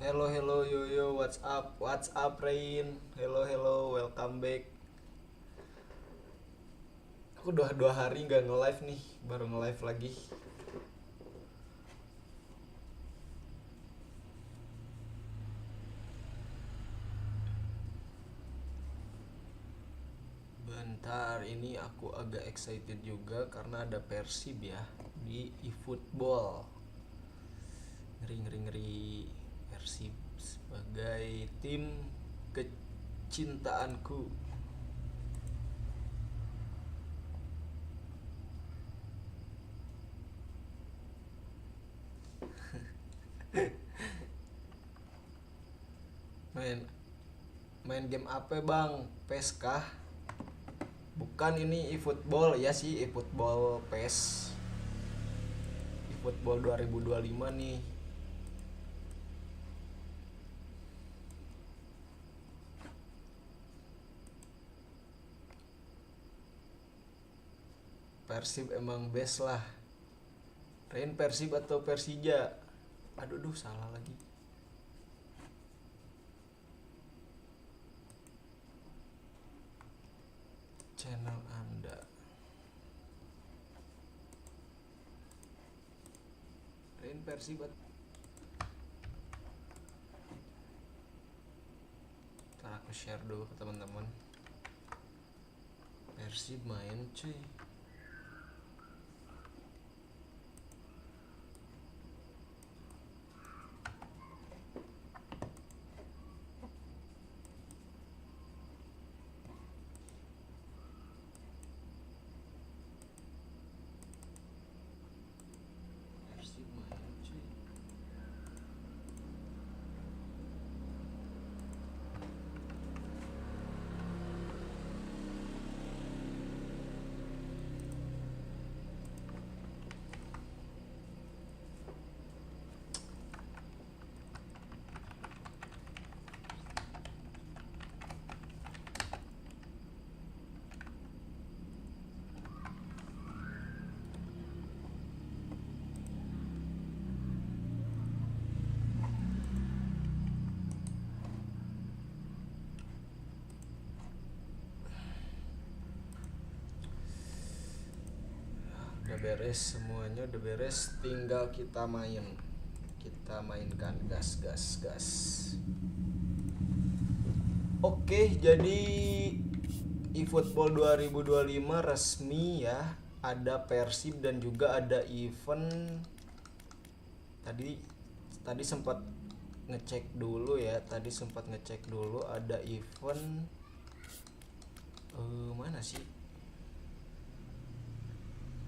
Hello, hello, yo, yo, what's up, Rain? Hello, hello, welcome back. Aku udah 2 hari nggak nge-live nih, baru nge-live lagi. Bentar, ini aku agak excited juga karena ada Persib ya di eFootball. Ngeri, ngeri, ngeri. Persib sebagai tim kecintaanku. Main main game apa bang? PES kah? Bukan, ini eFootball ya sih, eFootball PES. eFootball 2025 nih. Persib emang best lah. Rain Persib atau Persija? Aduh, duh, salah lagi. Channel Anda. Rain Persib atau... Ntar aku share dulu ke teman-teman. Persib main cuy. Persib main cuy. Udah beres, semuanya udah beres, tinggal kita mainkan, gas gas gas. Oke, jadi eFootball 2025 resmi ya. Ada Persib dan juga ada event. Tadi sempat ngecek dulu ya, ada event mana sih?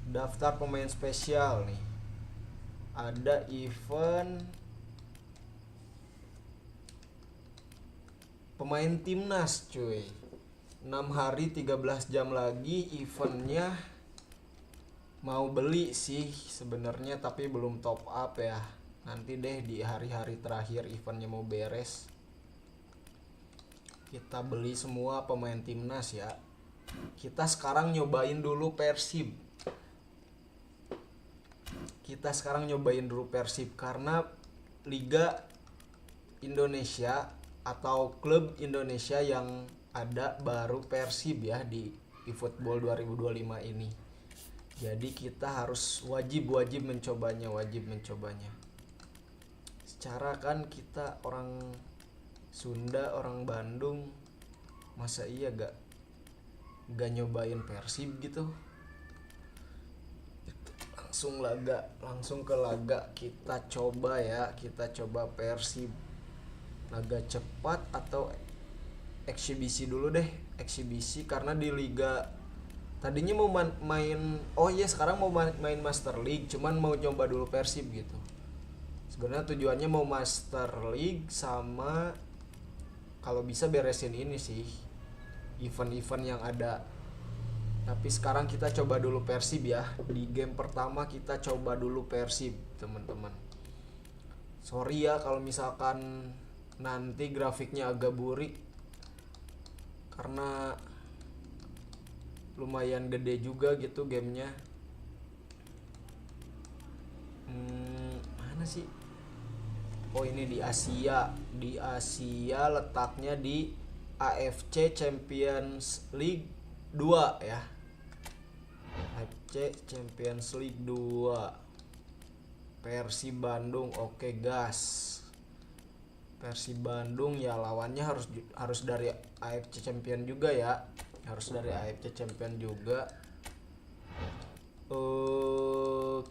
Daftar pemain spesial nih. Ada event pemain timnas cuy. 6 hari 13 jam lagi eventnya. Mau beli sih sebenarnya tapi belum top up ya. Nanti deh di hari-hari terakhir eventnya mau beres. Kita beli semua pemain timnas ya. Kita sekarang nyobain dulu Persib. Karena Liga Indonesia atau klub Indonesia yang ada baru Persib ya di eFootball 2025 ini. Jadi kita harus wajib mencobanya. Secara kan kita orang Sunda, orang Bandung, masa iya gak nyobain Persib gitu. Langsung ke laga kita coba Persib. Laga cepat atau eksibisi dulu deh, karena di liga tadinya mau main sekarang mau main Master League, cuman mau coba dulu Persib gitu. Sebenarnya tujuannya mau Master League sama kalau bisa beresin ini sih, event-event yang ada. Tapi sekarang kita coba dulu Persib ya. Di game pertama kita coba dulu Persib, teman-teman. Sorry ya kalau misalkan nanti grafiknya agak burik, karena lumayan gede juga gitu gamenya. Mana sih? Oh ini di Asia. Di Asia letaknya di AFC Champions League 2 ya. AFC Champions League 2. Persib Bandung. Oke, gas. Persib Bandung ya lawannya harus dari AFC Champion juga ya. Harus dari AFC Champion juga.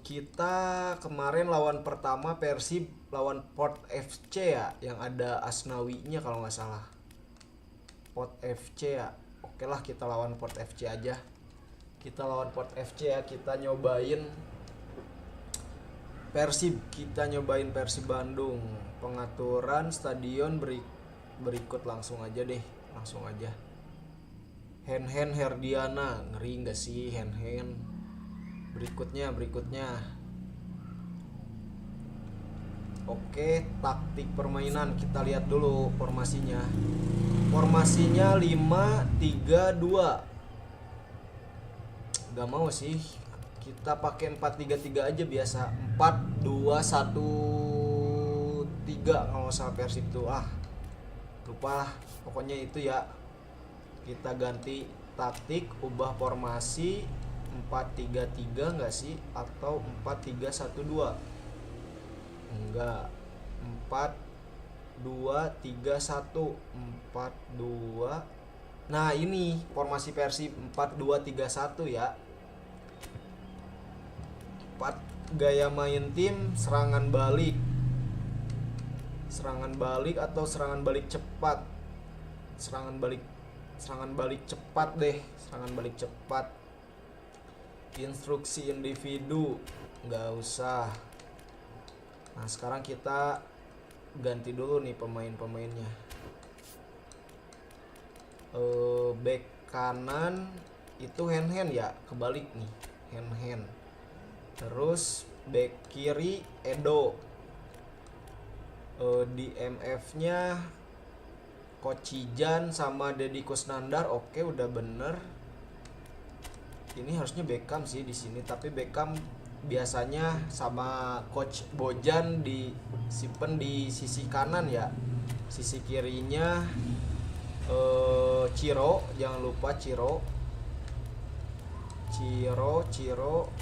Kita kemarin lawan pertama Persib lawan Port FC ya, yang ada Asnawinya kalau nggak salah. Port FC ya. Oke lah, kita lawan Port FC aja. Kita lawan Port FC ya, kita nyobain Persib, kita nyobain Persib Bandung. Pengaturan stadion berikut langsung aja deh, langsung aja. Hand Herdiana, ngeri nggak sih hand? Berikutnya. Oke, taktik permainan kita lihat dulu formasinya. Formasinya 5-3-2. Gak mau sih. Kita pakai 4-3-3 aja biasa. 4-2-1-3 kalau salah Persib tuh. Lupa lah. Pokoknya itu ya. Kita ganti taktik, ubah formasi 4-3-3 enggak sih? Atau 4-3-1-2? Enggak. 4-2-3-1. 4-2. Nah, ini formasi Persib 4-2-3-1 ya. 4 gaya main tim serangan balik. Serangan balik atau serangan balik cepat. Serangan balik cepat deh. Serangan balik cepat. Instruksi individu nggak usah. Nah sekarang kita ganti dulu nih pemain-pemainnya. Back kanan itu hand ya, kebalik nih, hand. Terus back kiri Edo. Di MF-nya Kocijan sama Deddy Kusnandar. Oke, udah bener. Ini harusnya Beckham sih di sini, tapi Beckham biasanya sama Coach Bojan disimpan di sisi kanan ya. Sisi kirinya Ciro, jangan lupa Ciro.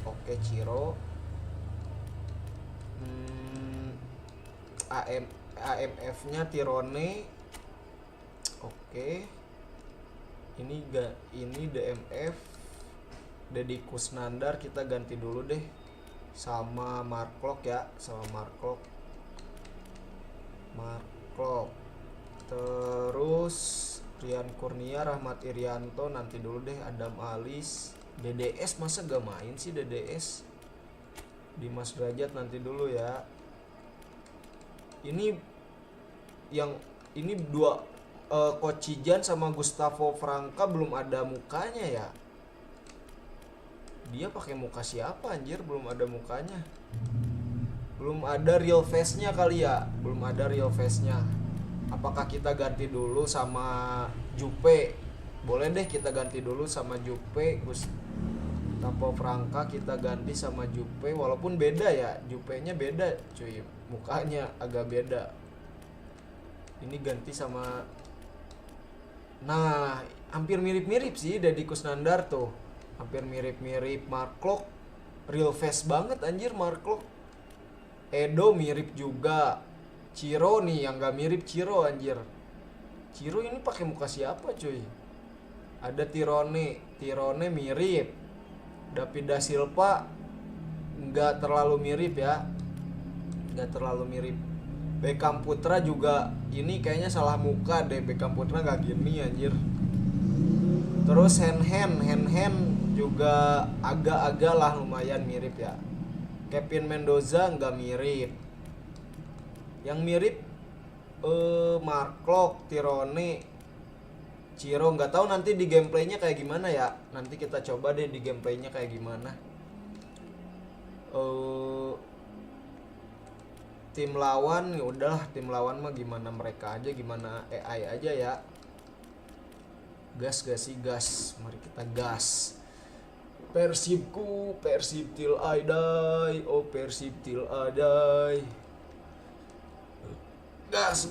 Oke, Ciro. AMF-nya Tirone. Oke. Ini DMF Deddy Kusnandar kita ganti dulu deh sama Marklock ya, Terus Rian Kurnia, Rahmat Irianto nanti dulu deh, Adam Alis. DDS masa gak main sih DDS? Dimas Derajat nanti dulu ya. Ini dua Kocijan sama Gustavo Franca belum ada mukanya ya. Dia pakai muka siapa anjir, belum ada mukanya. Belum ada real face-nya kali ya. Belum ada real face-nya. Apakah kita ganti dulu sama Jupe? Boleh deh kita ganti dulu sama Jupe. Gustavo Franca kita ganti sama Jupe. Walaupun beda ya, Jupe-nya beda cuy. Mukanya agak beda. Ini ganti sama, nah hampir mirip-mirip sih Deddy Kusnandar tuh. Hampir mirip-mirip Marklock. Real face banget anjir Marklock. Edo mirip juga. Ciro nih yang gak mirip Ciro anjir. Ciro ini pakai muka siapa cuy? Ada Tirone mirip. David da Silva nggak terlalu mirip ya. Nggak terlalu mirip. Beckham Putra juga ini kayaknya salah muka deh. Beckham Putra nggak gini anjir. Terus hand juga agak-agak lah lumayan mirip ya. Kevin Mendoza nggak mirip. Yang mirip Marklock, Tirone, Ciro. Nggak tahu nanti di gameplaynya kayak gimana ya. Nanti kita coba deh di gameplaynya kayak gimana. Tim lawan ya udahlah, tim lawan mah gimana mereka aja, gimana AI aja ya. Gas gak sih, gas. Mari kita gas. Persibku, Persib till I die. Oh Persib till I die. gas.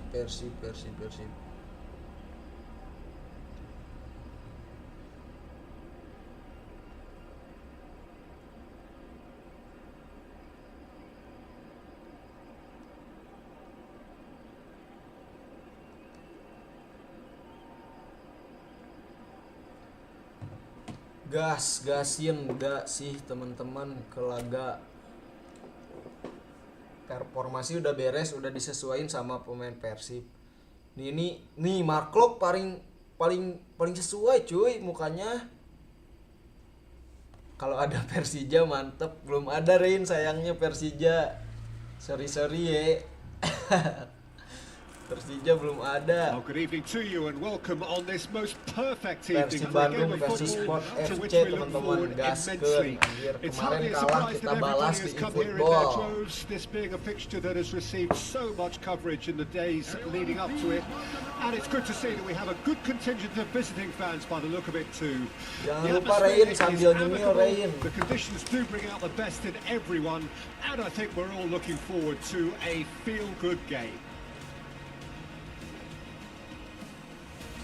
Persib. Gasin enggak sih teman-teman ke laga. Formasi udah beres, udah disesuaiin sama pemain Persib. Nih Marklock paling sesuai cuy mukanya. Kalau ada Persija mantep, belum ada Rain sayangnya Persija. Sorry ya. Persija belum ada. Oh, good evening to you and welcome on this most perfect evening Persib for a game Bandung of versus football Sport to FC which we look teman-teman, forward gaskeun immensely. anjir. It's Kemarin hardly a kalah surprise kita that balas everybody di has come here in their eFootball. droves, this being a fixture that has received so much coverage in the days leading up to it. And it's good to see that we have a good contingent of visiting fans by the look of it too. Jangan lupa Rain sambil nyemil Rain. The conditions do bring out the best in everyone, and I think we're all looking forward to a feel-good game.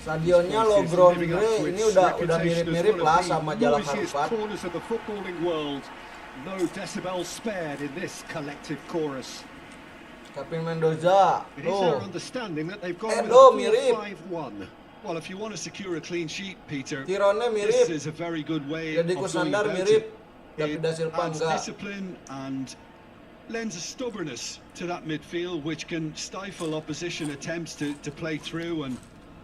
Stadionnya low ground grey, ini udah mirip-mirip lah sama Jalak Harupat. No decibel spared in this collective chorus. Kevin Mendoza, Edo mirip. Well, if you want to secure a clean sheet, Peter, Tirone this mirip. is a very good way Jadi of going Kusandar about mirip. it. David Da Silva Adds enggak. discipline and lends a stubbornness to that midfield, which can stifle opposition attempts to play through, and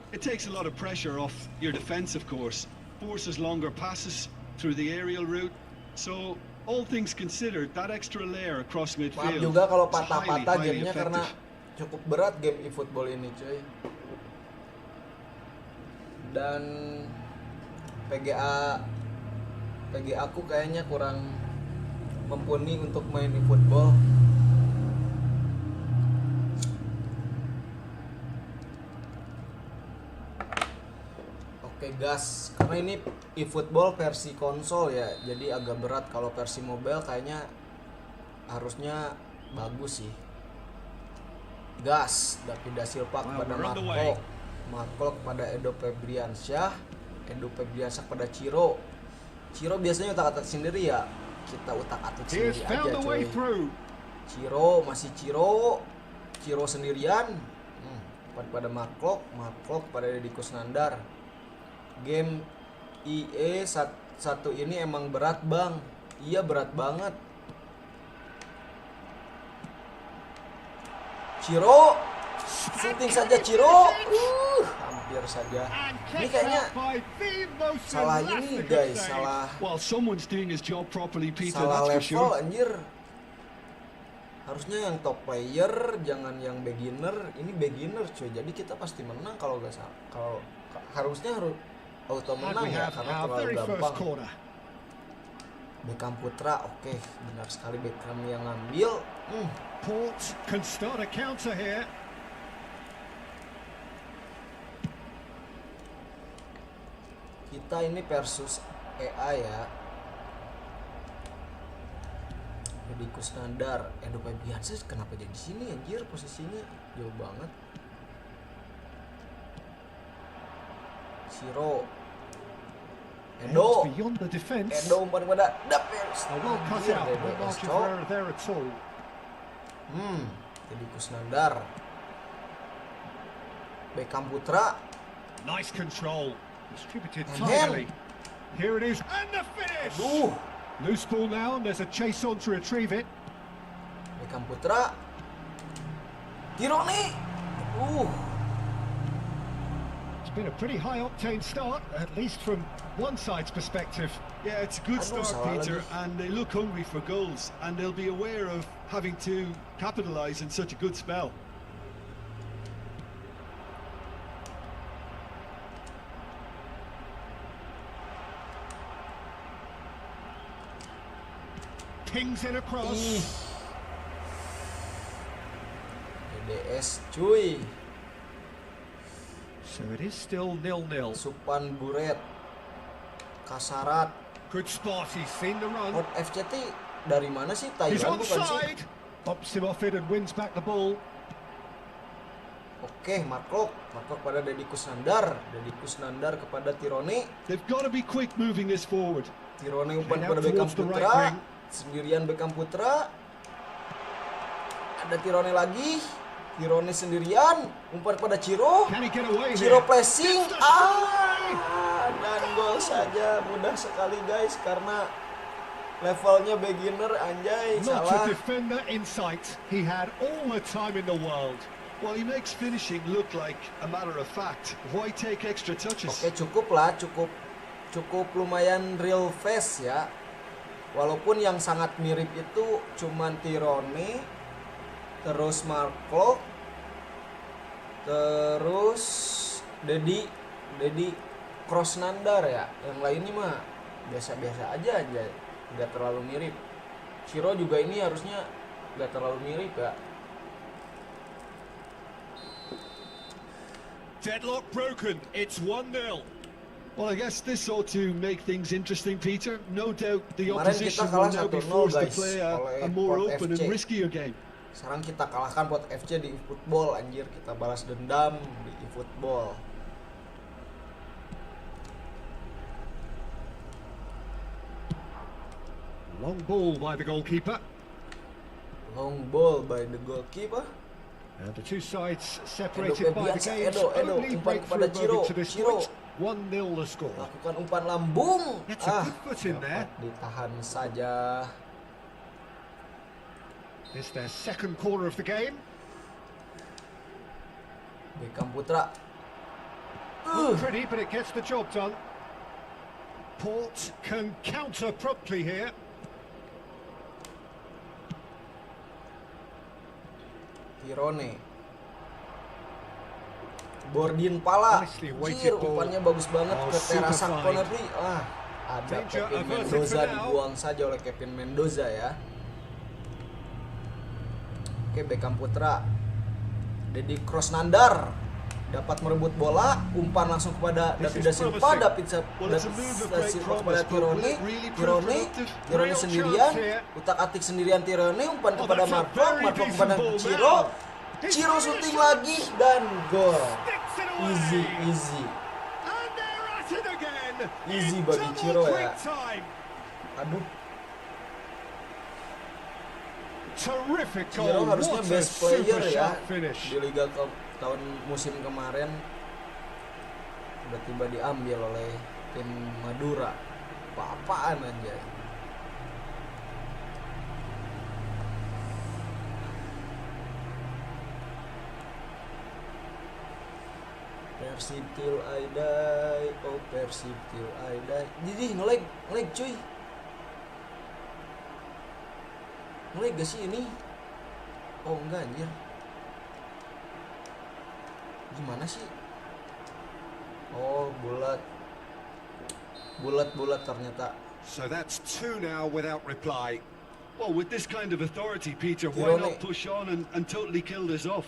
it takes a lot of pressure off your defence, of course. Forces longer passes through the aerial route. So, all things considered, that extra layer across Maaf midfield juga kalau is patah-patah highly gamenya karena effective. cukup berat game eFootball ini cuy. Dan PGA aku kayaknya kurang mumpuni untuk main eFootball. Oke gas, karena ini eFootball versi konsol ya, jadi agak berat. Kalau versi mobile kayaknya harusnya bagus sih. Gas, David Da Silva kepada Marklock kepada Edo Febriansyah kepada Ciro biasanya utak-atik sendiri ya, kita utak-atik sendiri aja coy. Ciro sendirian pada Marklock pada Deddy Kusnandar. Game IE 1 ini emang berat bang. Iya berat banget. Ciro shooting saja Ciro. Hampir saja. Ini kayaknya salah ini guys, salah level anjir. Harusnya yang top player, jangan yang beginner. Ini beginner cuy. Jadi kita pasti menang kalau enggak salah. Kalau harusnya auto menang ya karena terlalu gampang. Beckham Putra, oke, benar sekali Beckham yang ngambil. Port can start a counter here. Kita ini versus AI ya. Deddy Kusnandar, Edo Febriansyah kenapa jadi sini anjir, posisinya jauh banget. Ciro, Edo umpan kepada David. Jadi Kusnandar, Beckham Putra, nice control, distributed tidily. Here it is, and the finish. Loose ball now, and there's a chase on to retrieve it. Beckham Putra, Tironi. It's been a pretty high octane start, at least from one side's perspective. Yeah, it's a good start, Peter, and they look hungry for goals, and they'll be aware of having to capitalise in such a good spell. Pings in across. DDS cuy. So it is still 0-0. Supan Buret, Kasarat. Good spot, he's seen the run. Out FCT dari mana sih? He's Thailand bukan sih? onside. Pops him off it and wins back the ball. Oke, Markok pada Deddy Kusnandar kepada Tirone. They've got to be quick moving this forward. Tirone umpan Played out pada Beckham towards the right Putra. wing. Sendirian Beckham Putra. Ada Tirone lagi. Tirone sendirian, umpan pada Ciro. Can he get away Ciro here? pressing. Dan gol saja, mudah sekali guys karena levelnya beginner, anjay. Not Salah. a defender in sight. He had all the time in the world. Well, he makes finishing look like a matter of fact. Why take extra touches? Oke, cukup lah, cukup lumayan real face ya. Walaupun yang sangat mirip itu cuman Tirone, terus Marklock, terus Deddy Krosnandar ya. Yang lainnya mah biasa-biasa aja, nggak terlalu mirip. Ciro juga ini harusnya nggak terlalu mirip ya. Deadlock broken. It's 1-0. Well, I guess this ought to make things interesting, Peter. No doubt the Kemarin opposition kita will kalah now be 1-0 forced to guys play oleh a more Port open FC. and riskier game. Sekarang kita kalahkan Pot FC di eFootball, anjir. Kita balas dendam di eFootball. Long ball by the goalkeeper. Long ball by the goalkeeper. And the two sides separated by the Bianca, game's Edo, only umpan kepada breakthrough Ciro. moment to this Ciro point. 1-0 the score. lakukan umpan lambung. That's a good foot in there. Dapat ditahan saja. It's their second quarter of the game. Beckham Putra. Not pretty, but it gets the job done. Port can counter promptly here. Tirone. Bordin Pala. Nicely weighted Anjir, ball. umpannya bagus banget Oh, ke super Terasak fine. Konepli. Ada Danger Kevin averted Mendoza for now. dibuang saja oleh Kevin Mendoza ya. Oke, Beckham Putra. Deddy Krosnandar dapat merebut bola, umpan langsung kepada This David is da Silva, promising. David Well, it's a move of great Silva kepada promise, but will Tirone, it really prove productive? Tirone Real sendirian, chance here. utak-atik sendirian Tirone, umpan Oh, kepada that's a Marklock, very Marklock decent kepada ball Ciro, now. He's Ciro finished syuting it. lagi dan gol. Sticks it away. Easy. And they're at it again. Easy in bagi double Ciro ya. quick time. Aduh, Terrific Ciro goal. harusnya What a best player super ya sharp finish. di Liga tahun musim kemarin. Tiba-tiba diambil oleh tim Madura. Apa-apaan aja. Persib till I die, oh Persib till I die. Jadi ngelag cuy. Ngelag gak sih ini? Oh enggak anjir. Gimana sih? Oh bulat ternyata. So that's two now without reply. Well, with this kind of authority, Peter, why Tirone. not push on and totally kill this off?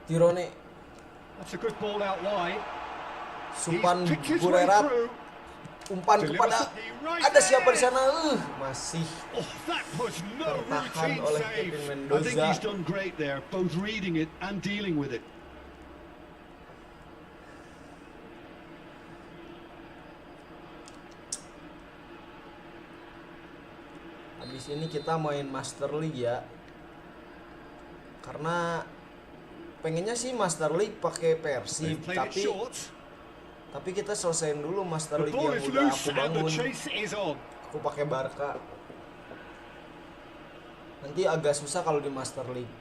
Tirone, That's a good ball out wide. Supan He's picked his way Burerat, through. umpan Delivers kepada it right ada siapa di there. sana? Masih Oh, that was no tertahan routine oleh save. Kevin I think Mendoza. he's done great there, both reading it and dealing with it. Habis ini kita main Master League ya. Karena pengennya sih Master League pakai Persib, They've played it tapi short. kita selesaiin dulu Master The League ball yang is udah loose aku and the bangun. chase is on. Aku pakai Barca. Nanti agak susah kalau di Master League.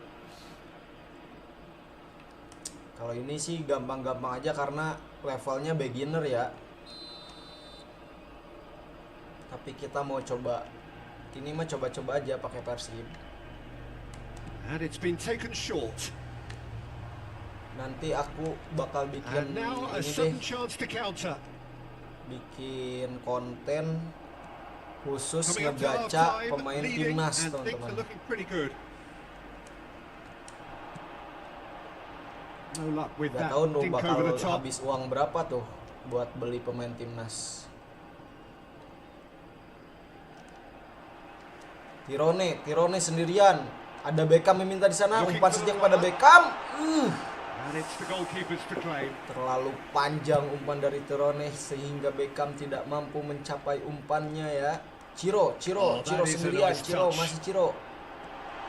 Kalau ini sih gampang-gampang aja karena levelnya beginner ya. Tapi kita mau coba. Ini mah coba-coba aja pakai Persib. And it's been taken short. Nanti aku bakal bikin And now a ini deh, sudden chance to counter. bikin konten khusus Coming up to ngegacha half-time, pemain leading, timnas and things are teman-teman. looking pretty good. No luck with Gak that. tahu lu Dink bakal over the top. habis uang berapa tuh buat beli pemain timnas. Tirone sendirian. Ada Beckham yang minta di sana, umpan saja kepada Beckham. And it's the goalkeeper's to claim. Terlalu panjang umpan dari Tirone sehingga Beckham tidak mampu mencapai umpannya ya. Ciro that is a sendirian, nice Ciro touch. masih Ciro.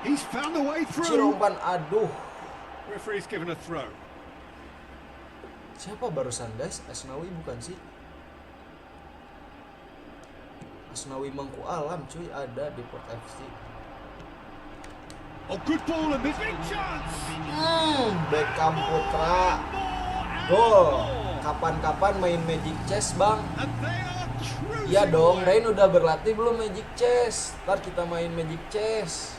He's found the way Ciro through. umpan, aduh. Referee's given a throw. Siapa barusan guys? Asnawi bukan sih? Asnawi Mangku Alam cuy, ada di Port FC. Oh, good ball and this big chance. Beckham Putra. Gol. Kapan-kapan main Magic Chess bang? And they are cruising Iya dong, away. Rain udah berlatih belum Magic Chess? Ntar kita main Magic Chess.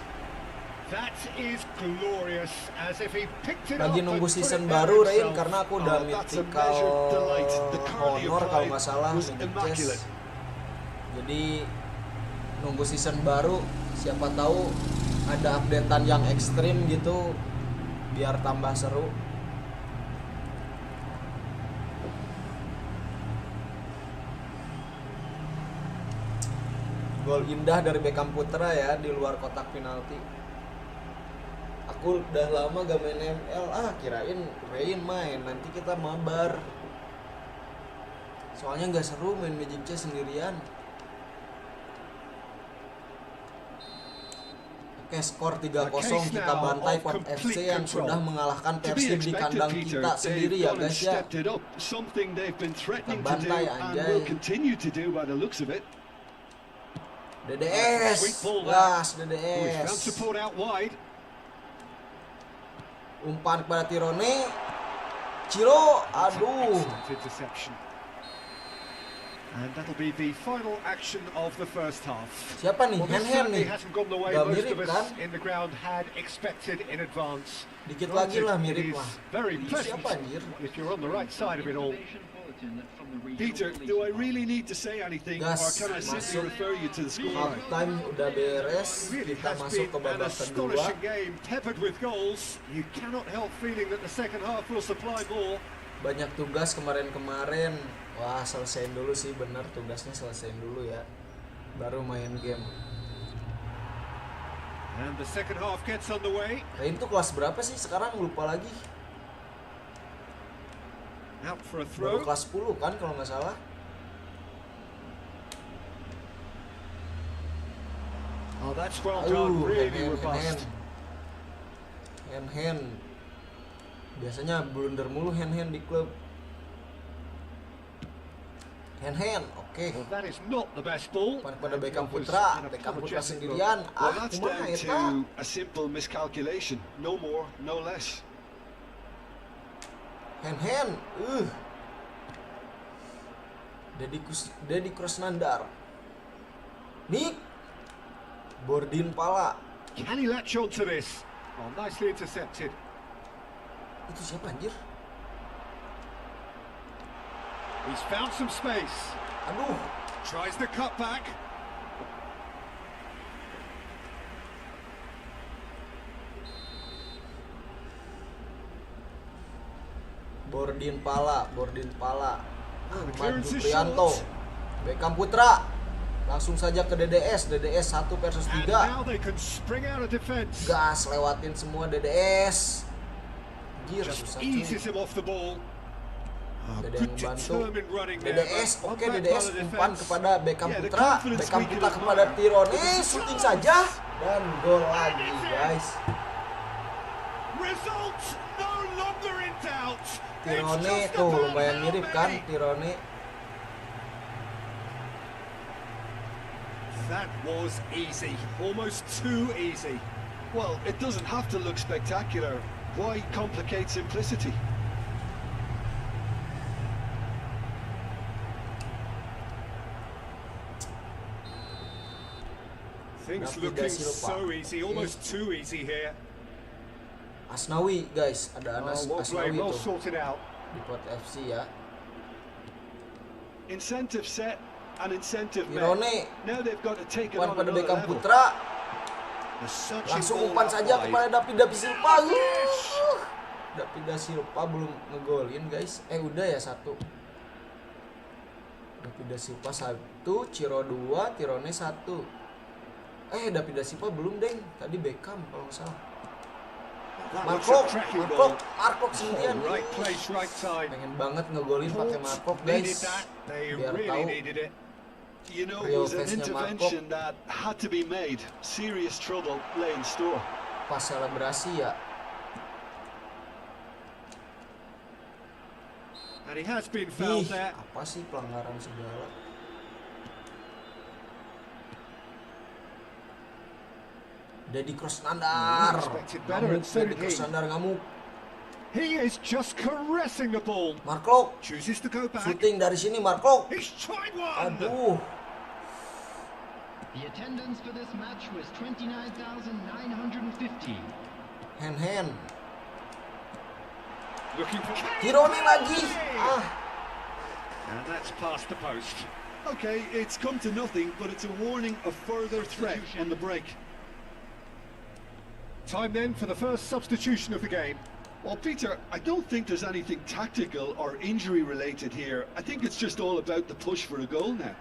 That is glorious, as if he picked it up. Lagi nunggu and put season it there baru Rain himself. karena aku udah that's a mythical measured delight. The cardio honor kalau nggak pride salah was Magic immaculate. Chess. Jadi nunggu season baru, siapa tahu ada updatean yang ekstrim gitu biar tambah seru. Gol indah dari Beckham Putra ya di luar kotak penalti. Aku udah lama gak main ML, kirain Rain main, nanti kita mabar. Soalnya gak seru main Magic Chess sendirian. Oke, skor 3-0 kita bantai Port FC yang sudah mengalahkan To be Persib di expected, kandang Peter, kita sendiri they've ya gone and guys ya. stepped it up, something they've been threatening to do Bantai, and anjay. will continue to do by the looks of it. DDS, Sweet ball there. gas We found DDS. support out wide. Umpan kepada Tirone. Ciro, aduh. Excellent interception. And that'll be the final action of the first half. Siapa nih? Well, this Hand certainly nih. hasn't gone the way Gak most mirip of us kan? in the ground had expected in advance. Dikit lagi lah Granted, mirip it is lah. very Ini pleasant siapa anjir? if you're on the right side of it all. Peter, do I really need to say anything, or Gas, can I simply masuk. refer you to the Half scoreline? time udah beres, Really kita has masuk been ke an babak kedua. astonishing game, peppered with goals. You cannot help feeling that the second half will supply more. Banyak tugas kemarin-kemarin. Wah, selesaiin dulu sih, bener tugasnya selesaiin dulu ya. Baru main game. And the second half gets underway. Rain tuh kelas berapa sih sekarang? Lupa lagi. Out for a Baru throw. kelas 10 kan kalau nggak salah. Oh, that's well done. Really robust. Hand. Biasanya blunder mulu hand di klub. Hand, oke. Well, that is not the best ball. Umpan kepada And Beckham it was Putra, an Beckham Putra apologetic sendirian. Well, that's Kumaha down eta? to a simple miscalculation. No more, no less. Hand. Dedi Krusnandar. Nick. Bordin pala. Can he latch on to this? Oh, nicely intercepted. Itu siapa anjir? He's found some space. Aduh. Tries the cut back. Bordin pala. Ahmad clearance is Juprianto. short. Beckham Putra. Langsung saja ke DDS 1 versus And 3. now they can spring out of defense. Gas, lewatin semua DDS. Gir, Just susah eases cuy. him off the ball. Ada Good yang bantu. determined running there. DDS, but oke unbacked by DDS the umpan defense. kepada Beckham Yeah, the Putra. confidence Beckham we can Putra kepada admire. Tirone, syuting saja dan gol lagi guys. Result no longer in doubt. It's Tirone just tuh about lumayan how mirip kan many. Tirone. That was easy, almost too easy. Well, it doesn't have to look spectacular. Why complicate simplicity? Things David looking Silva. so easy, almost too easy here. Asnawi guys, ada Anas Oh, well Asnawi played, well tuh sorted out. di Port FC ya. Incentive set and incentive met. Tirone, Now they've got to take it umpan on pada another Beckham level. Putra. The searching Langsung ball umpan out saja wide. kepada David Silva. David Silva belum ngegolin guys. Udah ya 1. David Silva 1, Ciro 2, Tirone 1. David Silva belum deng. Tadi Beckham kalau nggak salah. Markok sendirian. Pengen banget ngegolin pakai Markok guys. Biar tahu. You know, it was an intervention that had to be made. Serious trouble laying store. Pas selebrasi ya. And he has been fouled there. Apa sih pelanggaran segala? Dedi Krosnandar. Dedi Krosnandar ngamuk. He is just caressing the ball. Markok Chooses to go back. shooting dari sini Markok. He's tried one. Aduh. The attendance for this match was 29,950. Hand. Looking for Tirone lagi. And that's past the post. Okay, it's come to nothing, but it's a warning of further threat on the break. Time then for the first substitution of the game. Well, Peter, I don't think there's anything tactical or injury related here. I think it's just all about the push for a goal now.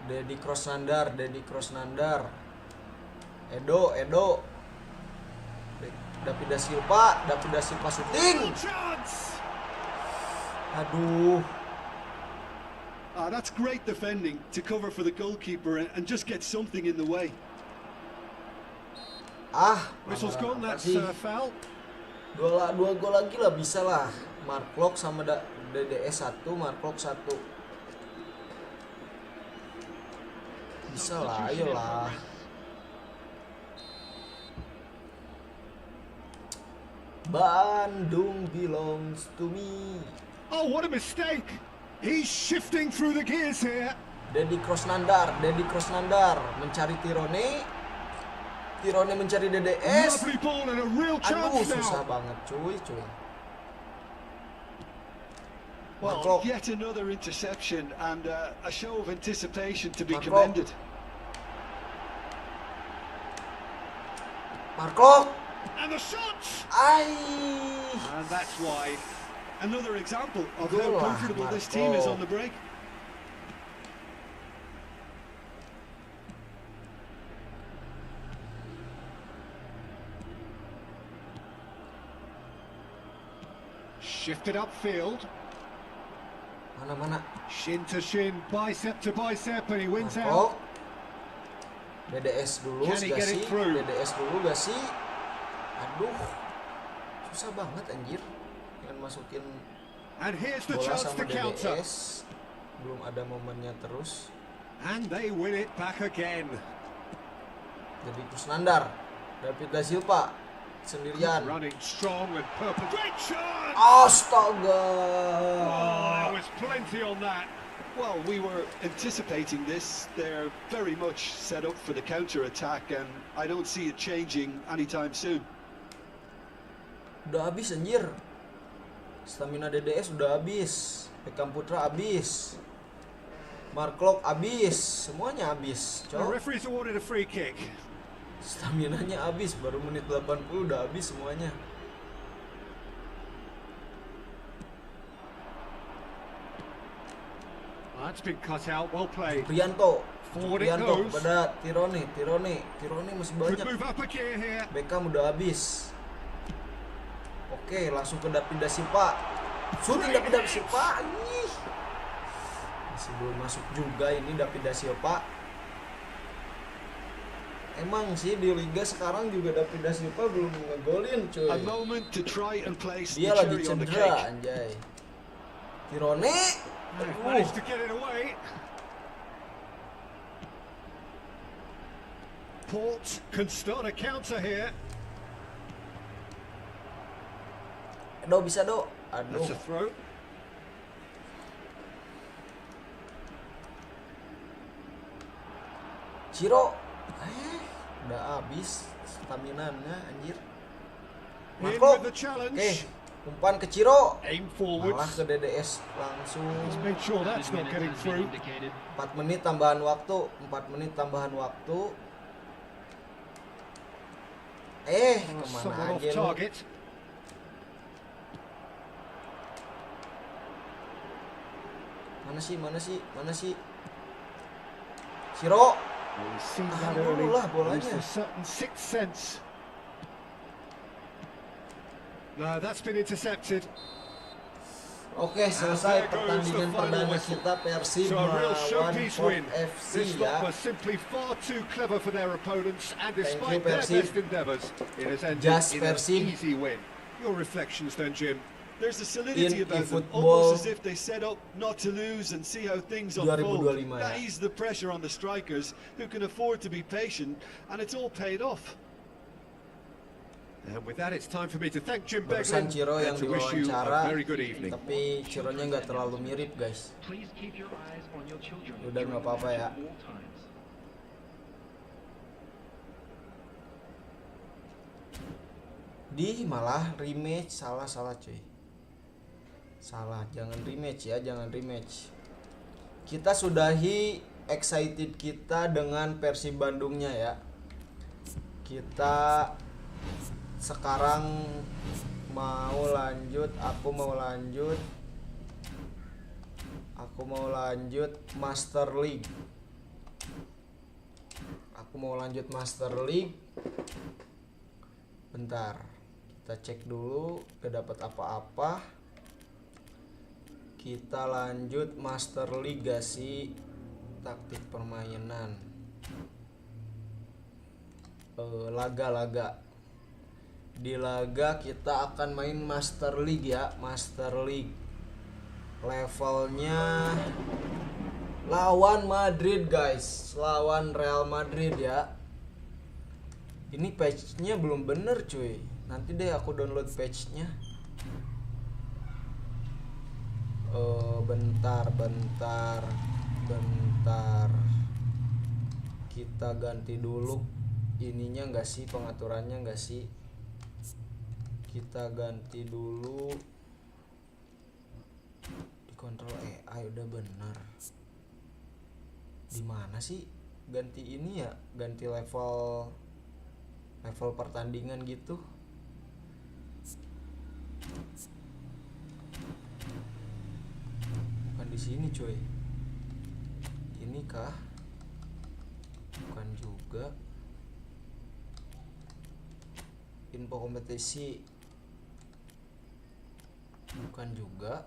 Dedi Krosnandar. Edo. David Silva shooting. Chance. Aduh. That's great defending to cover for the goalkeeper and just get something in the way. Whistle's gone, that's foul. Dua gol lagi lah, bisa lah. Marklock sama DDS 1, Marklock 1. Bisa lah, ayolah. Bandung belongs to me. Oh, what a mistake! He's shifting through the gears here. Dedi Krosnandar mencari Tirone mencari DDS. Lovely ball and a real Aduh, chance susah now. banget cuy. Well, Marklock. yet another interception and a show of anticipation to be Marklock. commended. Marklock. And the shot! And that's why. Another example of how Goal, comfortable this team is on the break. Shifted upfield. Mana? Shin to shin, bicep to bicep, and he wins Marklock. out. DDS dulu Can he gak get sih? it through? DDS dulu gak sih? Aduh. Susah banget anjir. Dengan masukin And here's the bola chance sama to counter. DDS. Belum ada momennya terus. And they win it back again. Jadi Krosnandar. David Silva sendirian. Running strong with purple. Great shot! Astaga. Oh, there was plenty on that. Well, we were anticipating this. They're very much set up for the counter-attack, and I don't see it changing anytime soon. Udah habis anjir. Stamina DDS udah habis. Beckham Putra habis. Marklock habis. Semuanya habis. The referee's awarded a free kick. Staminanya habis. Baru menit 80 udah habis semuanya. That's been cut out, well played. Prianto Forward it Prianto goes. kepada Tirone masih Could banyak. move up a gear here. Beckham udah habis. Oke, langsung ke David Silva. Shooting David Silva. Ih. Masih belum masuk juga ini David Silva. Emang sih di liga sekarang juga David Silva belum ngegolin cuy. A moment to try and place Dia the lagi cherry on the cedera cake. anjay. Tirone. Managed to get it away. Port can start a counter here. Do bisa do. Aduh. That's a throw. Ciro. Udah habis staminanya anjir. In Marklock. with the challenge. Oke, umpan ke Ciro. Aim forward. Malah ke DDS langsung. He's made sure that's not getting through. 4 menit tambahan waktu. Kemana Somewhat off aja lu? target. Mana sih? Siro. We've seen that Ah, early. lah There's bolanya. a certain sixth sense. No, that's been intercepted. Oke, selesai pertandingan perdana kita Persib So a real melawan showpiece Port win. FC This lot ya. were simply far too clever for their opponents, and you, despite their Persib. best endeavours, it has ended Just in an Persib. easy win. Your reflections then, Jim? There's a solidity In about them, football, almost as if they set up not to lose and see how things unfold. 2025 That ya. eases the pressure on the strikers, who can afford to be patient, and it's all paid off. And with that, it's time for me to thank Jim Barusan Beglin Ciro yang and to wish you diwawancara, a very good evening. tapi Cironya nggak terlalu mirip guys. Please keep your eyes on your children Udah during nggak the apa-apa match ya. at all times. Malah rematch, salah cuy. Salah, jangan rematch. Kita sudahi excited kita dengan Persib Bandungnya ya. Kita sekarang aku mau lanjut Master League. Bentar, kita cek dulu, gak dapat apa-apa. Kita lanjut Master League gak sih? Taktik permainan, laga. Di laga kita akan main Master League ya. Master League levelnya lawan Madrid guys, lawan Real Madrid ya. Ini patch-nya belum bener cuy, nanti deh aku download patch-nya. Bentar, kita ganti dulu ininya nggak sih, pengaturannya nggak sih. Kita ganti dulu di kontrol AI, udah bener. Di mana sih ganti ini ya, ganti level pertandingan gitu. Bukan di sini cuy, ini kah? Bukan juga. Info kompetisi, bukan juga.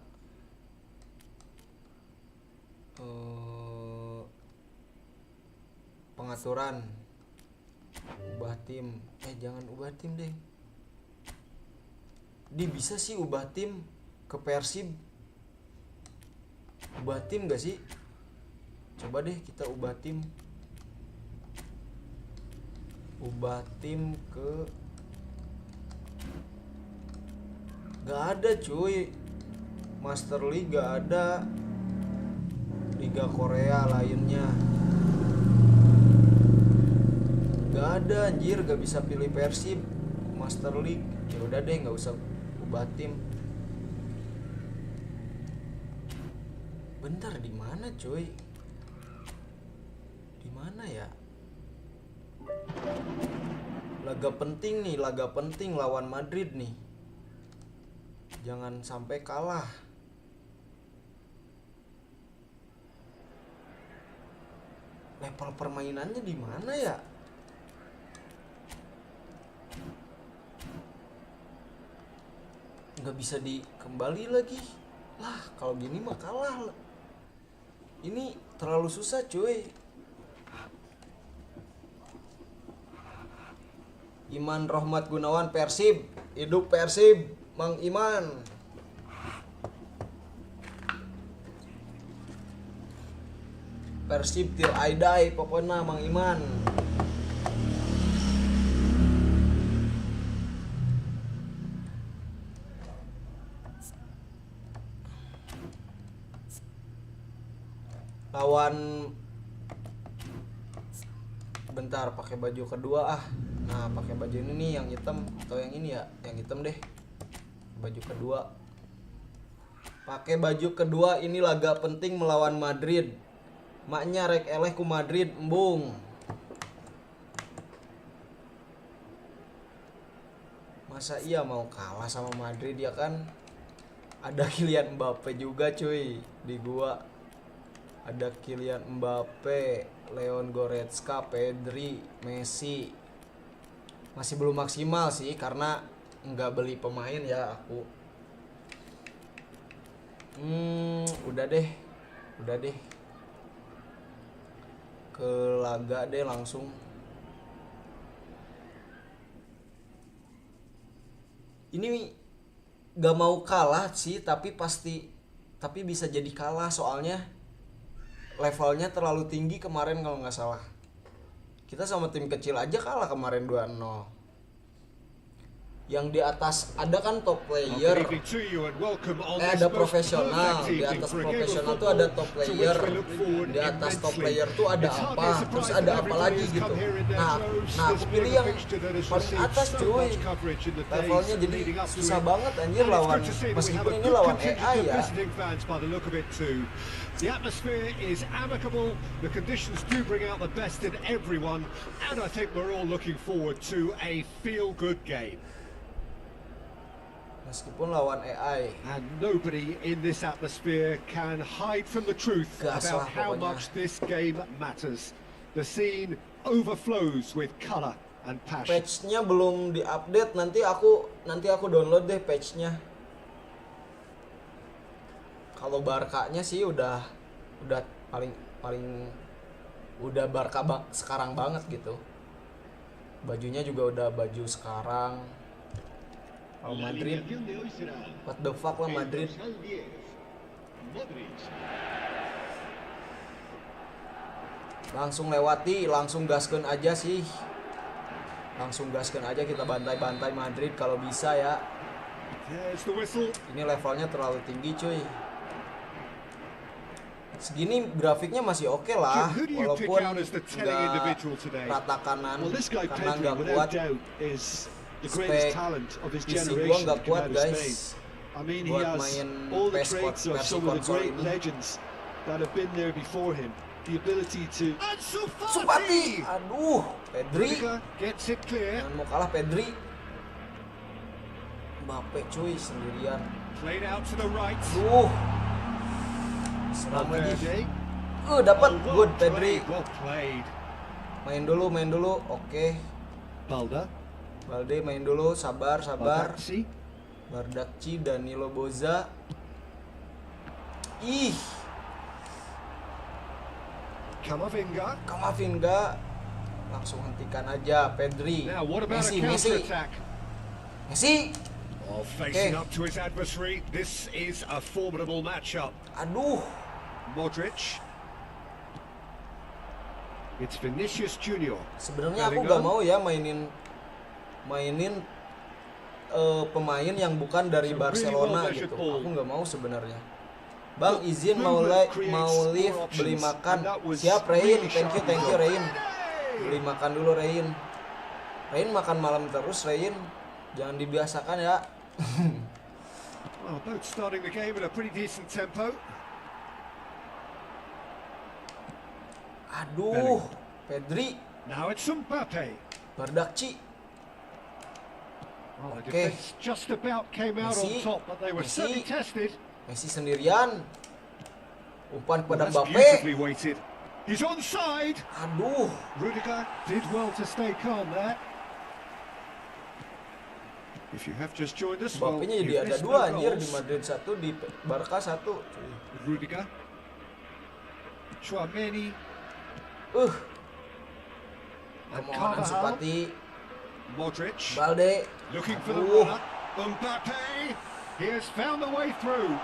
Pengaturan, ubah tim. Jangan ubah tim deh. Bisa sih ubah tim ke Persib. Ubah tim gak sih? Coba deh kita ubah tim. Ke gak ada cuy. Master League gak ada. Liga Korea lainnya gak ada anjir, gak bisa pilih Persib Master League. Ya udah deh, nggak usah ubah tim. Bentar, di mana cuy? Di mana ya? Laga penting lawan Madrid nih. Jangan sampai kalah. Level permainannya di mana ya? Nggak bisa dikembali lagi. Lah, kalau gini mah kalah. Ini terlalu susah cuy. Iman Rohmat Gunawan, Persib. Hidup Persib, Mang Iman. Persib till I die, pokoknya Mang Iman. Lawan, bentar, pakai baju kedua ah. Nah, pakai baju ini nih, yang hitam atau yang ini ya? Yang hitam deh. Baju kedua. Pakai baju kedua, ini laga penting melawan Madrid. Maknya rek eleh ku Madrid, embung. Masa iya mau kalah sama Madrid, ya kan ada Kylian Mbappe juga cuy di gua. Ada Kylian Mbappe, Leon Goretzka, Pedri, Messi. Masih belum maksimal sih karena nggak beli pemain ya aku. Udah deh. Ke laga deh langsung. Ini gak mau kalah sih, tapi bisa jadi kalah soalnya levelnya terlalu tinggi kemarin kalau nggak salah. Kita sama tim kecil aja kalah kemarin 2-0. Yang di atas ada kan top player, ada profesional. Di atas profesional tuh ada top player, di atas top player tuh ada apa, terus ada apa lagi gitu. Nah aku pilih yang paling atas cuy. Levelnya jadi susah banget anjir lawan, meskipun ini lawan AI ya. The atmosphere is amicable, the conditions do bring out the best in everyone, and I think we're all looking forward to a feel-good game. Meskipun lawan AI. And nobody in this atmosphere can hide from the truth Gas about lah how pokoknya. much this game matters. The scene overflows with color and passion. Patch-nya belum diupdate, nanti aku download deh patch-nya. Kalau Barca-nya sih udah paling udah Barca sekarang banget gitu. Bajunya juga udah baju sekarang. Kalau Madrid, what the fuck lah Madrid. Langsung lewati, langsung gaskeun aja sih. Langsung gaskeun aja, kita bantai-bantai Madrid kalau bisa ya. There's the whistle. Ini levelnya terlalu tinggi cuy. Segini grafiknya masih oke lah, Who do you pick walaupun out as the telling individual nggak today? rata kanan Well, this guy karena Pedri, nggak without kuat. doubt, is the Spek greatest talent of his PC gua generation nggak to come kuat out of Spain. guys. I mean, he Buat has main all the PES traits of versi some of the konsol great ini. legends that have been there before him. The ability to Ansu Supati, aduh, Pedri, Rudiger gets it clear. jangan mau kalah Pedri. Mbappe cuy sendirian. Played out to the right. Duh, serang lagi. Valverde. Dapat Oh, good well Pedri. played, well played. Main dulu, oke. Balda. Balde main dulu, sabar. Baldacci. Bardakci, Danilo Boza. Ih, Kamavinga. Langsung hentikan aja Pedri. Now what about a Messi. counter-attack? Messi. Oh, facing Okay. up to his adversary. This is a formidable matchup. Aduh, Modric. It's Vinicius Junior. sebenarnya aku Bellingham. gak mau ya mainin pemain yang bukan dari It's a really Barcelona well-measured gitu. ball. Aku nggak mau sebenarnya. Bang, Look, izin movement creates mau live more beli options, makan. and that was Siap Rein, really thank you sharp. Rein. Beli makan dulu Rein. Rein makan malam terus Rein. Jangan dibiasakan ya. Well, both starting the game at a pretty decent tempo. Aduh, Pedri, Now it's Mbappe. Bardakci. Well, the Okay. defense just about came out on Messi. top, but they were Messi. certainly tested. Messi sendirian. Umpan Well, kepada that's Mbappe. beautifully weighted. He's onside. Aduh, Rudiger did well to stay calm there. If you have just joined us, well, Mbappe-nya jadi you've ada missed dua no anjir, di goals. Madrid 1, di Barca 1. Rudiger. Chouameni. And Kemohonan Carvajal. Supati, Modric. Balde. Looking for the Aduh. runner. Mbappe. He has found the way through.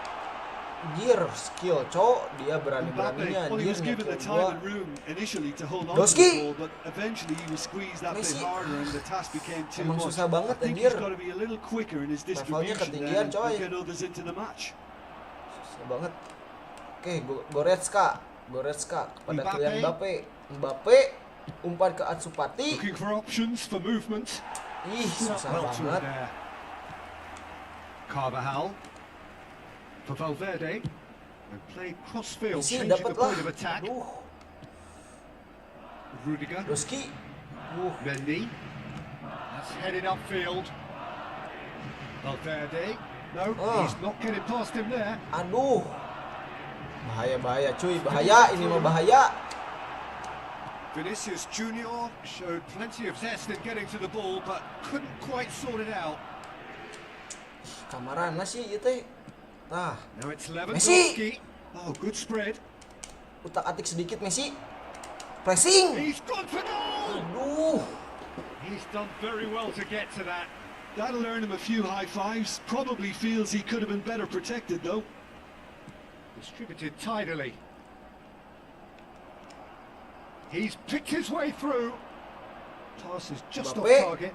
Anjir, skill cowok, dia berani-beraninya well, he anjir was given the nyekil time gua. and room initially to hold on to Doski. the ball, but eventually he was squeezed that bit Messi. harder and the task became too Emang much. susah banget, I think anjir. he's got to be a little quicker in his Levelnya distribution ketinggian, there coy. and get others into the match. Susah banget. Oke, Goretzka kepada Mbappe. Kylian Mbappe umpan ke Ansu Fati. Looking for options for movement. Ih, susah Well to him banget. there. Carvajal. For Valverde. And played crossfield, Messi changing dapat the lah. point of attack. Aduh, Rudiger. Doski. Mendy. That's headed upfield. Valverde. No, Oh. he's not getting past him there. Aduh. Bahaya cuy, bahaya, ini mah bahaya. Vinicius Junior showed plenty of zest in getting to the ball, but couldn't quite sort it out. Kamarana sih ieu teh. Tah, Now it's Messi. Lewandowski. Oh, good spread. utak-atik sedikit Messi. Pressing. He's gone for goal. Aduh. He's done very well to get to that. That'll earn him a few high fives. Probably feels he could have been better protected though. Distributed tidily. He's picked his way through. Pass is just off Mbappe. target.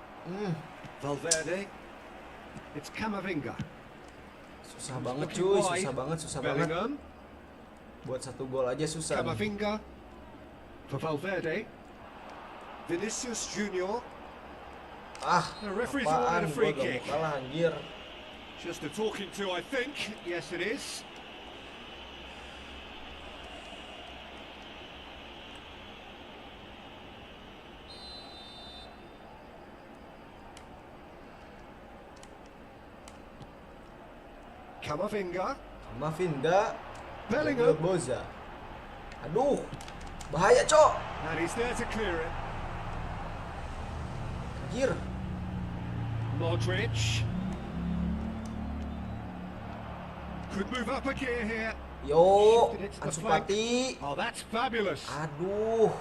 Valverde. It's Camavinga. Susah banget cuy, susah banget. Bellingham. Buat 1 gol aja susah. Camavinga. For Valverde. Vinicius Junior. Ah, The referee's apaan awarded a gua free gak kick. mau kalah anjir. Just a talking to, I think. Yes, it is. Camavinga. Camavinga. Bellingham. Boza. Aduh. Bahaya, Cok. And he's there to clear it. Anjir. Modric. Could move up a gear here. Yo, Shifted it to the Ansu flank. Fati. Oh, that's fabulous. Aduh.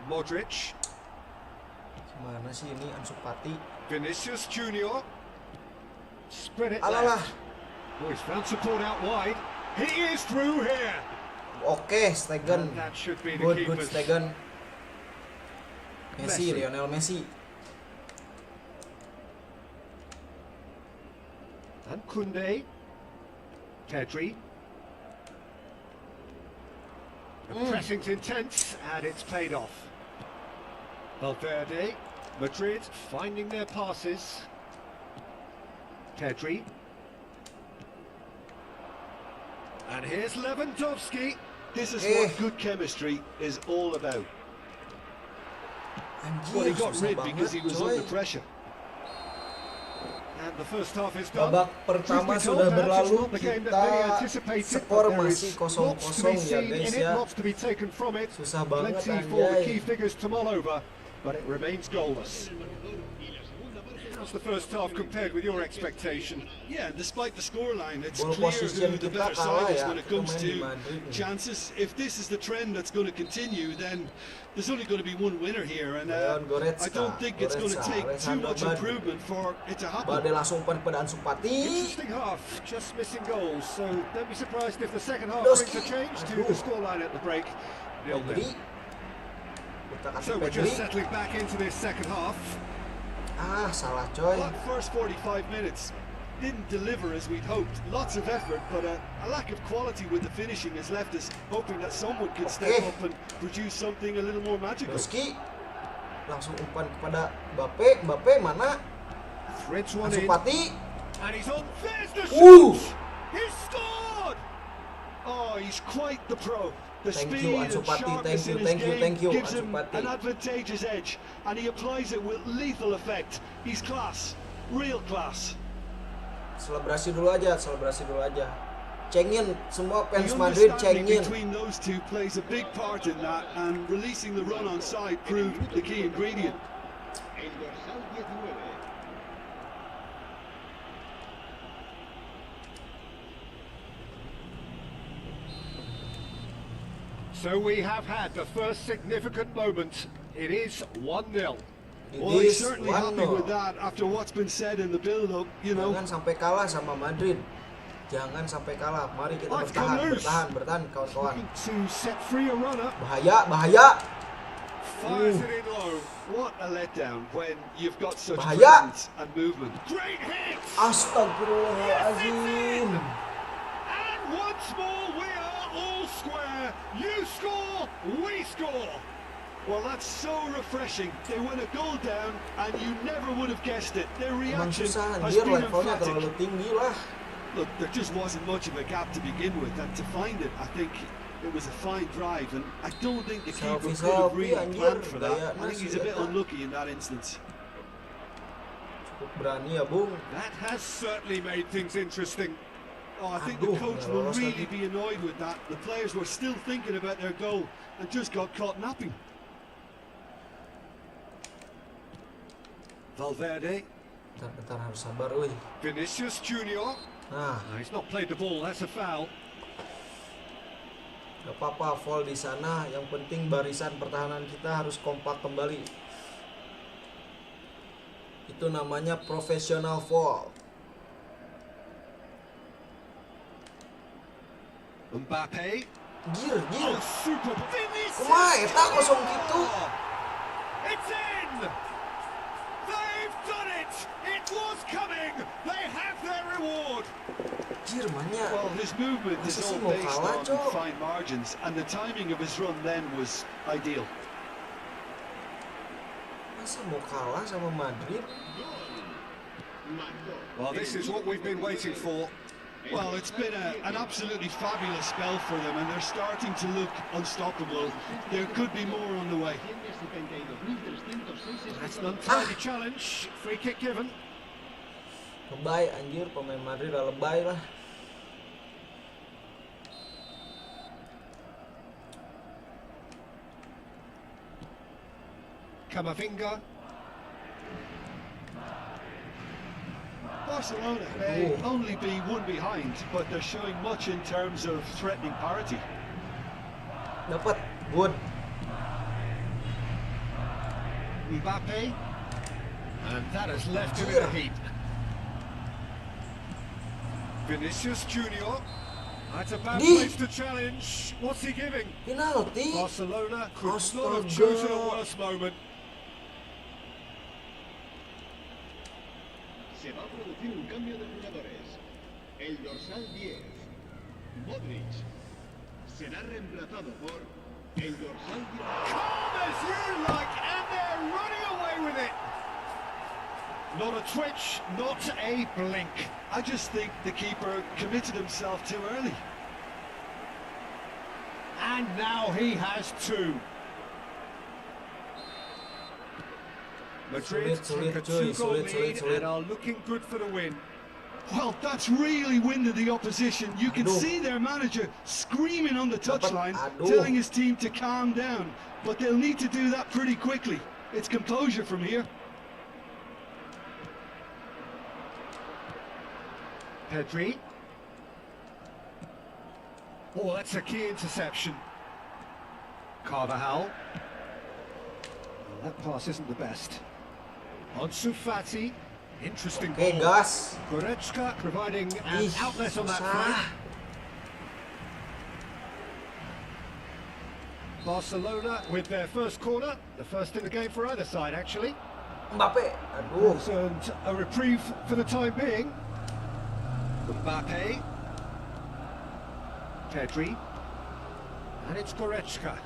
Modric. Gimana sih ini Ansu Fati? Vinicius Junior. Spread it Alalah. left. Oh, he's found support out wide. He is through here. Oke, Stegen. And that should be the Good keepers. Stegen. Messi, Messi. Lionel Messi. And Koundé. Pedri. The pressing's intense, and it's paid off. Valverde. Madrid finding their passes. Pedri. And here's Lewandowski. This is Eh. what good chemistry is all about. Well, Anjir, he got susah rid because he banget, was coy. under pressure. And the first half is done. Babak pertama Truth be sudah told, perhaps it's berlalu, not the game that many kita anticipated, skor but there masih is lots to be 0-0 ya seen guys in it, ya. lots to be taken from it. Susah banget Plenty for the key anjay. figures to mull over, but it remains goalless. How's the first half compared with your expectation? Yeah, despite the scoreline, it's Ball clear position who the kita better kalah side is ya, when it kita comes main di to Madrid nih. chances. If this is the trend that's going to continue, then there's only going to be one winner here, and Leon Goretzka, I don't think it's going to Goretzka, take too Alessandro much Bade. improvement for it to happen. Bade langsung pada Ansu Fati. Interesting half, just missing goals, so don't be surprised if the second half Lewandowski. brings a change to Aduh. the scoreline at the break. 0-0. Pedri. Utak-atik So we're Pedri. just settling back into this second half. Ah, salah coy. That first 45 minutes didn't deliver as we'd hoped. Lots of effort, but a lack of quality with the finishing has left us hoping that someone could step Okay. up and produce something a little more magical. Lewandowski langsung umpan kepada Mbappe mana? Threads one Ansu in, Fati. and he's on. There's the Ooh. shot! He's scored! Oh, he's quite the pro. The Thank speed you, Ansu and Fati. sharpness Thank you, in his thank you, game thank you, gives Ansu him Fati. an advantageous edge, and he applies it with lethal effect. He's class, real class. Selebrasi dulu aja. Cengin semua The fans Madrid understanding cengin. between those two plays a big part in that, and releasing the run on side proved the key ingredient. So we have had the first significant moment. It is 1-0. Well, he's This certainly one happy with that after what's been said in the build-up, you know. Jangan sampai kalah sama Madrid. Jangan sampai kalah. Mari kita Let's come loose. bertahan kawan-kawan. Looking to set free a runner. Bahaya. Fires it in low. What a letdown when you've got such Bahaya. presence and movement. Great hit! Astagfirullahaladzim. And once more we are all square. You score, we score. Well, that's so refreshing. They went a goal down, and you never would have guessed it. Their Emang reaction susah has anjir, been levelnya emphatic. terlalu tinggi lah. Look, there just wasn't much of a gap to begin with, and to find it, I think it was a fine drive, and I don't think the keeper could have Selfie, really anjir, planned for that. gaya I think he's a bit unlucky in that instance. Cukup berani ya, Bung. That has certainly made things interesting. Oh, I think the Aduh, coach nggak will lolos really lagi. be annoyed with that. The players were still thinking about their goal and just got caught napping. Valverde, Bentar, harus sabar, woi. Vinicius Junior. Nah, No, he's not played the ball, that's a foul. gak apa-apa foul di sana. Yang penting barisan pertahanan kita harus kompak kembali. Itu namanya profesional foul. Mbappe. Gir. Oh, super. Vinicius! Kumaha eta kosong gitu? It's in! They've done it! It was coming! They have their reward! Gir, manya. Well, his movement is Masa sih all mau based kalah, on Cok? fine margins, and the timing of his run then was ideal. Masa mau kalah sama Madrid? Well, this is what we've been waiting for. Well, it's been an absolutely fabulous spell for them, and they're starting to look unstoppable. There could be more on the way. That's an untidy challenge. Free kick given. Lebay anjir, pemain Madrid udah lebay lah. Camavinga. Barcelona may only be one behind, but they're showing much in terms of threatening parity. Dapat, good. Mbappe. And that has left him in a heap. Vinicius Junior. That's a bad Di. place to challenge. What's he giving? Penalti. Barcelona could not have Astaga. chosen a worse moment. Se va a producir un cambio de jugadores. El dorsal 10, Modric, será reemplazado por el dorsal 10. Calm as you like, and they're running away with it. Not a twitch, not a blink. I just think the keeper committed himself too early. And now he has two. Madrid Sulit, took a cuy, two-goal sulit. lead and are looking good for the win. Well, that's really winded the opposition. You can Aduh. see their manager screaming on the touchline, Aduh. telling his team to calm down. But they'll need to do that pretty quickly. It's composure from here. Pedri. Oh, that's a key interception. Carvajal. Well, that pass isn't the best. Ansu Fati. Interesting Oke, ball. gas. Goretzka providing an Ih, outlet on that susah. flank. Barcelona with their first corner, the first in the game for either side actually. Mbappe. Aduh. Has earned a reprieve for the time being. Mbappe. Pedri. And it's Goretzka.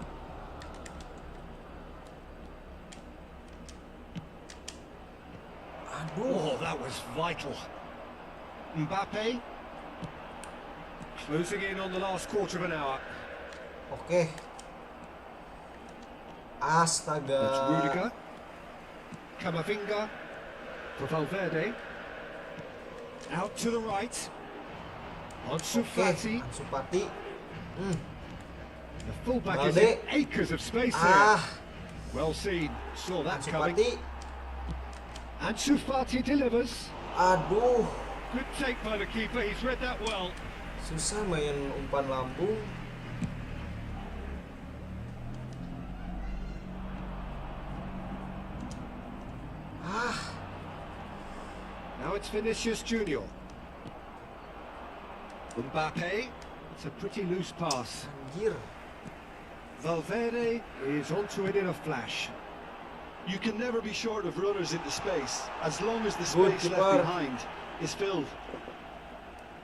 Aduh. Oh, that was vital. Mbappe. Closing in on the last quarter of an hour. Oke. That's Astaga. Rudiger. Camavinga. For Valverde. Out to the right. Ansu Oke, Fati. Ansu Fati. The fullback is Valde. in acres of space here. Ah, Well seen. Saw that Ansu coming. Fati. Ansu Fati delivers. Aduh. Good take by the keeper. He's read that well. Susah main umpan lambung. Ah, Now it's Vinicius Junior. Mbappe. It's a pretty loose pass. anjir. Valverde is onto it in a flash. You can never be short of runners into space, as long as the Good space keeper. left behind is filled.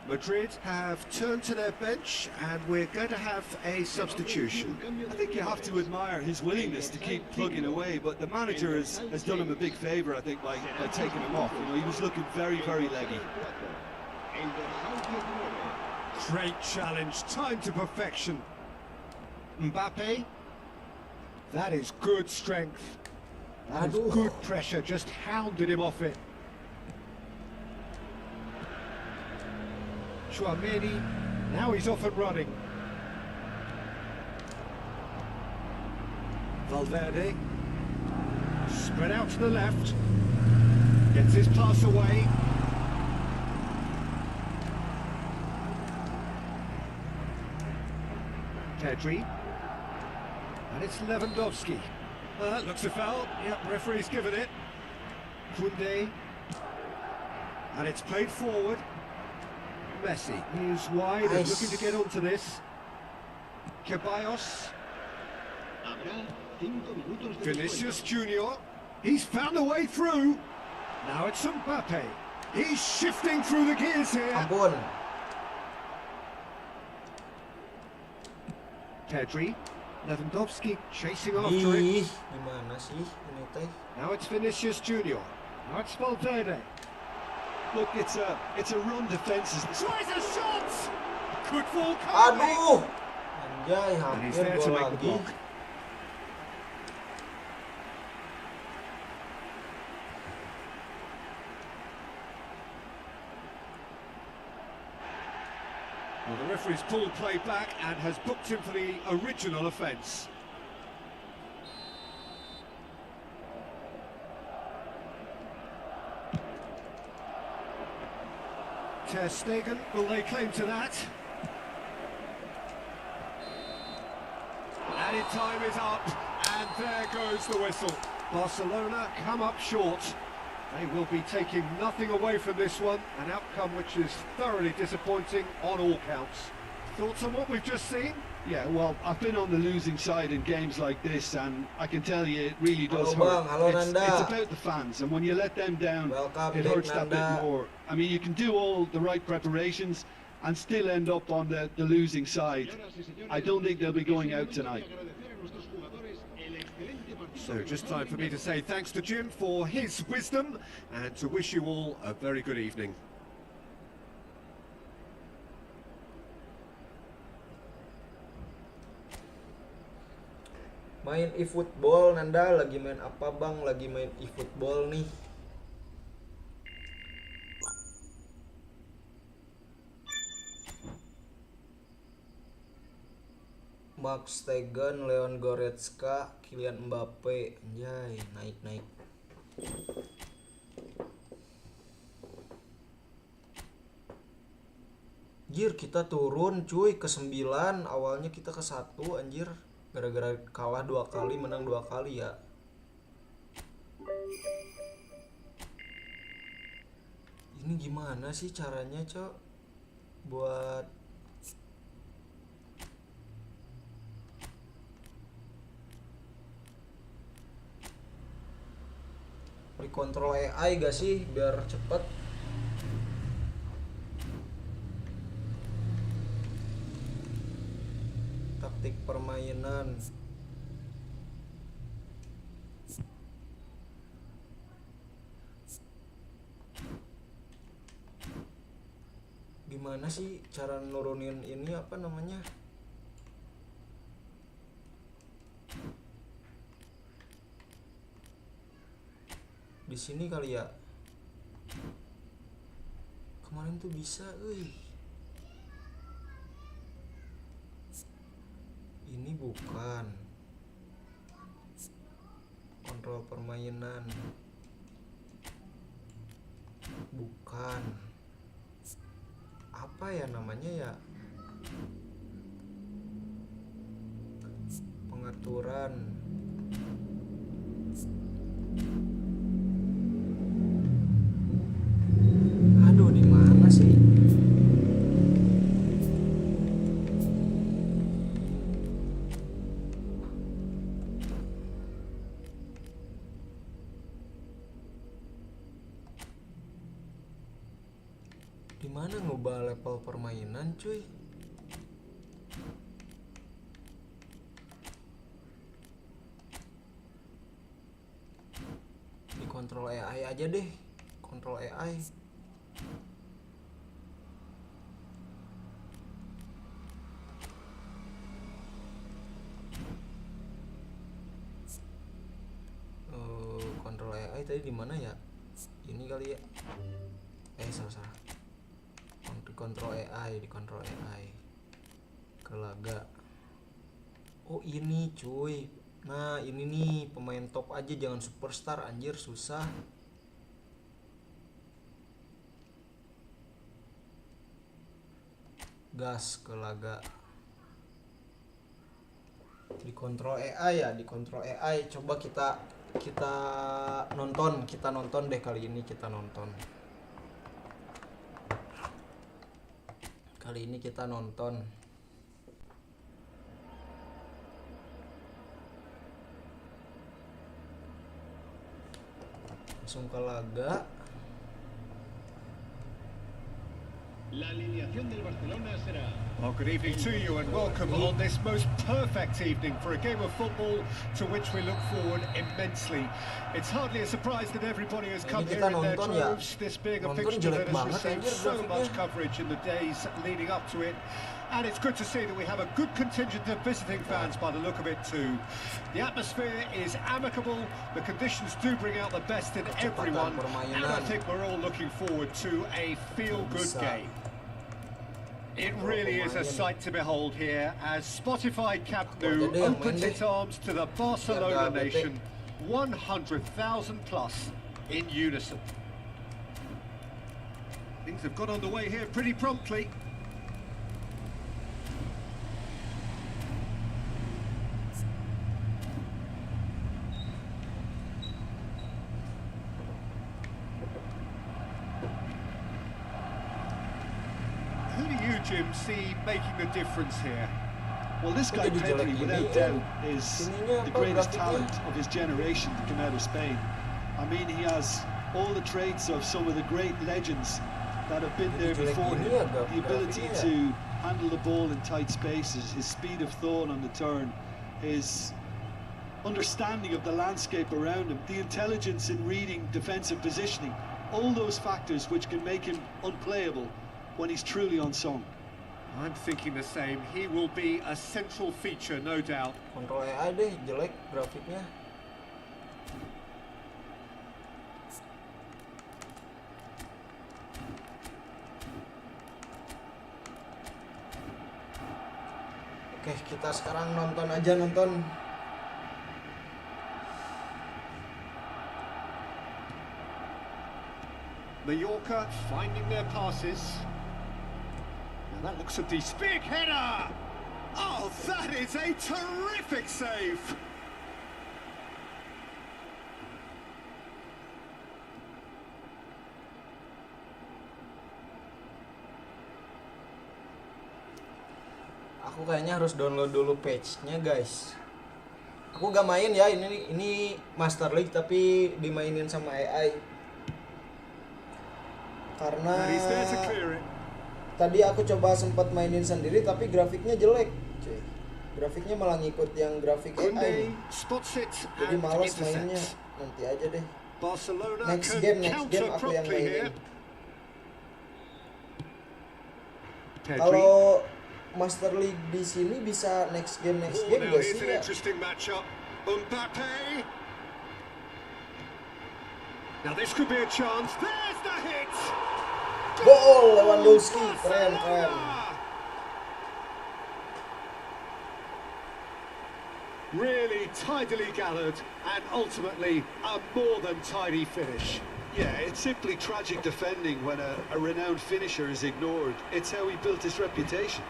Madrid have turned to their bench and we're going to have a substitution. I think you have to admire his willingness to keep plugging away, but the manager has done him a big favour, I think, by taking him off. You know, he was looking very, very leggy. El dorsal 19, Great challenge, time to perfection. Mbappe. That is good strength. That is Aduh. good pressure, just hounded him off it. Chouameni, now he's off and running. Valverde, spread out to the left, gets his pass away. Pedri, and it's Lewandowski. Looks a foul. Yep, referee's given it. Koundé, and it's played forward. Messi is wide and looking to get onto this. Ceballos, Habrá 5 minutos de Vinicius descuento. Junior. He's found a way through. Now it's Mbappe. He's shifting through the gears here. Ampun. Pedri, Lewandowski chasing after it. Ih, gimana sih ini teh? Now it's Vinicius Junior. Now it's Valverde. Look, it's a run defence. Tries a shot. Good ball coming. Aduh. Anjay, And he's hampir there to gol make the lagi. block. Well, the referee's pulled play back and has booked him for the original offence. Ter Stegen will lay claim to that. Added time is up, and there goes the whistle. Barcelona come up short. They will be taking nothing away from this one, an outcome which is thoroughly disappointing on all counts. Thoughts on what we've just seen? Yeah, well, I've been on the losing side in games like this, and I can tell you it really does Halo hurt. Bang, halo It's Nanda. about the fans, and when you let them down, Welcome it back, hurts that Nanda. bit more. I mean, you can do all the right preparations and still end up on the losing side. I don't think they'll be going out tonight. So just time for me to say thanks to Jim for his wisdom and to wish you all a very good evening. Main e-football, Nanda lagi main apa bang? Lagi main e-football nih. Mark Stegen, Leon Goretzka, Kylian Mbappe, anjay naik. Anjir kita turun cuy ke 9, awalnya kita ke 1 anjir. Gara-gara kalah 2 kali, menang 2 kali ya. Ini gimana sih caranya, Cok? Buat dikontrol AI gak sih biar cepet? Taktik permainan. Gimana sih cara nurunin ini apa namanya? Di sini kali ya. Kemarin tuh bisa, Ini bukan kontrol permainan. Bukan. Apa ya namanya ya? Pengaturan. Aduh, di mana sih? Di mana ngubah level permainan, cuy? Di kontrol AI aja deh. Kontrol AI. Kontrol AI tadi di mana ya? Ini kali ya. Salah. Country dikontrol AI ke laga. Oh ini cuy, nah ini nih pemain top aja, jangan superstar anjir, susah. Gas ke laga, dikontrol AI ya, dikontrol AI. Coba kita nonton deh kali ini, kita nonton. Langsung ke laga. La alineación del Barcelona será... Well, good evening to you and welcome on this most perfect evening for a game of football to which we look forward immensely. It's hardly a surprise that everybody has come here in their droves, this being a fixture that has received so much coverage in the days leading up to it. And it's good to see that we have a good contingent of visiting fans by the look of it too. The atmosphere is amicable, the conditions do bring out the best in everyone, and I think we're all looking forward to a feel-good game. It really is a sight to behold here as Spotify Camp Nou opens its arms to the Barcelona nation, 100,000 plus in unison. Things have got underway here pretty promptly. Jim, see making the difference here? Well, this guy Pedri, without doubt, is the greatest talent of his generation to come out of Spain. I mean, he has all the traits of some of the great legends that have been there before him. The ability to handle the ball in tight spaces, his speed of thought on the turn, his understanding of the landscape around him, the intelligence in reading defensive positioning, all those factors which can make him unplayable when he's truly on song. I'm thinking the same. He will be a central feature, no doubt. Kontrol AI deh, jelek grafiknya. Oke, kita sekarang nonton. Mallorca finding their passes. Now that looks a big header! Oh, that is a terrific save! Aku kayaknya harus download dulu patch-nya, guys. Aku gak main ya, ini Master League tapi dimainin sama AI. Karena tadi aku coba sempat mainin sendiri tapi grafiknya jelek, cuy. Grafiknya malah ngikut yang grafik AI. Jadi malas mainnya. Nanti aja deh. Next game aku yang mainin. Kalau Master League di sini bisa next game gak sih ya? Now this could be a chance. There's the hit. Goal Lewandowski, keren. Really tidily gathered and ultimately a more than tidy finish. Yeah, it's simply tragic defending when a renowned finisher is ignored. It's how he built his reputation.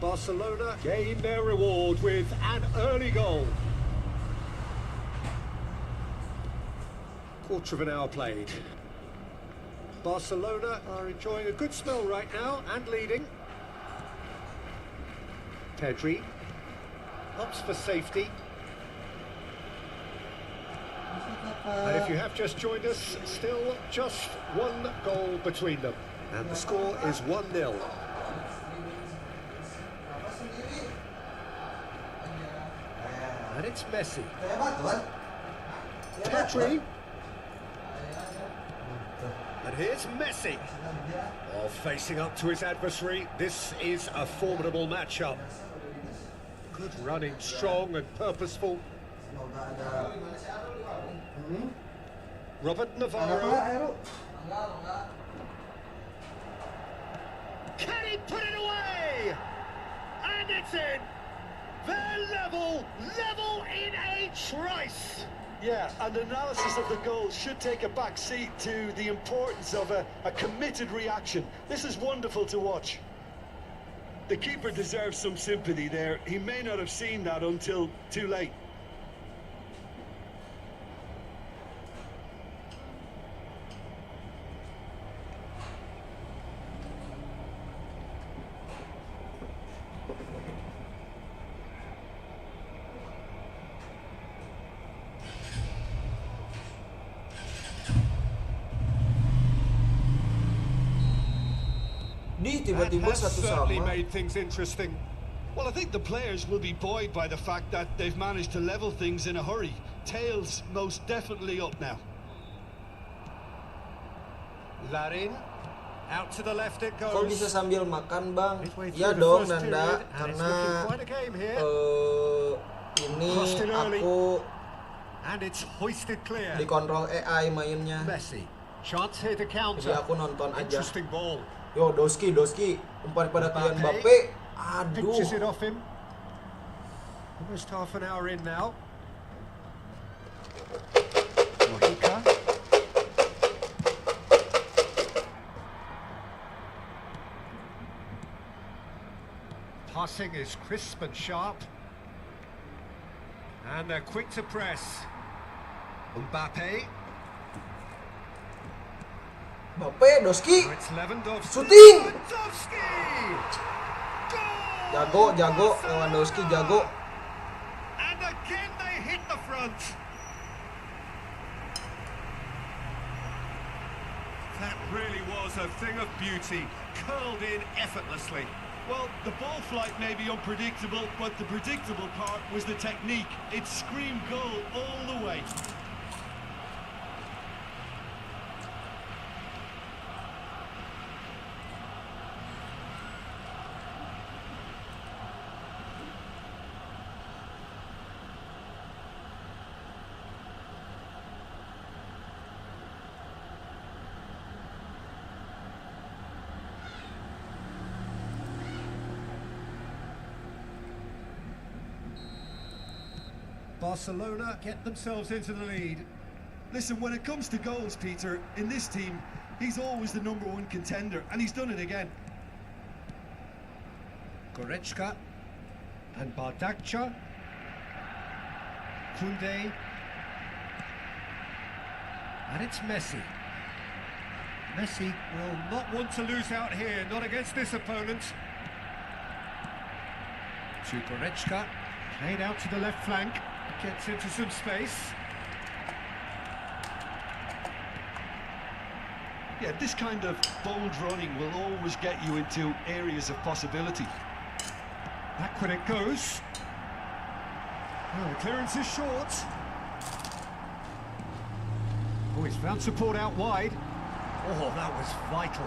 Barcelona gain their reward with an early goal. Quarter of an hour played. Barcelona are enjoying a good spell right now and leading. Pedri opts for safety. And if you have just joined us, still just one goal between them. And the score is 1-0. And it's Messi. Petri. And here's Messi. Oh, facing up to his adversary. This is a formidable matchup. Good running, strong and purposeful. Robert Navarro. Can he put it away? And it's in. They're level in a trice. Yeah, and analysis of the goal should take a back seat to the importance of a committed reaction. This is wonderful to watch. The keeper deserves some sympathy there. He may not have seen that until too late. Di That tiba-tiba has satu certainly sama. made things interesting. Well, I think the players will be buoyed by the fact that they've managed to level things in a hurry. Tails most definitely up now. Larin. Out to the left it Kok goes. bisa sambil makan, Bang? Midway Ya through the dong, first Nanda, period, and it's karena looking quite a game here. ini Crossed it early. aku And it's hoisted clear. dikontrol AI mainnya. Messi. Chance here to Jadi counter. aku nonton aja. Interesting ball. Yo, Doski, umpan pada Kylian Mbappe. Mbappe. Aduh. Pitches it off him. Almost half an hour in now. Mojica. Passing is crisp and sharp. And they're quick to press. Mbappe. Mbappe, Doski. Now it's Lewandowski. Shooting. Lewandowski! Jago, Lewandowski jago. And again they hit the front. That really was a thing of beauty, curled in effortlessly. Well, the ball flight may be unpredictable, but the predictable part was the technique. It screamed goal all the way. Barcelona get themselves into the lead. Listen, when it comes to goals, Peter, in this team, he's always the #1 contender, and he's done it again. Goretzka and Bardakcha. Kunde. And it's Messi. Messi will not want to lose out here, not against this opponent. To Goretzka. Played out to the left flank. Gets into some space. Yeah, this kind of bold running will always get you into areas of possibility. Back when it goes. Oh, the clearance is short. Oh, he's found support out wide. Oh, that was vital.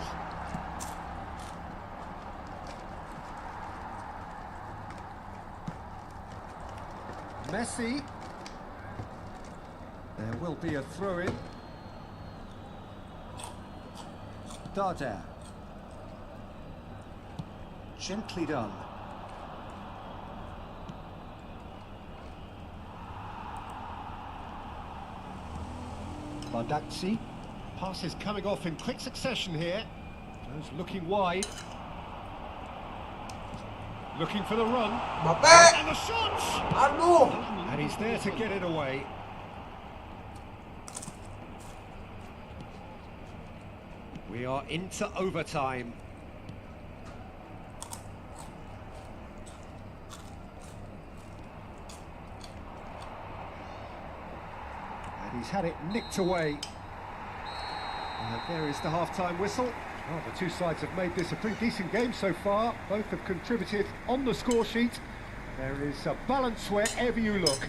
Messi. There will be a throw-in. Dada. Gently done. Bardakci. Passes coming off in quick succession here. Those looking wide. Looking for the run. Mbappe. And the shot! Aduh. And he's there to get it away. We are into overtime. And he's had it nicked away. And there is the half-time whistle. Well, the two sides have made this a pretty decent game so far. Both have contributed on the score sheet. There is a balance wherever you look.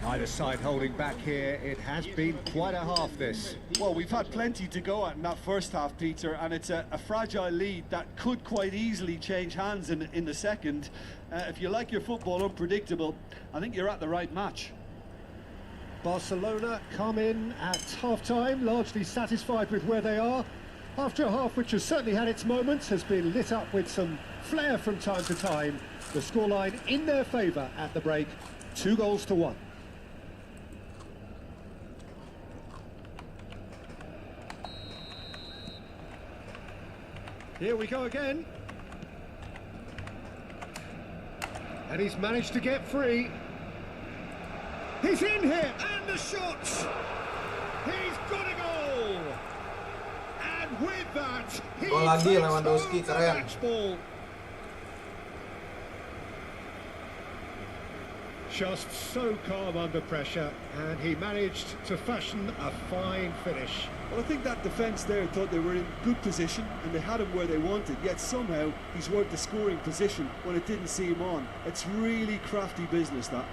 Either side holding back here. It has been quite a half, this. Well, we've had plenty to go at in that first half, Peter, and it's a fragile lead that could quite easily change hands in the second. If you like your football unpredictable, I think you're at the right match. Barcelona come in at half-time, largely satisfied with where they are. After a half which has certainly had its moments, has been lit up with some flair from time to time. The scoreline in their favour at the break, 2-1. Here we go again. And he's managed to get free. He's in here, and the shot! He's got a goal! And with that, he Gol lagi takes Lewandowski, home the keren. match ball. Just so calm under pressure, and he managed to fashion a fine finish. Well, I think that defence there thought they were in good position and they had him where they wanted, yet somehow he's worked the scoring position when it didn't see him on. It's really crafty business, that.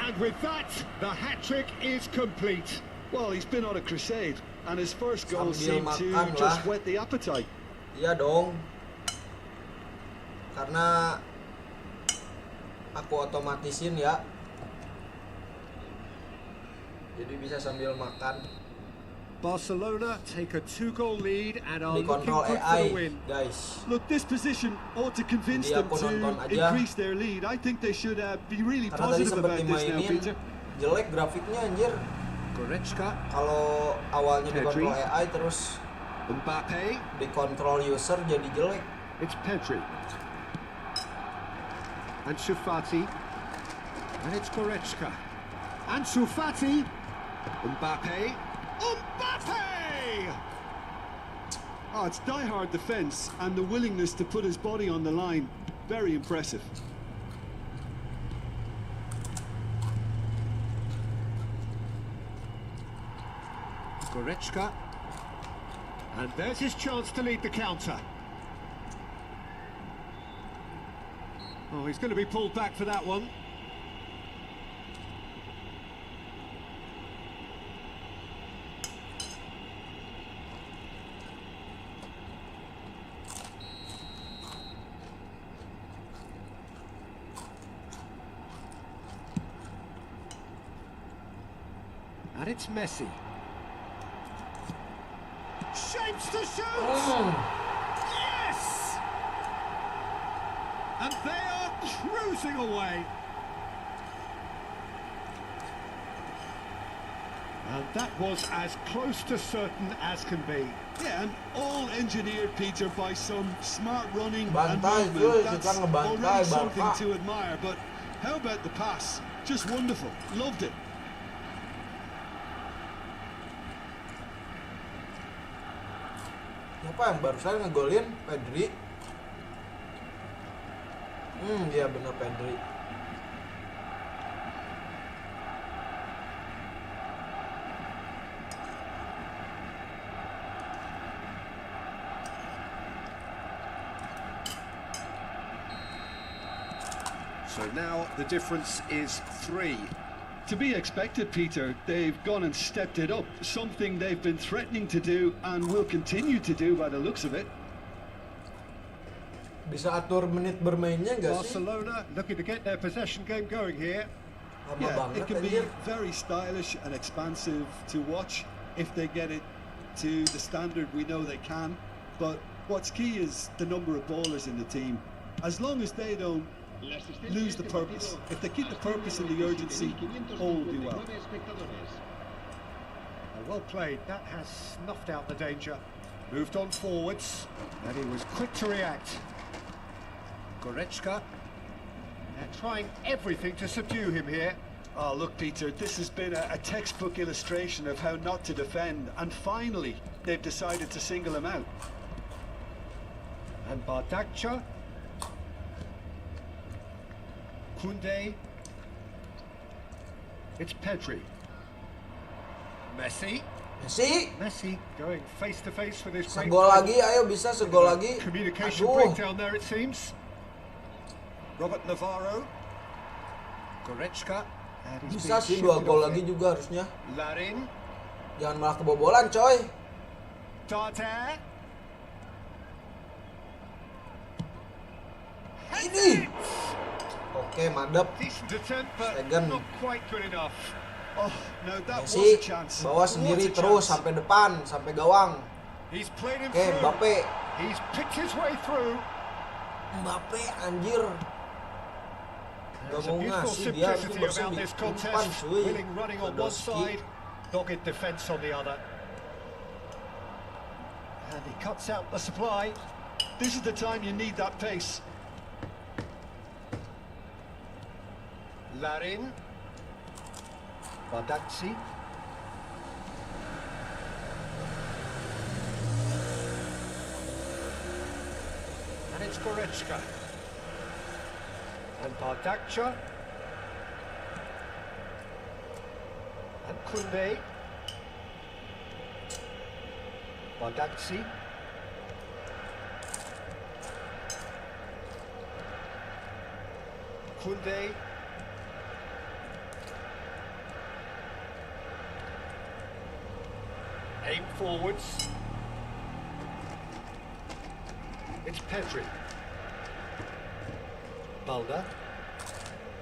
And with that, the hat-trick is complete. Well, he's been on a crusade, and his first goal Sambil seemed to makan just lah. whet the appetite. Iya dong. Karena aku otomatisin ya. Jadi bisa sambil makan. Barcelona take a 2-goal lead and are looking Dikontrol good for the AI, win. guys. Look, this position ought to convince Jadi them aku to nonton aja. increase their lead. I think they should be really Karena tadi positive sempet about this now, dimainin, Peter. jelek grafiknya anjir. Goretzka, Kalau awalnya Pedri. dikontrol AI terus Mbappe, dikontrol user jadi jelek. it's Pedri. And Fati. And it's Goretzka. And Fati. Mbappe. Mbappe! Oh, it's die-hard defence and the willingness to put his body on the line. Very impressive. Goretzka. And there's his chance to lead the counter. Oh, he's going to be pulled back for that one. And it's Messi. Shapes to shoot! Yes! And they are cruising away. And that was as close to certain as can be. Yeah, and all engineered, Peter, by some smart running and Bantai, movement. cuy, That's kita ngebantai, already something Barca. to admire. But how about the pass? Just wonderful. Loved it. Siapa yang barusan ngegolin? Pedri. Iya bener Pedri. So now the difference is 3. To be expected, Peter. They've gone and stepped it up. Something they've been threatening to do and will continue to do by the looks of it. Bisa atur menit bermainnya nggak sih? Barcelona looking to get their possession game going here. Lama Yeah, banget it can be anjir. very stylish and expansive to watch if they get it to the standard we know they can. But what's key is the number of ballers in the team. As long as they don't lose the purpose. If they keep the purpose and the urgency, all will be well. Well played. That has snuffed out the danger. Moved on forwards, and he was quick to react. Goretzka. They're trying everything to subdue him here. Oh, look, Peter, this has been a textbook illustration of how not to defend. And finally, they've decided to single him out. And Bardakcha. Kunde. It's Pedri. Messi. Messi, going face to face with his great segol rival. lagi, ayo bisa segol lagi. Communication Aduh, breakdown there, it seems. Robert Navarro. Goretzka. And he's bisa being sih 2 shifted gol off lagi it. juga harusnya. Larin. Jangan malah kebobolan, coy. Tartar. Ini. Oke, mantap. Decent attempt, but Stegen. not quite good enough. Oh, no, that was Messi a chance. bawa What sendiri a terus chance. sampai depan, sampai gawang. He's played him Oke, through. Mbappe. He's picked his way through. Mbappe anjir. Gak There's a mau beautiful ngasih dia harus simplicity bersih about di this depan, contest. cuy. Willing running on one Bernostalgia. side, dogged defence on the other. And he cuts out the supply. This is the time you need that pace. Larin. Bardacci. And it's Goretzka. And Bardaccia. And Kunde. Bardacci. Kunde. Aim forwards. It's Pedri. Balda.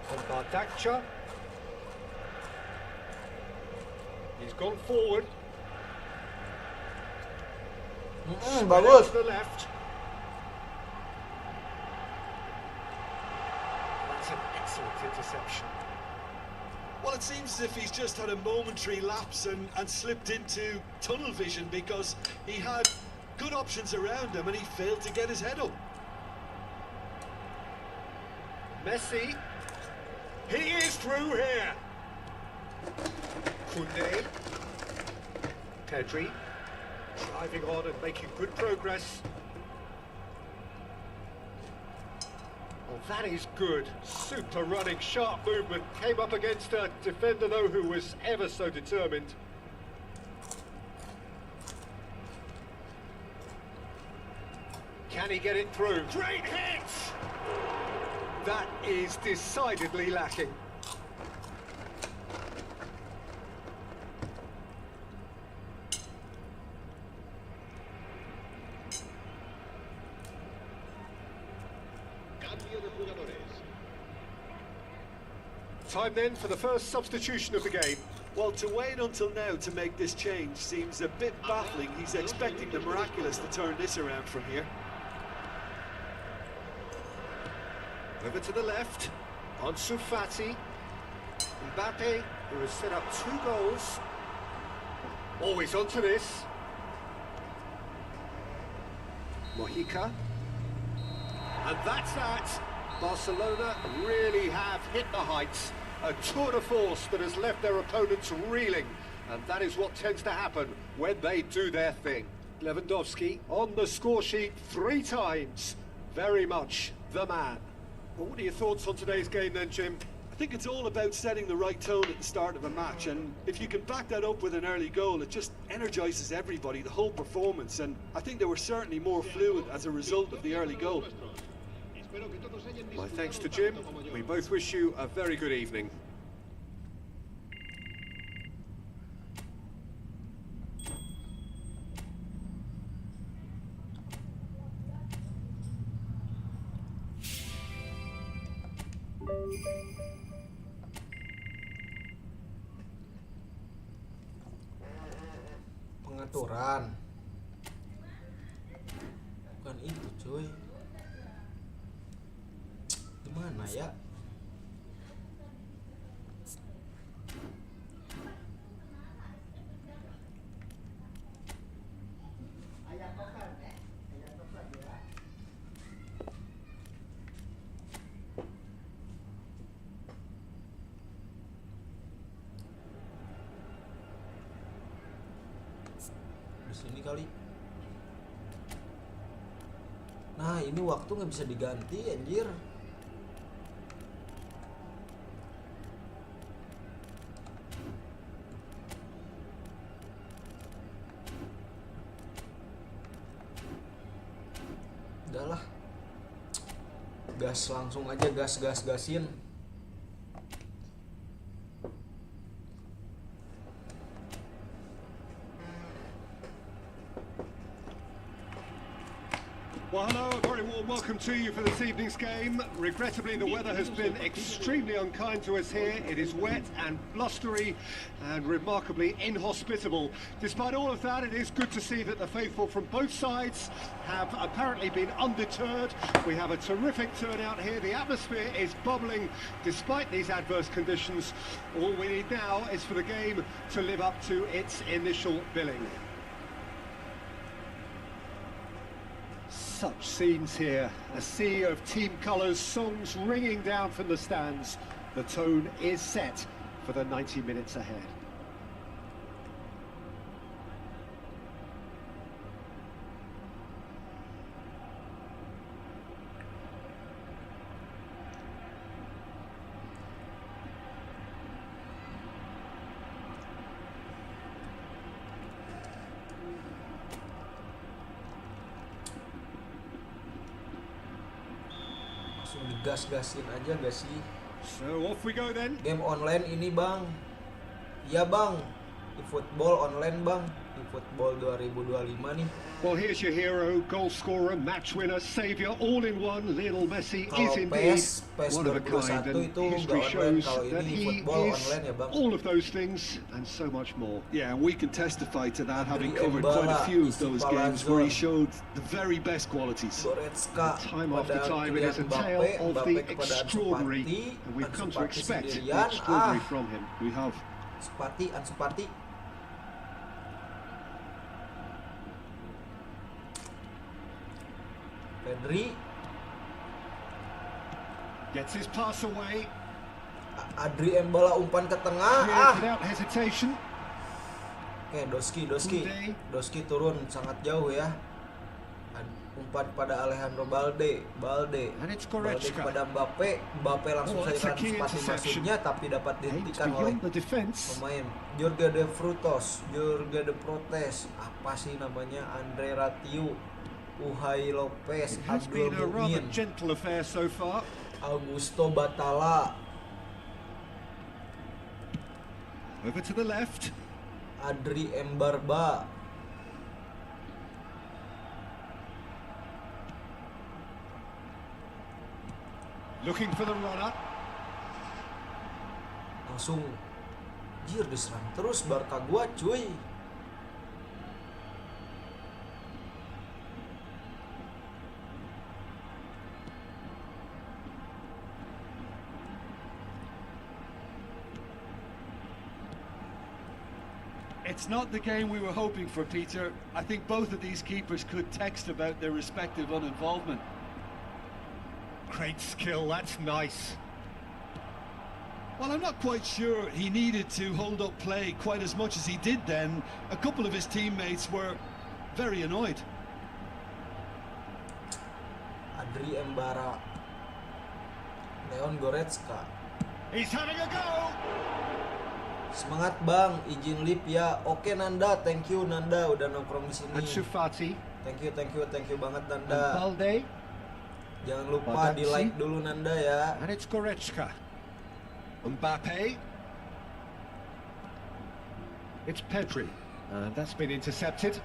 And Bardaccia. He's gone forward. Spread out Bagus. to the left. That's an excellent interception. Well, it seems as if he's just had a momentary lapse and slipped into tunnel vision because he had good options around him and he failed to get his head up. Messi. He is through here. Kunde. Pedri. Driving on and making good progress. Well, that is good. Super running, sharp movement. Came up against a defender, though, who was ever so determined. Can he get it through? Great hit! That is decidedly lacking. Cambio de jugadores. Time then for the first substitution of the game. Well, to wait until now to make this change seems a bit baffling. He's expecting the miraculous to turn this around from here. Over to the left, Ansu Fati, Mbappe, who has set up 2 goals. Always onto this. Mojica. And that's that. Barcelona really have hit the heights. A tour de force that has left their opponents reeling. And that is what tends to happen when they do their thing. Lewandowski on the score sheet 3 times. Very much the man. Well, what are your thoughts on today's game then, Jim? I think it's all about setting the right tone at the start of a match, and if you can back that up with an early goal, it just energises everybody, the whole performance, and I think they were certainly more fluid as a result of the early goal. My thanks to Jim. We both wish you a very good evening. Pengaturan. Bukan itu, cuy. Gimana ya? Di sini kali. Nah, ini waktu nggak bisa diganti, anjir. gas, langsung aja gasin. Well, hello, a very warm welcome to you for this evening's game. Regrettably, the weather has been extremely unkind to us here. It is wet and blustery and remarkably inhospitable. Despite all of that, it is good to see that the faithful from both sides have apparently been undeterred. We have a terrific turnout here. The atmosphere is bubbling despite these adverse conditions. All we need now is for the game to live up to its initial billing. Such scenes here, a sea of team colours, songs ringing down from the stands. The tone is set for the 90 minutes ahead. Langsung digas-gasin aja gak sih? So off we go then. Game online ini bang. Iya bang, di football online bang, di football 2025 nih. Well, here's your hero, goal scorer, match winner, saviour, all in one. Lionel Messi is Kalau indeed PES one of a kind, 2021 and itu history nggak online. shows Kalau that ini he football is online ya bang. all of those things and so much more. Yeah, we can testify to that, having Adri covered quite a Embala, few of isi those games where he Palazzo. showed the very best qualities. Goretzka Time after kepada time, it is a Kylian tale Mbappe, of Mbappe the kepada Ansu extraordinary, Fati, and we've come Ansu to Fati expect the sendirian. extraordinary from him. We have. Ansu Fati. Pedri, Gets his pass away, Adri Embala umpan ke tengah. cleared without hesitation. Oke, Doski Kunde. turun sangat jauh ya. Umpan pada Alejandro Balde, And it's Balde Goretzka. kepada Mbappe langsung Oh, that's saja a key Ansu Fati interception. masuknya tapi dapat Aimed dihentikan oleh beyond the defence. pemain Jorge de Frutos, Jorge de Protes, apa sih namanya, Andre Ratiu, Uhai Lopez, It has Abdul been a rather Mumin, gentle affair so far. Augusto Batala, Over to the left. Adri Embarba, Looking for the runner. langsung diserang terus Barca gua cuy. It's not the game we were hoping for, Peter. I think both of these keepers could text about their respective uninvolvement. Great skill, that's nice. Well, I'm not quite sure he needed to hold up play quite as much as he did then. A couple of his teammates were very annoyed. Adri Embara, Leon Goretzka. He's having a go. Semangat bang, izin lip ya. Oke Nanda, thank you Nanda udah nongkrong di sini. Ansu Fati. Thank you banget And Nanda. Balde. Jangan lupa Badansi. di like dulu Nanda ya. And it's Goretzka. Mbappe. It's Pedri. And that's been intercepted.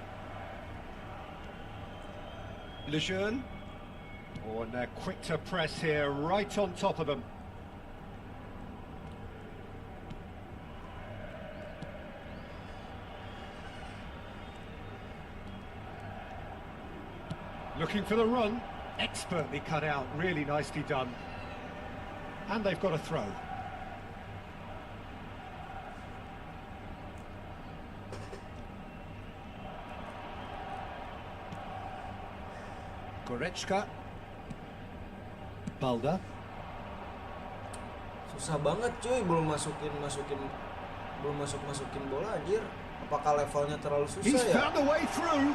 Lejeune. Oh, and they're quick to press here, right on top of them. Looking for the run. Expertly cut out, really nicely done. And they've got a throw. Goretzka. Balda. Susah banget cuy, belum masukin bola anjir. Apakah levelnya terlalu susah He's ya? found a way through.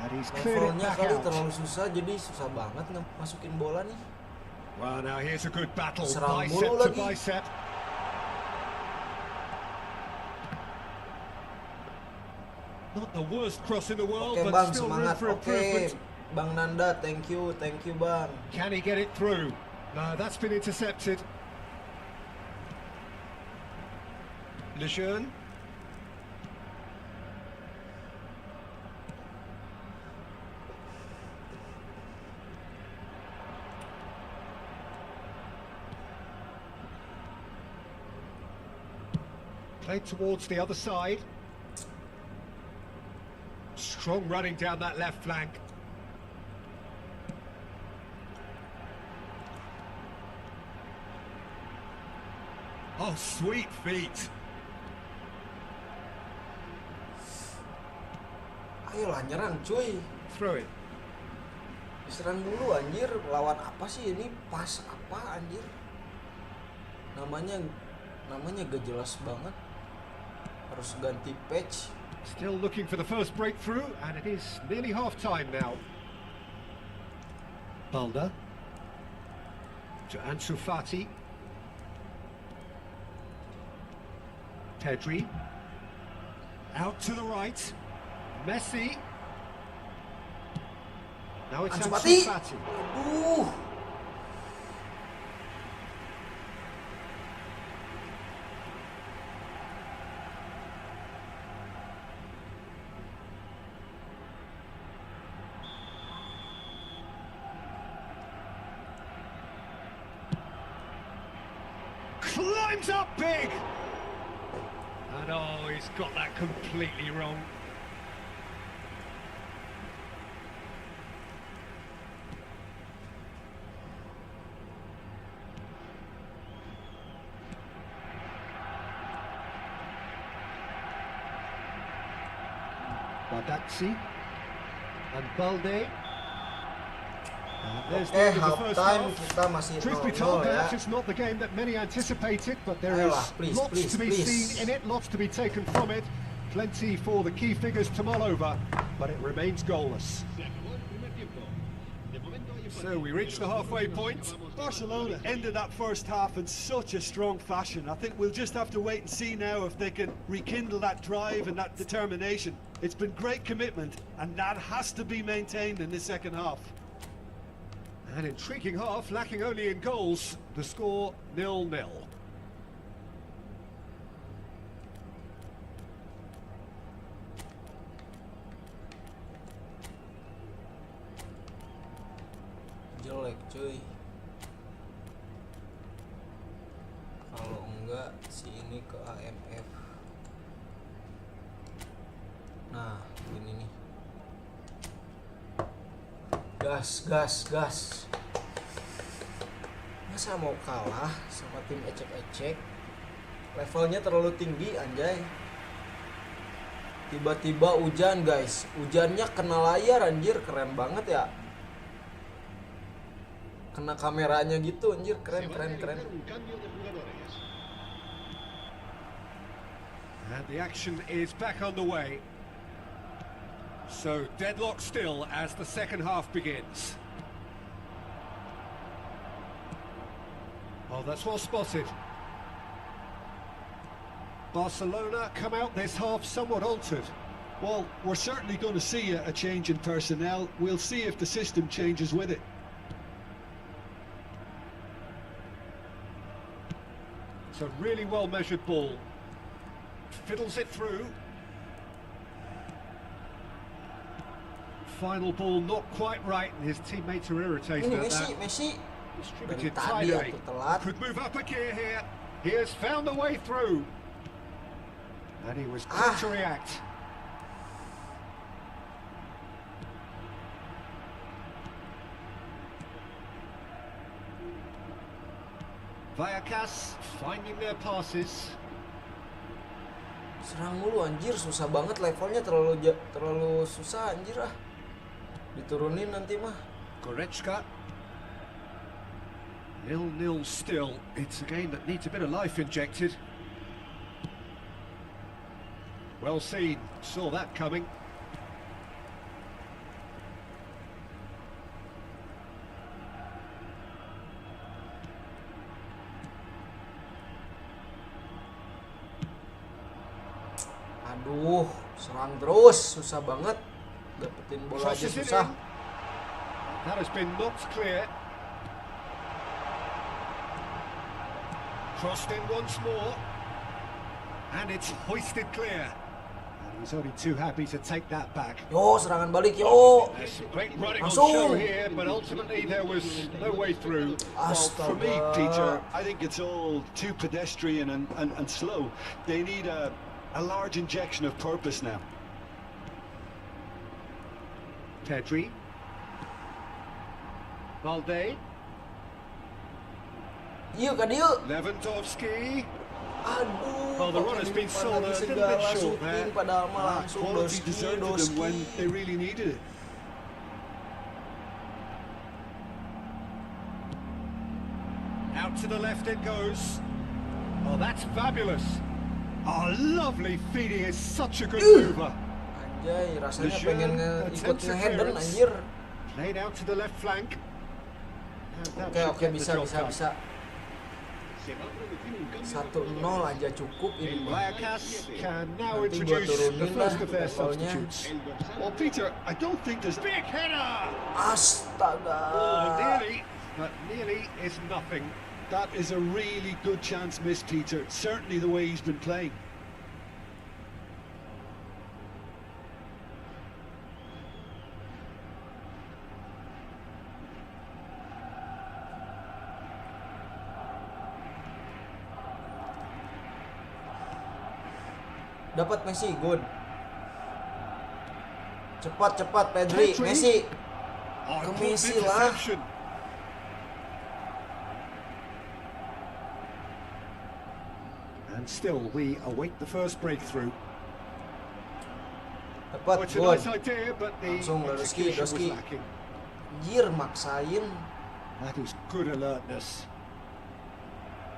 And he's cleared it Levelnya back kali out. terlalu susah, jadi susah banget masukin bola nih. Well, now here's a good battle, Serang bicep mulu to lagi. bicep. Not the worst cross in the world, Oke but Bang, still room semangat. for Oke, improvement. Bang Nanda, thank you Bang. Can he get it through? No, that's been intercepted. Lejeune. Played towards the other side. Strong running down that left flank. Oh, sweet feet. Ayolah nyerang cuy. Through it. Diserang dulu anjir. Lawan apa sih ini? Pas apa anjir? Namanya gak jelas banget. Harus ganti patch. Still looking for the first breakthrough, and it is nearly half-time now. Balda. To Ansu Fati. Pedri. Out to the right. Messi. Now it's Ansu Ansu Fati. Fati. Climbs up big! And oh, he's got that completely wrong. Badaxi and Balde. There's the Oke, end of the first halftime half. kita masih Truth be told, 0-0 ya. perhaps it's not the game that many anticipated, but there is Ayolah, please, lots please, to be please. seen in it, lots to be taken from it. Plenty for the key figures to mull over, but it remains goalless. Se acabó el primer tiempo. De momento hay empate. So we reach the halfway point. Barcelona ended that first half in such a strong fashion. I think we'll just have to wait and see now if they can rekindle that drive and that determination. It's been great commitment, and that has to be maintained in the second half. An intriguing half, lacking only in goals. The score 0-0. Jelek cuy. Kalau enggak si ini ke AMF. Nah, ini nih. Gas. Masa mau kalah sama tim ecek-ecek? Levelnya terlalu tinggi anjay. Tiba-tiba hujan guys. Hujannya kena layar anjir, keren banget ya. Kena kameranya gitu anjir, Se keren. va a realizar un cambio de jugadores. And the action is back on the way. So deadlock still as the second half begins. Oh, that's well spotted. Barcelona come out this half somewhat altered. Well, we're certainly going to see a change in personnel. We'll see if the system changes with it. It's a really well measured ball. Fiddles it through. Final ball not quite right, and his teammates are irritated Ini at that. Messi. Distributed Dari tadi tidily. aku telat. Could move up a gear here. He has found a way through. And he was quick to react. Vallecas finding their passes. Serang mulu anjir, susah banget levelnya, terlalu susah anjir ah. Diturunin nanti mah. Goretzka. 0-0 still. It's a game that needs a bit of life injected. Well seen. Saw that coming. Aduh. Serang terus, susah banget. Dapetin bola aja Crosses it susah. in. That has been knocked clear. Crossed in once more. And it's hoisted clear. And he's only too happy to take that back. Yo, serangan balik yo. There's some great running on Langsung. show here, but ultimately there was no way through. Well, for me, Astaga. Peter, I think it's all too pedestrian and slow. They need a large injection of purpose now. Pedri. Valde. Yuk kan yuk. Lewandowski. Aduh. Well, the run pakai has been umpan sold lagi a little segala bit short shooting, there. padahal mah langsung Quality doski, deserted them doski. when they really needed it. Out to the left it goes. Oh, that's fabulous. Oh, lovely feeding is such a good mover. Anjay, rasanya The pengen Jean ikut attempts a nge-headen clearance. anjir. Played out to the left flank. And that Oke, should oke, get the bisa, job bisa, done. bisa. Se va a producir un cambio de 1-0 aja cukup ini mah. Vallecas can now Nanti gua introduce the turunin lah first of their levelnya. substitutes. El dorsal Well, Peter, I don't think there's Big header! Astaga. Oh, nearly, but nearly is nothing. that is a really good chance missed, Peter. Certainly the way he's been playing. Dapat Messi, good. Cepat, cepat Pedri, Pedri. Messi. Oh, Ke good Messi lah. interception. And still, we await the first breakthrough. Oh, Dapat, it's a good. nice idea, but the Langsung Doski, execution was Doski. lacking. Anjir, maksain. That is good alertness.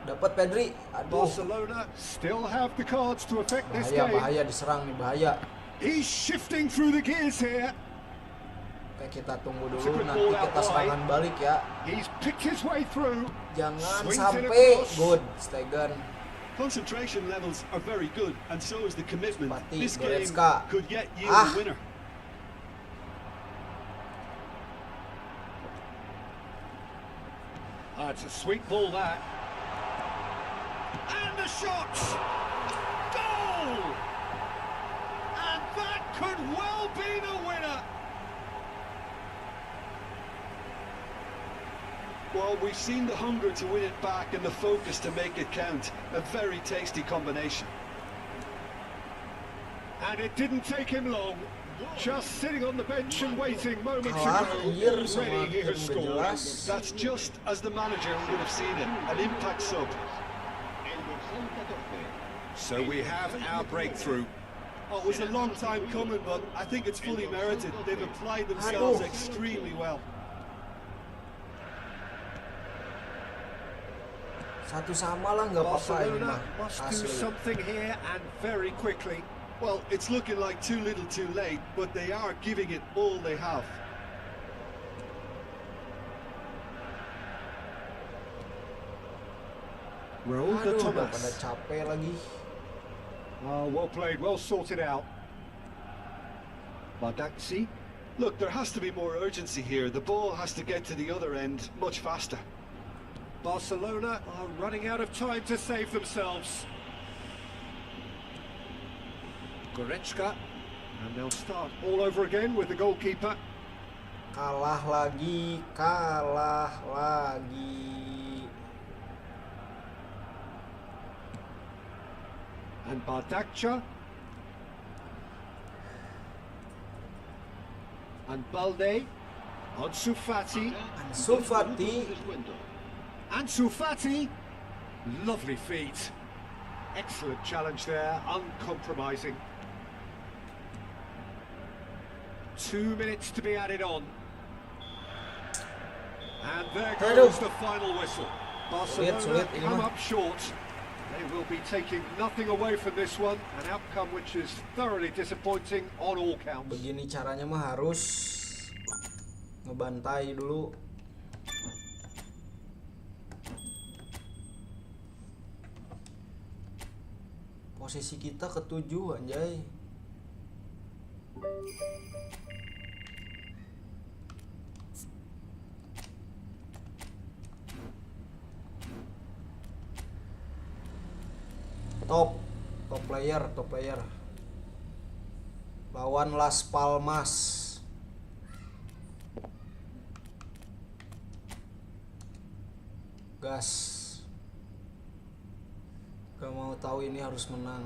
Dapat Pedri. Aduh. Barcelona still have the cards to affect this Bahaya, game. bahaya diserang nih, bahaya. He's shifting through the gears here. Oke, kita tunggu It's a dulu good nanti ball out kita wide. serangan balik ya. He's picked his way through. Jangan Swings it sampai across. good, Stegen. Concentration levels are very good, and so is the commitment. Pati, This game Goretzka. could yet yield Ah. a winner. It's a sweet ball that. And the shot! Goal! And that could well be the winner. Well, we've seen the hunger to win it back and the focus to make it count. A very tasty combination. And it didn't take him long. Just sitting on the bench and waiting moments Kalah, ago. anjir, sama Already he tim has gak scored. jelas. That's just as the manager would have seen it. An impact sub. El dorsal 14. So we have our breakthrough. Oh, it was a long time coming, but I think it's fully merited. They've applied themselves Aduh. extremely well. Satu sama lah nggak apa-apa ini Barcelona mah. must do Asli. something here and very quickly. Well, it's looking like too little too late, but they are giving it all they have. Raul de Aduh, udah pada Thomas. capek lagi. Oh, well played, well sorted out. Bardaxi. Look, there has to be more urgency here. The ball has to get to the other end much faster. Barcelona are running out of time to save themselves. Goretzka. And they'll start all over again with the goalkeeper. Kalah lagi, kalah lagi. And Bardakcha. And Balde. Ansu Fati. Ansu Fati. Ansu Fati. Lovely feet. Excellent challenge there, uncompromising. 2 minutes to be added on. And there Aduh. goes the final whistle. Barcelona Sulit ini come mah. up short. They will be taking nothing away from this one, an outcome which is thoroughly disappointing on all counts. Begini caranya mah harus ngebantai dulu. Posisi kita ke-7 anjay. Top player. Lawan Las Palmas. Gas. Gak mau tahu ini harus menang.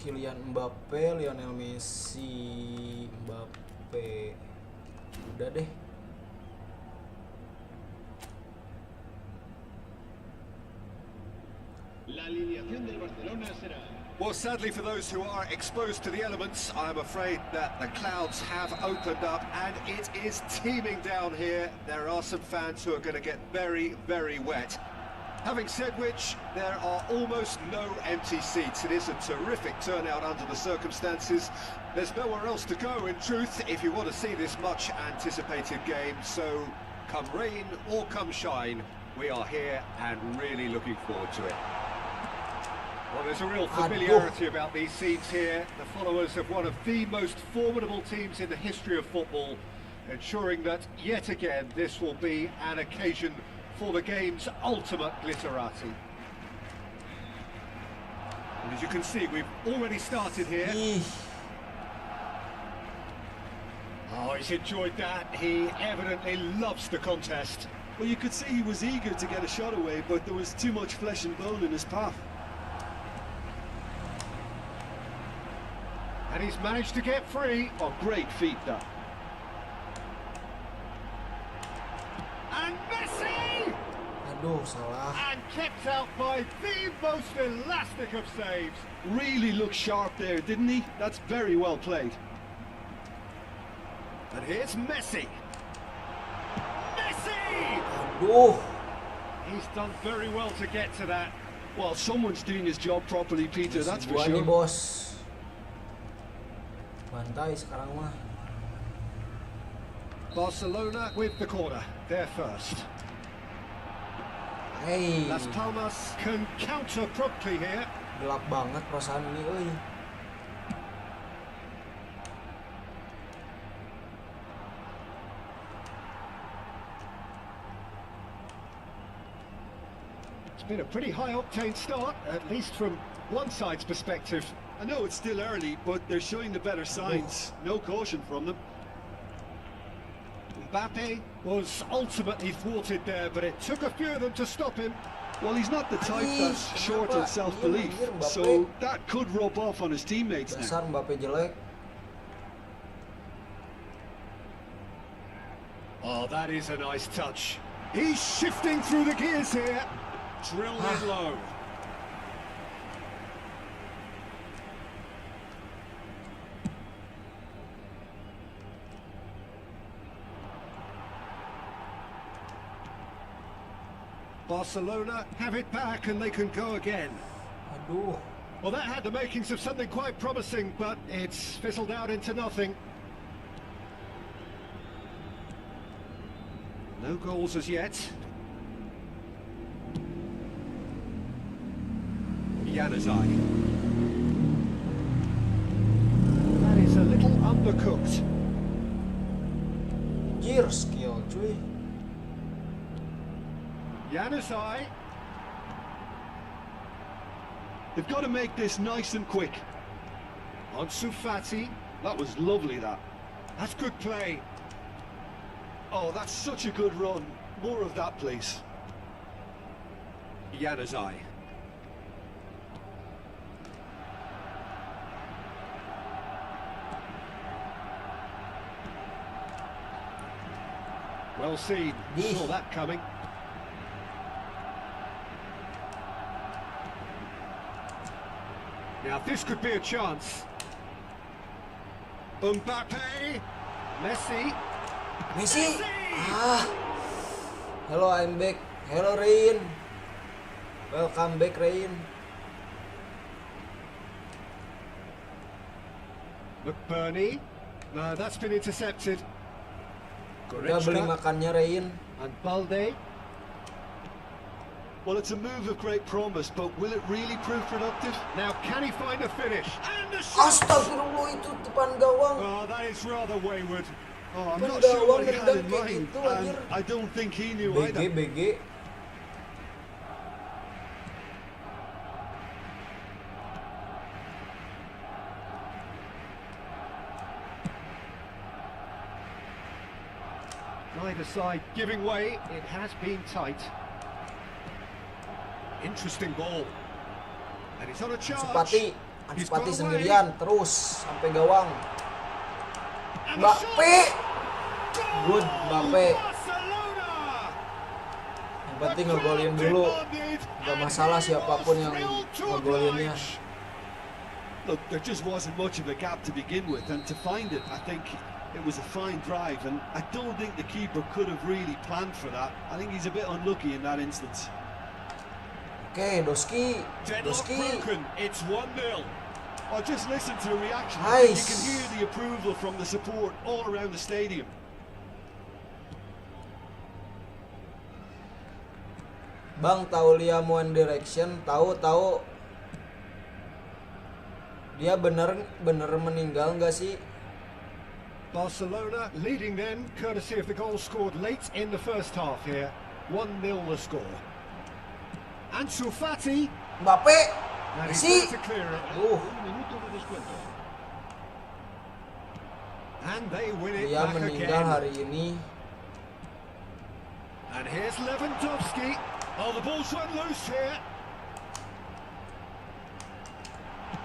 Kylian Mbappe, Lionel Messi, Mbappe. Udah deh. La alineación del Barcelona será. Well, sadly for those who are exposed to the elements, I'm afraid that the clouds have opened up and it is teeming down here. There are some fans who are going to get very, very wet. Having said which, there are almost no empty seats. It is a terrific turnout under the circumstances. There's nowhere else to go, in truth, if you want to see this much anticipated game. So, come rain or come shine, we are here and really looking forward to it. Well, there's a real familiarity about these scenes here. The followers of one of the most formidable teams in the history of football, ensuring that, yet again, this will be an occasion for the game's ultimate glitterati. And as you can see, we've already started here. Oh, he's enjoyed that. He evidently loves the contest. Well, you could see he was eager to get a shot away, but there was too much flesh and bone in his path. And he's managed to get free. Oh, great feat, that. And Messi! Aduh, salah. And kept out by the most elastic of saves. Really looked sharp there, didn't he? That's very well played. And here's Messi. Messi! Aduh. He's done very well to get to that. Well, someone's doing his job properly, Peter, that's for Gua nih, sure. bos. Bantai sekarang mah. Barcelona with the corner. They're first. Hey, Las Palmas can counter promptly here. gelap banget perasaan ini, euy. It's been a pretty high-octane start, at least from one side's perspective. I know it's still early, but they're showing the better signs. No caution from them. Mbappe was ultimately thwarted there, but it took a few of them to stop him. Well, he's not the type that's short on self-belief, so that could rub off on his teammates now. Dasar Mbappe jelek. Oh, that is a nice touch. He's shifting through the gears here. Drilled in low. Barcelona have it back and they can go again. Aduh. Well, that had the makings of something quite promising, but it's fizzled out into nothing. No goals as yet. Januzaj. That is a little undercooked. Gear skill, cuy. Januzaj. They've got to make this nice and quick. Ansu Fati. That was lovely, that. That's good play. Oh, that's such a good run. More of that, please. Januzaj. Well seen. Saw that coming. Now this could be a chance. Mbappe. Messi. Messi. Ah. Hello, I'm back. Hello, Rain. Welcome back, Rain. McBurney. No, that's been intercepted. Udah beli makannya Rein. And Balde. Well, it's a move of great promise, but will it really prove productive? Now, can he find a finish? And the shot! Astagfirullah, itu depan gawang. Oh, that is rather wayward. Oh, I'm Depan not sure gawang what he had in nendang kayak mind, gitu, and anjir. I don't think he knew BG either. BG. Neither side giving way. It has been tight. Interesting ball. And he's on a charge. Ansu Fati sendirian terus sampai gawang. Mbappe. Good Mbappe. Yang penting ngegolin dulu. Gak masalah siapapun yang ngegolinnya. Look, there just wasn't much of a gap to begin with, and to find it, I think it was a fine drive, and I don't think the keeper could have really planned for that. I think he's a bit unlucky in that instance. Oke, Doski. Deadlock broken. It's 1-0. Oh, just listen to the reaction. Nice. You can hear the approval from the support all around the stadium. Bang, tahu Liam One Direction? Tahu. Dia bener meninggal nggak sih? Barcelona leading then, courtesy of the goal scored late in the first half here. 1-0 the score. Ansu Fati. Mbappe. And he's Messi. there to clear it. Un minuto de descuento. And they win it Dia back meninggal again. hari ini. And here's Lewandowski. Oh, the ball's run loose here.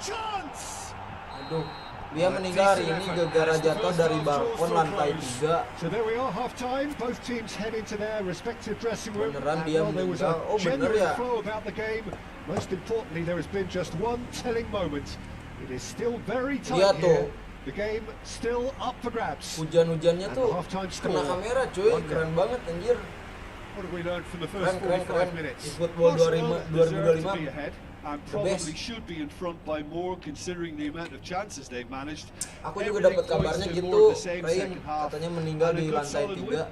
Chance! Aduh, dia meninggal hari ini gara-gara jatuh dari balkon lantai 3. So there we are, half time. Both teams head into their respective dressing room. Beneran And dia while there was a meninggal. Oh, bener genuine ya. flow about the game, most importantly, there has been just one telling moment. It is still very tight Lihat tuh. here. The game still up for grabs. Hujan-hujannya And tuh halftime kena score. kamera cuy, 1-0. keren banget anjir. What have we learned from the first Keren. 45 minutes? Football Barcelona deserve to 2025. be ahead, and The probably best. should be in front by more considering the amount of chances they've managed. Aku juga dapat kabarnya gitu, Rain katanya meninggal di lantai 3.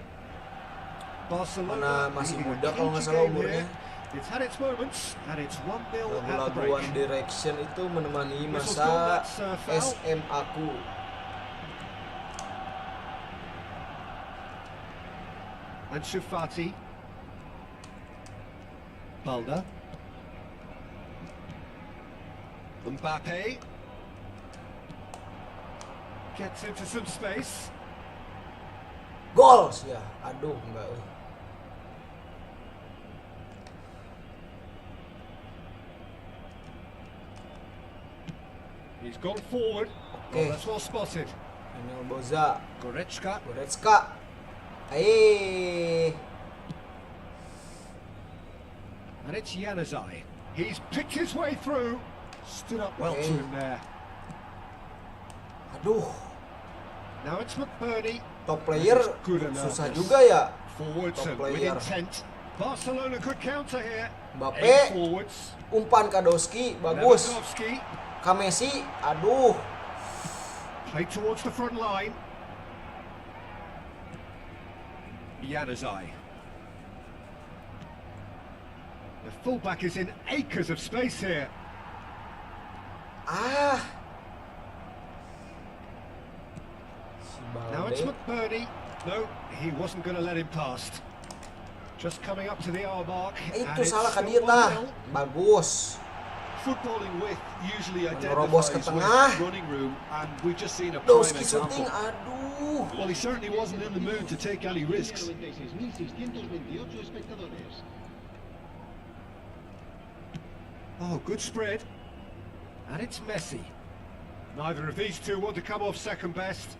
Barcelona Mana masih leading a muda kalau nggak cagey salah game umurnya. here. It's had its moments, and it's 1-0 at the Lagu-lagu break. One Direction itu menemani Whistle's masa gone, that's, foul. SM aku. Ansu Fati. Balda. Mbappe. Gets into some space. Goals ya. Aduh, enggak. He's gone forward. Okay. Oh, that's well spotted. Emil Boza, Goretzka. Goretzka. And it's Januzaj. He's picked his way through. Stood up well to Okay. him there. Aduh, Now it's McBurney. top player This is good enough. susah juga ya. Forwards Top and with player. intent. Barcelona could counter here. Mbappe. 8 forwards. Umpan Kadoski, bagus. Lewandowski Messi, aduh. played towards the front line. Januzaj. The fullback is in acres of space here. Ah. Si Now it's Balde. McBurney. No, he wasn't going to let him past. Just coming up to the hour mark. and Itu it's salah still Kadita. 1-0. Bagus. Footballing width usually Menerobos ke identifies tengah. with running room, and we've just seen a prime Doski syuting, example. aduh. Well, he certainly wasn't in the mood to take any risks. 96.628 espectadores. Oh, good spread. And it's Messi. Neither of these two want to come off second best.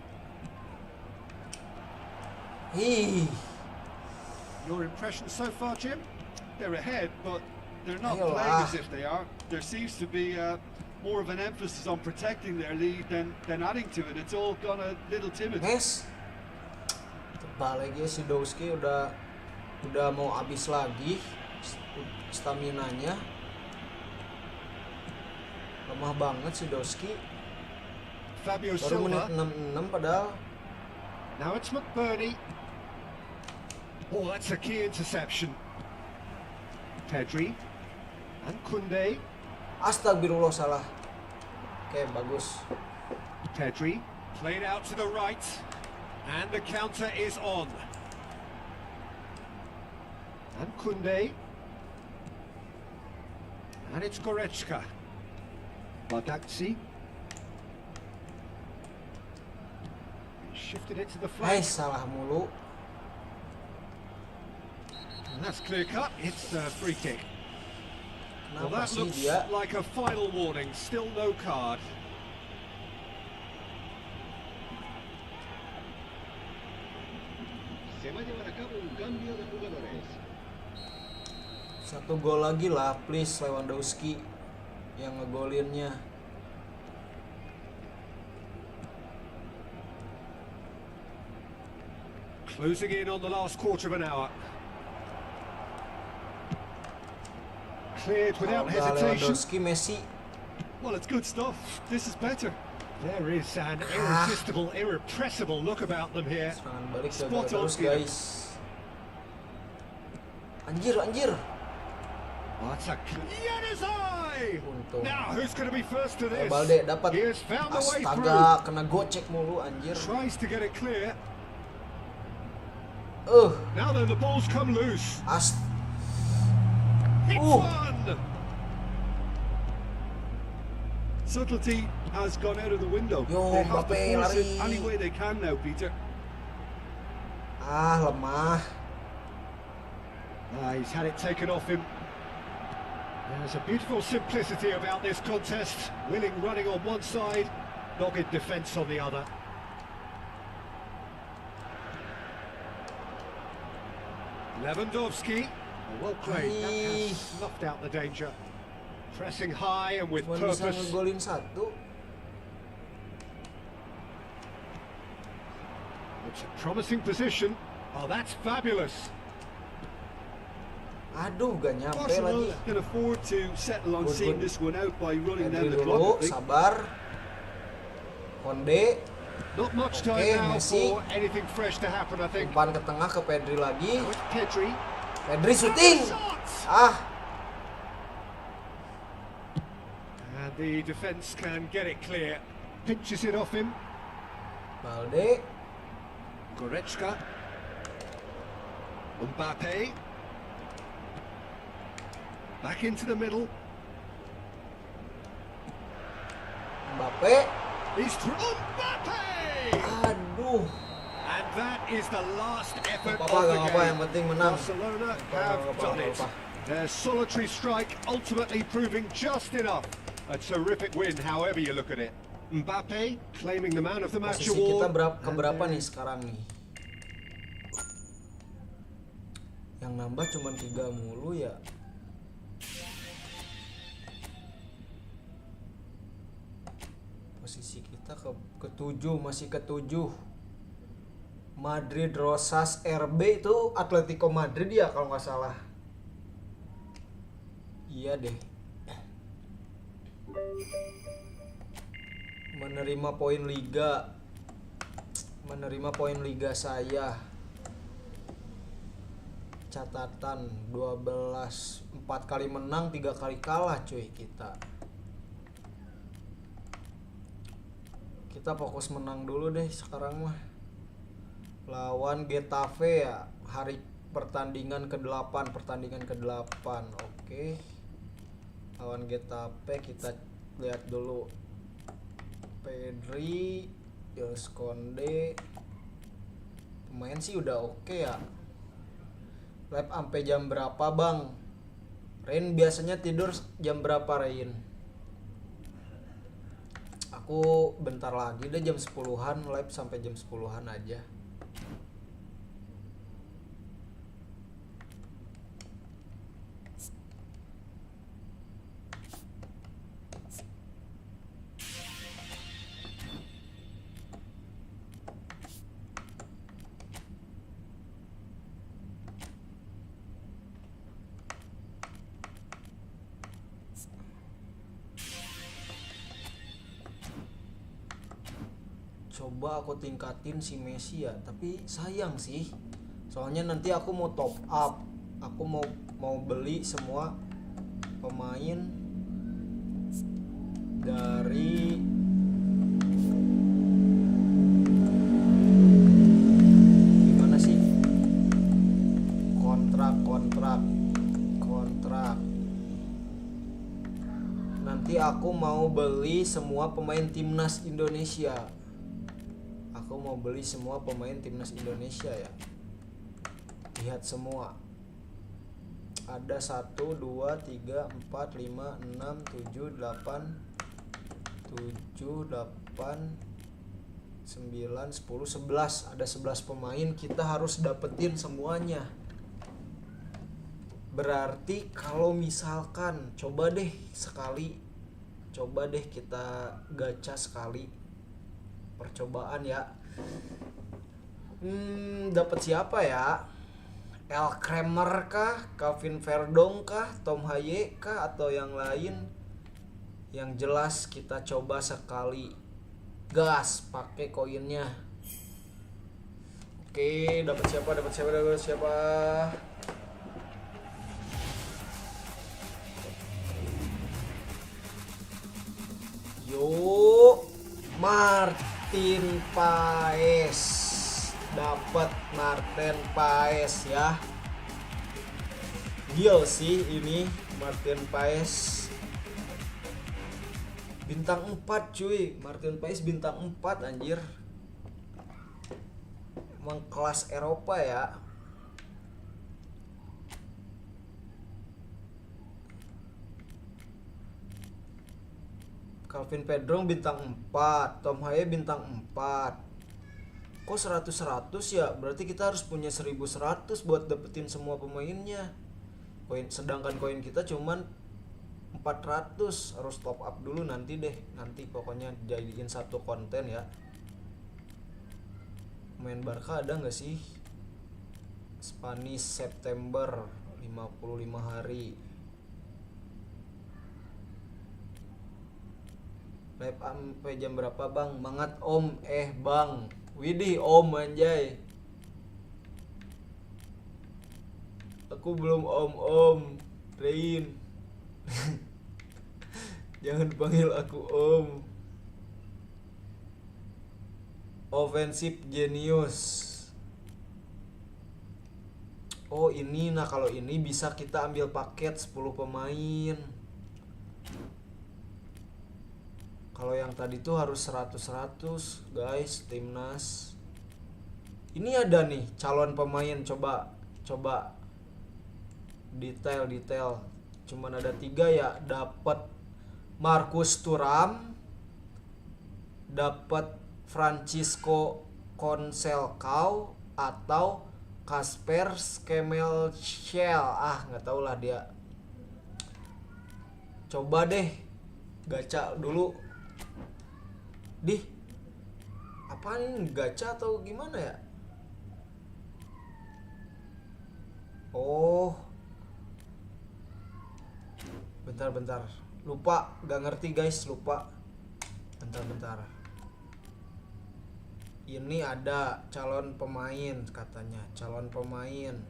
Ih, Your impression so far, Jim? They're ahead, but they're not Ayolah. playing as if they are. There seems to be more of an emphasis on protecting their lead than adding to it. It's all gone a little timid. Mes. Tebal lagi si Doski udah mau habis lagi staminanya. Lemah banget si Doski. Fabio Baru menit Silva. 66 padahal. Now it's McBurney. Oh, that's a key interception. Pedri and Koundé. Astagfirullah, salah. Oke, bagus. Pedri played out to the right, and the counter is on. And Koundé. And it's Goretzka. Bardakci. Shifted it to the flank. Salah mulu. And that's clear cut. It's a free kick. Well, Kenapa that sih looks dia? like a final warning. Still no card. Se va a llevar a cabo un cambio de jugadores. Satu gol lagi lah, please Lewandowski yang ngegolinnya. Closing in on the last quarter of an hour. Cleared without Kalau nggak hesitation. Lewandowski, Messi. Well, it's good stuff. This is better. There is an irresistible, irrepressible look about them here. Serangan balik gagal Spot on, terus, Peter. guys. Anjir. Oh, that's a Yanizai! Untung. Now, who's going to be first to this? Balde dapat. He has found the way through. Astaga, kena gocek mulu anjir. Tries to get it clear. Now then, the ball's come loose. Hits one! Subtlety has gone out of the window. Yo, They have to Mbappe force it lari. any way they can now, Peter. Lemah. He's had it taken off him. There's a beautiful simplicity about this contest. Willing running on one side, dogged defence on the other. Lewandowski, well played. That has snuffed out the danger. Pressing high and with Cuma bisa purpose. ngegolin satu. It's a promising position. Oh, that's fabulous. Aduh, gak nyampe Arsenal lagi. can afford to settle on Good, seeing good. this one out by running Pedri down the dulu, clock, I think. sabar. Konde, Not much time Okay, now Messi. for anything fresh to happen, I think. umpan ke tengah ke Pedri lagi. With Pedri. Pedri syuting. Shot! And the defence can get it clear. Pinches it off him. Balde, Goretzka. Mbappe. Back into the middle. Mbappe. He's through. Mbappe! Aduh. And that is the last effort Gak of the apa-apa, yang game. penting menang. Barcelona have done it. Their solitary strike ultimately proving just enough. A terrific win, however you look at it. Mbappe claiming the man of the match Posisi kita award. keberapa nih sekarang nih? Yang nambah cuma 3 mulu ya. Posisi kita ke-7, masih ke-7. Madrid Rosas RB itu Atletico Madrid ya kalau nggak salah. Iya deh. Menerima poin liga saya. Catatan 12, 4 kali menang, 3 kali kalah cuy kita. Kita fokus menang dulu deh sekarang mah. Lawan Getafe ya, hari pertandingan ke-8. Oke. Lawan Getafe kita lihat dulu. Pedri, Jules Koundé. Pemain sih udah oke ya. Live sampai jam berapa, Bang? Rain biasanya tidur jam berapa, Rain? Aku bentar lagi deh, jam 10-an, live sampai jam 10-an aja. coba aku tingkatin si Messi ya, tapi sayang sih. Soalnya nanti aku mau top up. Aku mau beli semua pemain dari gimana sih? Kontrak. Nanti aku mau beli semua pemain timnas Indonesia. Aku mau beli semua pemain timnas Indonesia ya. Lihat semua. Ada 1, 2, 3, 4, 5, 6, 7, 8 7, 8 9, 10, 11. Ada 11 pemain, kita harus dapetin semuanya. Berarti kalau misalkan coba deh kita gacha sekali. Percobaan ya. Dapat siapa ya? El Kramer kah? Calvin Verdong kah? Tom Haye kah? Atau yang lain? Yang jelas kita coba sekali. Gas, pakai koinnya. Oke, dapat siapa? Yuk, Martin Paes. Dapat Martin Paes ya. Gil sih ini Martin Paes. Bintang 4 cuy. Martin Paes bintang 4 anjir. Emang kelas Eropa ya. Calvin Pedrong bintang 4, Tom Haye bintang 4. Kok 100-100 ya? Berarti kita harus punya 1100 buat dapetin semua pemainnya. Sedangkan koin kita cuman 400. Harus top up dulu nanti deh. Nanti pokoknya jadiin satu konten ya. Main Barca ada gak sih? Spanish September 55 hari. Live sampai jam berapa bang? Mangat om. Bang Widih om anjay. Aku belum om Rain. Jangan panggil aku om. Offensive genius. Oh ini, nah kalau ini bisa kita ambil paket 10 pemain. Kalau yang tadi tuh harus 100 guys, timnas. Ini ada nih calon pemain, coba detail. Cuman ada 3 ya. Dapat Marcus Thuram, dapat Francisco Conceição atau Kasper Schmeichel. Nggak tahu lah dia. Coba deh gacha dulu. Apaan ini, gacha atau gimana ya? Oh, bentar, lupa, gak ngerti guys, lupa. Bentar. Ini ada calon pemain katanya, calon pemain.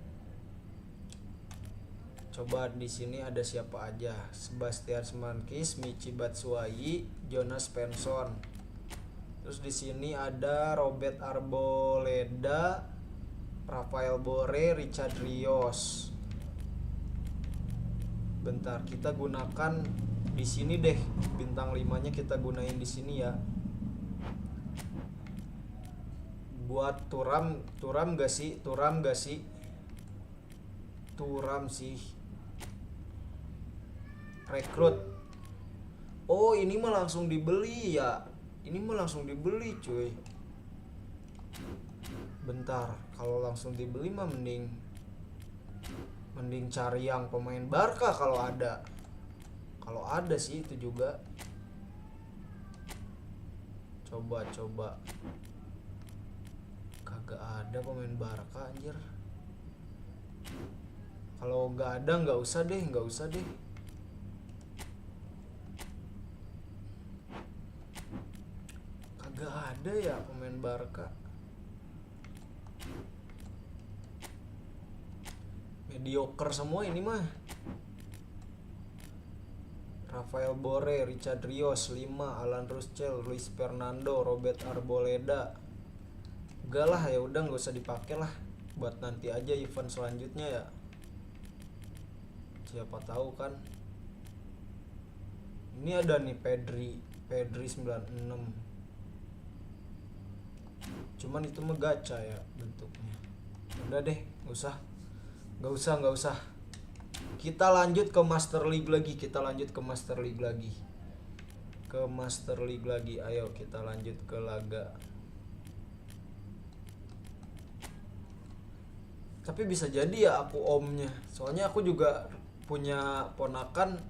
Coba di sini ada siapa aja? Sebastian Semankis, Michi Batshuayi, Jonas Svensson. Terus di sini ada Robert Arboleda, Rafael Borre, Richard Rios. Bentar, kita gunakan di sini deh. Bintang 5-nya kita gunain di sini ya. Buat Thuram gak sih? Thuram sih. Rekrut. Oh, ini mah langsung dibeli ya. Ini mah langsung dibeli cuy. Bentar, kalau langsung dibeli mah mending cari yang pemain Barca kalau ada. Kalau ada sih itu juga. Coba. Kagak ada pemain Barca anjir. Kalau nggak ada nggak usah deh. Kagak ada ya pemain Barca. Mediocre semua ini mah. Rafael Borre, Richard Rios 5, Alan Ruschel, Luis Fernando, Robert Arboleda. Enggak lah, ya udah nggak usah dipakai lah, buat nanti aja event selanjutnya ya. Siapa tahu kan. Ini ada nih Pedri 96. Cuman itu mah gacha ya bentuknya. Udah deh, nggak usah. Kita lanjut ke Master League lagi. Ayo kita lanjut ke laga. Tapi bisa jadi ya aku omnya. Soalnya aku juga punya ponakan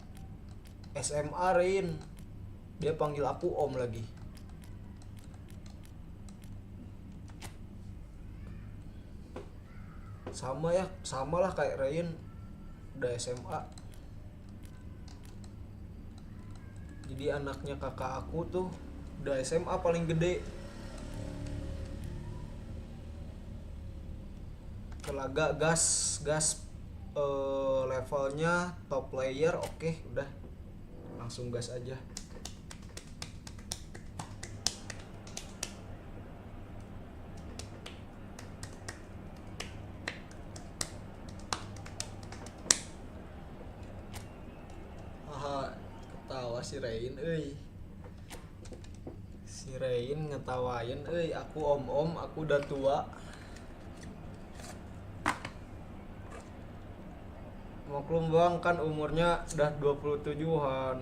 SMA Rain. Dia panggil aku om lagi. Sama lah kayak Rain, udah SMA. Jadi anaknya kakak aku tuh udah SMA paling gede. Ke laga gas levelnya top player, oke, udah langsung gas aja. Ketawa si Rain euy. Si Rain ngetawain euy, aku om, aku udah tua. Maklum bang, kan umurnya udah 27-an.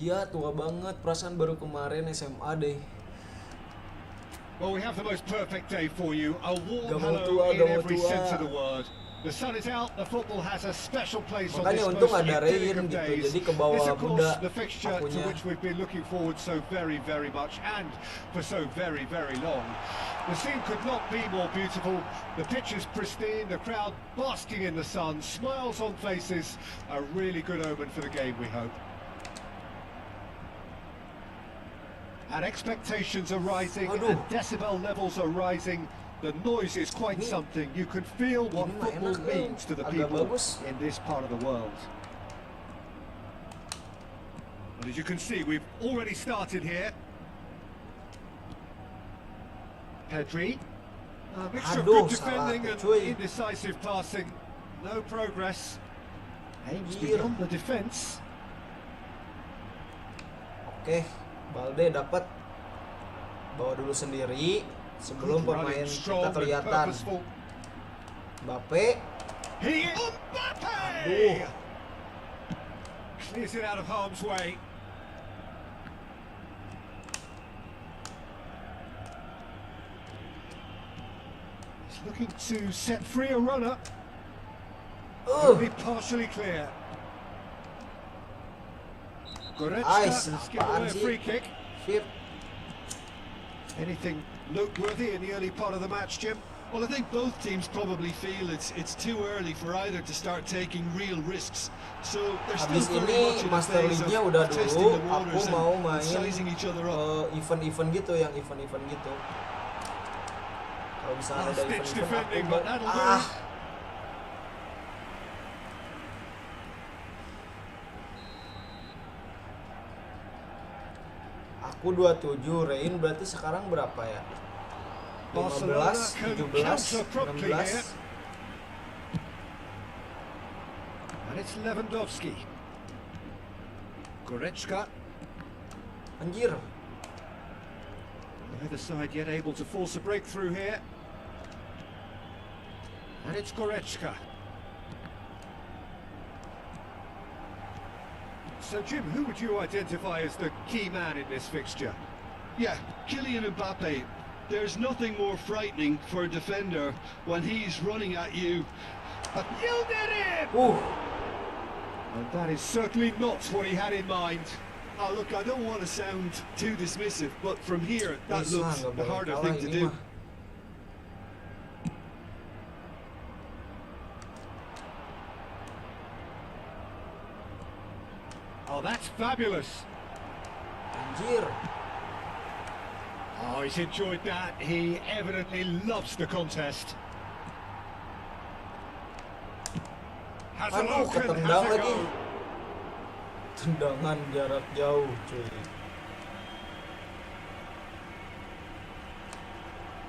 Iya, tua banget, perasaan baru kemarin SMA deh. Well, we have the most perfect day for you. A warm Gak mau hello tua, in gak mau every tua. sense of the word. The sun is out, the football has a special place on Makanya this untung most ada idyllic Rain of gitu, days. jadi ke bawah This, of course, muda the fixture to akunya. which we've been looking forward so very, very much, and for so very, very long. The scene could not be more beautiful. The pitch is pristine, the crowd basking in the sun, smiles on faces. A really good omen for the game, we hope. And expectations are rising, Aduh. and decibel levels are rising. The noise is quite Ini- something. You can feel what ini mah football enak, means to the agak people bagus. in this part of the world. And as you can see, we've already started here. Pedri. A mixture of Aduh, good salah defending and tuh, cuy. indecisive passing. No progress. Aims Anjir. beyond the defence. Oke, Balde dapat, bawa dulu sendiri sebelum Good pemain running, kita strong and kelihatan. purposeful. Mbappe, He Mbappe! Aduh. Clears it out of harm's way. He's looking to set free a runner. Only partially clear. Goretzka Ice, has given apaan away a sih? free kick. Fit. Anything noteworthy in the early part of the match, Jim? Well, I think both teams probably feel it's too early for either to start taking real risks. So they're still Habis very ini much in the Master phase League-nya of udah testing dulu, the aku waters mau and main sizing each other up. event-event gitu, yang event-event gitu. Kalau misalnya ada Last-ditch event-event defending, aku but that'll do. Aku 27, Rain berarti sekarang berapa ya? 15, 17, 16. And it's Lewandowski. Goretzka. Anjir. Neither side yet able to force a breakthrough here. And it's Goretzka. So, Jim, who would you identify as the key man in this fixture? Yeah, Kylian Mbappe. There's nothing more frightening for a defender when he's running at you. You did it! And that is certainly not what he had in mind. Oh, look, I don't want to sound too dismissive, but from here, that Bisa, looks nggak the boleh harder kalah thing to ini do. mah. Oh, that's fabulous. Anjir. Oh, he's enjoyed that. He evidently loves the contest. Has a Aduh, look and ketendang has a lagi. go. Tendangan jarak jauh, cuy.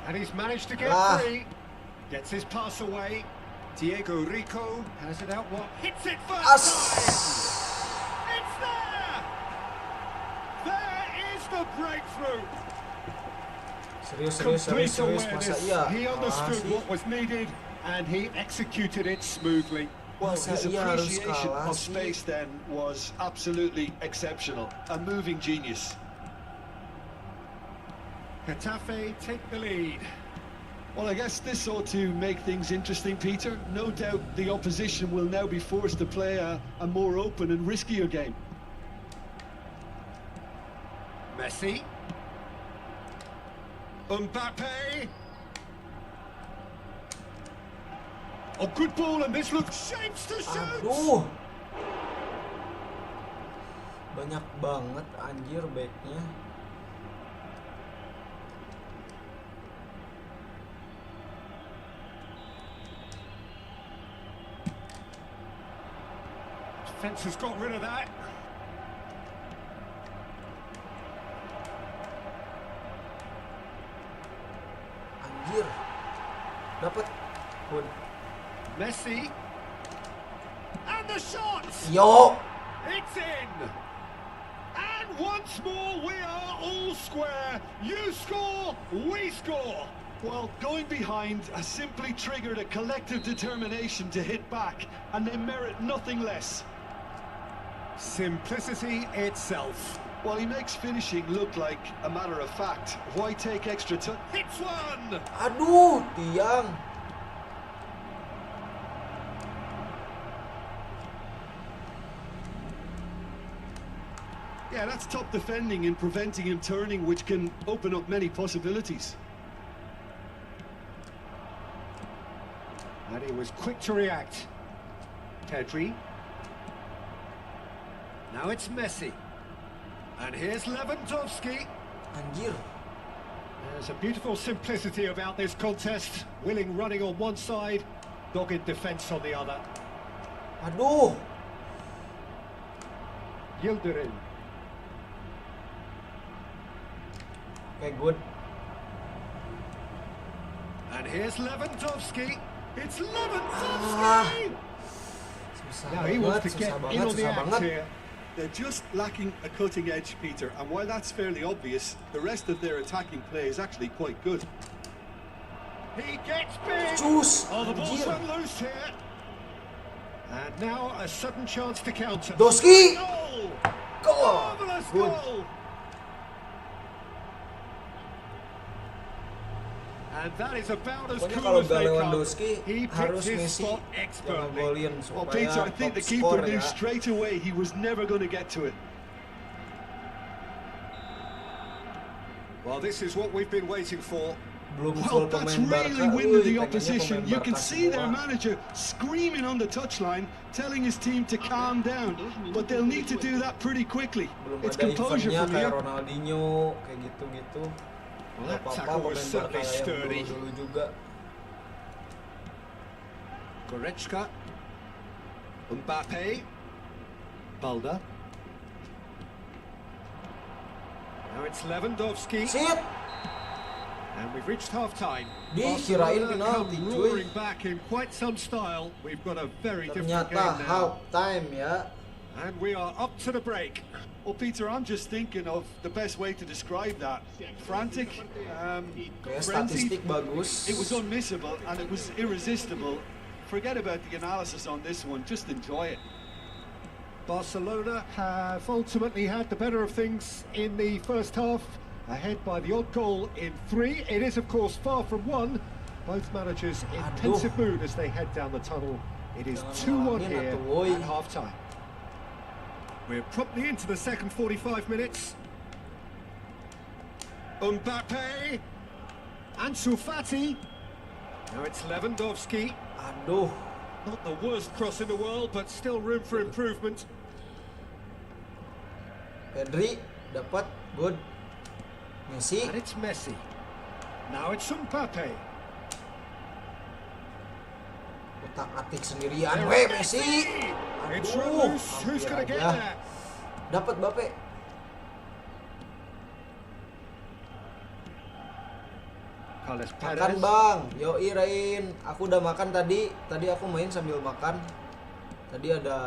And he's managed to get free. Gets his pass away. Diego Rico has it out what? Hits it first time! It's there! There is the breakthrough! Complete awareness. Masa He iya? understood Sih? what was needed and he executed it smoothly. Well, Masa his iya harus appreciation kalah of sih? space then was absolutely exceptional. A moving genius. Getafe take the lead. Well, I guess this ought to make things interesting, Peter. No doubt the opposition will now be forced to play a more open and riskier game. Messi. Mbappe. Oh, good ball, and this looks shapes to shoot. Aduh. Banyak banget anjir backnya. Defense has got rid of that. Anjir. Dapat. Pun. Messi. And the shot! Yo. It's in! And once more we are all square. You score, we score. Well, going behind has simply triggered a collective determination to hit back, and they merit nothing less. Simplicity itself. While he makes finishing look like a matter of fact, why take extra time? Hits one! Aduh, tiang. Yeah, that's top defending and preventing him turning, which can open up many possibilities. And he was quick to react. Pedri. Now it's Messi. And here's Lewandowski. Anjir. There's a beautiful simplicity about this contest. Willing running on one side, dogged defence on the other. Aduh. Yildirim. Okay, good. And here's Lewandowski. It's Ah. Lewandowski! Susah Now he wants banget, to get susah in banget, on the susah act banget. here. They're just lacking a cutting edge, Peter, and while that's fairly obvious, the rest of their attacking play is actually quite good. He gets big. Cus, Oh, the ball's anjir. run loose here. And now a sudden chance to counter. Doski. Goal! Goal. Marvellous Good. goal! And that is about as Pokoknya cool kalau as gak they come. Lewandowski He picked harus his Messi spot yang expertly. ngegolin Well, supaya Peter, I think top the keeper score knew ya. straight away he was never going to get to it. Well, this is what we've been waiting for. Belum Well, full that's pemain really Barca. winning the pengennya opposition. pemain You can Barca see their semua. manager screaming on the touchline, telling his team to calm down. But they'll need to do that pretty quickly. Belum It's ada composure eventnya from kayak here. Ronaldinho kayak gitu-gitu. Well, Gak that apa-apa tackle was pemain Barca certainly yang sturdy. dulu-dulu juga. Goretzka. Mbappe. Balda. Now it's Lewandowski. Sit. And we've reached half-time. Dikirain Barcelona penalti, come cuy. roaring back in quite some style. We've got a very different game Ternyata now. half time ya. And we are up to the break. Well, Peter, I'm just thinking of the best way to describe that. Frantic, Kayak frenzied. statistik bagus. It was unmissable and it was irresistible. Forget about the analysis on this one, just enjoy it. Barcelona have ultimately had the better of things in the first half, ahead by the odd goal in 3. It is, of course, far from 1. Both managers in pensive mood as they head down the tunnel. It is 2-1 ngalamin here atuh, woi. at half-time. We're promptly into the second 45 minutes. Mbappe. Ansu Fati. Now it's Lewandowski. Aduh. Not the worst cross in the world, but still room for improvement. Pedri dapat, good. Messi, And it's Messi. Now it's Mbappe. utak-atik sendirian. Weh, Messi. It's Aduh, loose. Who's hampir going to get aja. there? Dapat Mbappe. Carlos Makan Perez. bang, yoi Rain. Aku udah makan tadi. Tadi aku main sambil makan. Tadi ada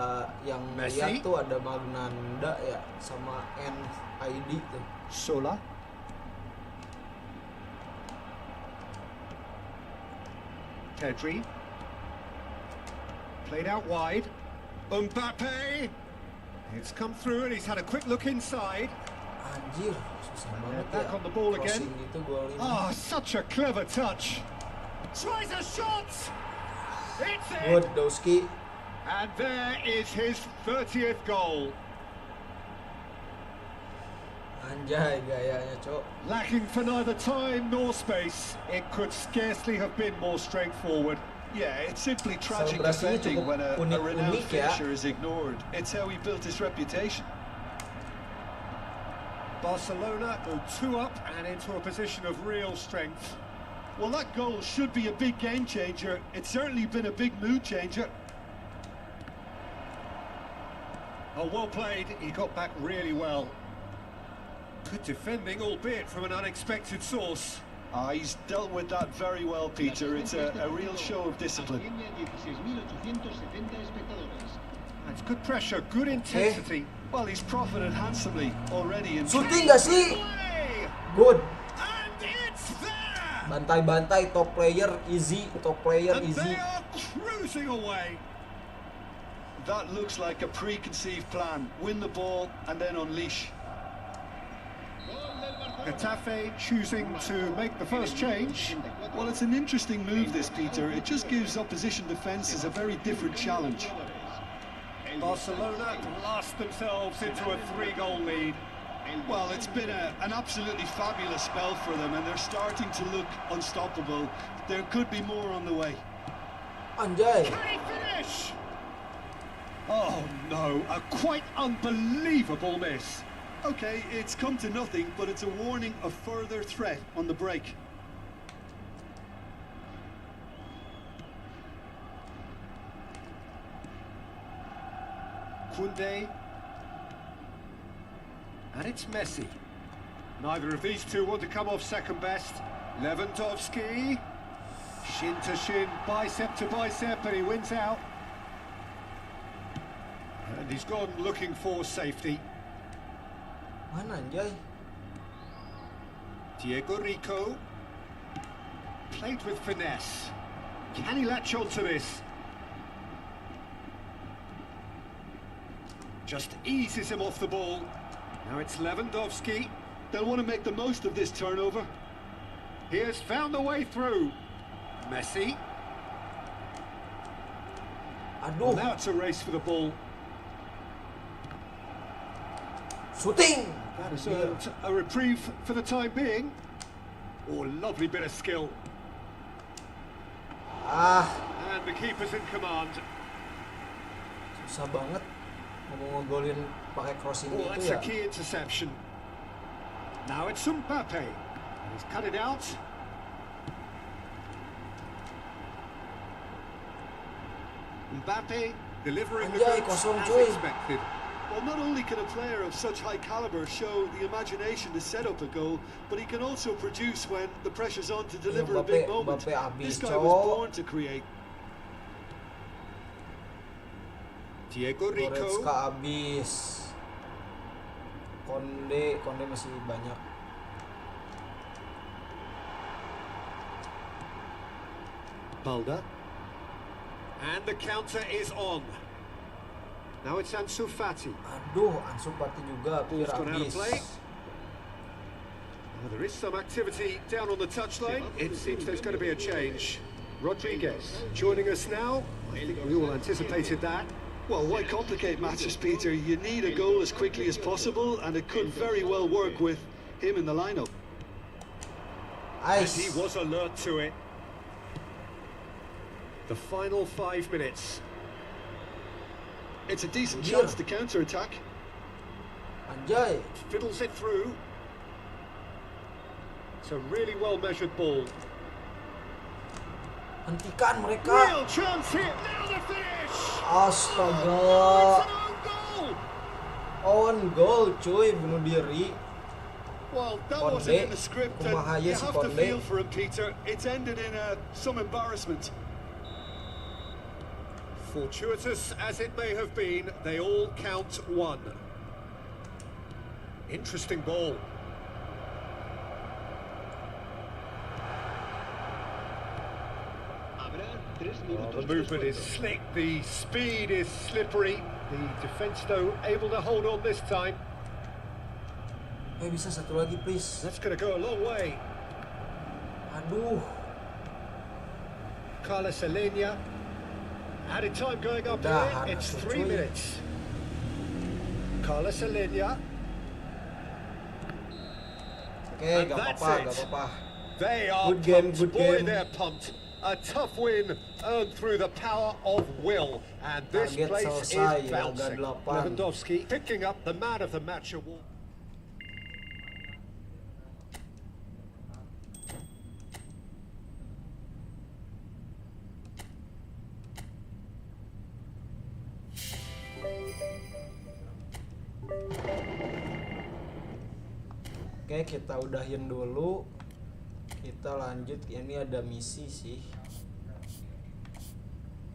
yang Messi. lihat tuh ada Magnanda ya sama NID tuh. Sola. Pedri. Played out wide. Mbappe. It's come through and he's had a quick look inside. Anjir, susah And banget they're ya. back on the ball again. Crossing itu gol ini. Oh, such a clever touch. Tries a shot. It's Good, in. Dowski. And there is his 30th goal. Anjay gayanya, Cok. Lacking for neither time nor space. It could scarcely have been more straightforward. Yeah, it's simply tragic Selebrasinya defending cukup when a renowned unik ya. finisher is ignored. It's how he built his reputation. Barcelona go 2 up and into a position of real strength. Well, that goal should be a big game changer. It's certainly been a big mood changer. Oh, well played. He got back really well. Good defending, albeit from an unexpected source. He's dealt with that very well, Peter. It's a real show of discipline. That's good pressure, good intensity. Well, he's profited handsomely already. In Shooting gak sih? Play! Good. And it's there! Bantai-bantai, top player easy, top player And easy. they are cruising away. That looks like a preconceived plan. Win the ball and then unleash. Getafe choosing to make the first change. Well, it's an interesting move, this, Peter. It just gives opposition defences a very different challenge. Barcelona blast themselves into a 3-goal lead. Well, it's been an absolutely fabulous spell for them, and they're starting to look unstoppable. There could be more on the way. Anjay. Can he finish? Oh no, a quite unbelievable miss. Okay, it's come to nothing, but it's a warning of further threat on the break. Koundé. And it's Messi. Neither of these two want to come off second best. Lewandowski. Shin to shin, bicep to bicep, and he wins out. And he's gone looking for safety. Mana Anjay? Diego Rico. Played with finesse. Can he latch on to this? Just eases him off the ball. Now it's Lewandowski. They'll want to make the most of this turnover. He has found a way through. Messi. Well, Aduh, now it's a race for the ball. shooting. That is a reprieve for the time being. Oh, lovely bit of skill. Ah, And the keeper's in command. susah banget mau ngegolin pakai crossing Oh, itu that's ya. a key interception. Now it's Mbappe. He's cut it out. Mbappe delivering the Anjay, goods kosong, as cuy. expected. Well, not only can a player of such high caliber show the imagination to set up a goal, but he can also produce when the pressure's on to deliver a big moment. Mbappe habis, This guy was cowok. born to create. Diego Rico. Goretzka habis. Konde masih banyak. Balda. And the counter is on. Now it's Ansu Fati. Aduh, Ansu Fati juga hampir Ball's gone out of habis. play. Well, there is some activity down on the touchline. It seems there's going to be a change. Rodriguez joining us now. I think we all anticipated that. Well, why complicate matters, Peter? You need a goal as quickly as possible, and it could very well work with him in the lineup. And Ice. he was alert to it. The final 5 minutes. It's a decent Yeah. chance to counter-attack. Anjay. Fiddles it through. It's a really well measured ball. Hentikan mereka. Real chance here. Now the finish. Astaga. It's an own goal. On goal cuy, bunuh diri. Well, that Konde. wasn't in the script. And Kumaha you si have to Konde. feel for him, Peter. It's ended in some embarrassment. Fortuitous as it may have been, they all count one. Interesting ball. Habrá 3 Well, minutos the de movement is descuento. slick, the speed is slippery. The defence, though, able to hold on this time. Bisa satu lagi please. That's going to go a long way. Aduh. Carlos Alenia. Added time going up Udahan here. It's atuh, 3 cuy. minutes. Carlos Alenia. Oke, And gak that's apa-apa, it. gak apa-apa. They are Good game, pumped. good Boy, game. they're pumped. A tough win earned through the power of will. And this Target place selesai, is laga bouncing. 8. Lewandowski picking up the man of the match award. Oke, kita udahin dulu. Kita lanjut. Ini ada misi sih.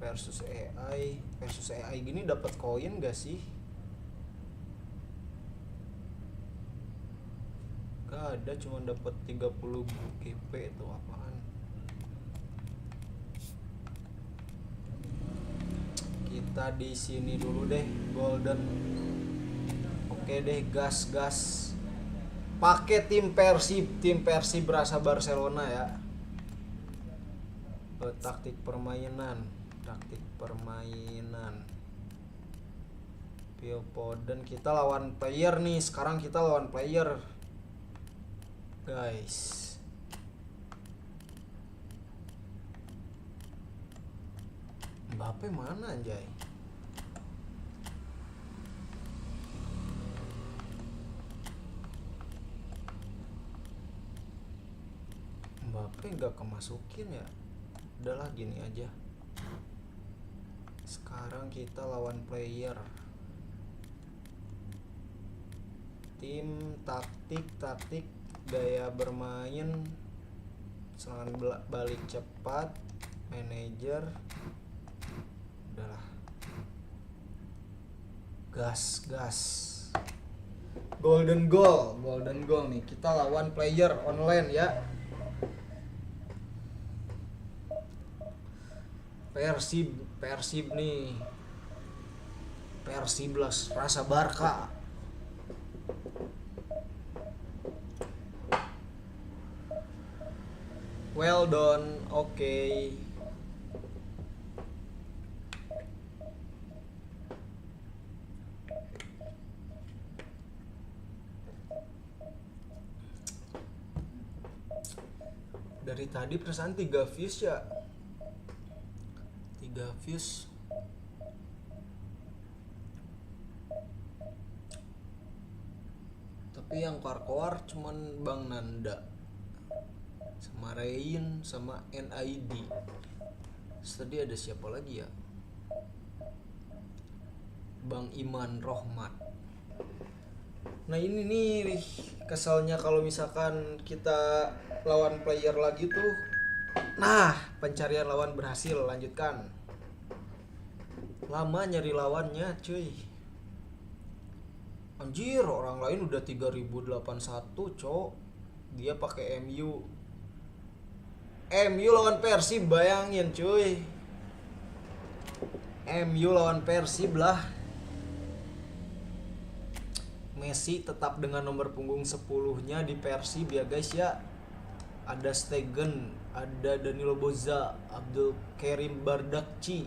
Versus AI gini dapat koin gak sih? Gak ada, cuma dapat 30 GP itu apaan? Kita di sini dulu deh, golden. Oke deh, gas. Pakai tim Persib berasa Barcelona ya. Taktik permainan. Phil Foden, kita lawan player nih. Sekarang kita lawan player, guys. Mbappe mana anjay? Mbappe nggak kemasukin ya. Udahlah gini aja. Sekarang kita lawan player. Tim taktik gaya bermain, serangan balik cepat, manajer. Udahlah. Gas. Golden goal nih. Kita lawan player online ya. Persib nih. Persiblas rasa Barca. Well done. Oke. Dari tadi perasaan 3 views ya. 3 views. Tapi yang keluar cuman Bang Nanda sama Rain sama NID. Tadi ada siapa lagi ya? Bang Iman Rohmat. Nah ini nih kesalnya kalau misalkan kita lawan player lagi tuh. Nah, pencarian lawan berhasil, lanjutkan. Lama nyari lawannya, cuy. Anjir, orang lain udah 3081, cok. Dia pakai MU lawan Persib, bayangin, cuy. MU lawan Persib lah. Messi tetap dengan nomor punggung 10-nya di Persib ya, guys ya. Ada Stegen, ada Danilo Boza, Abdul Karim Bardakci,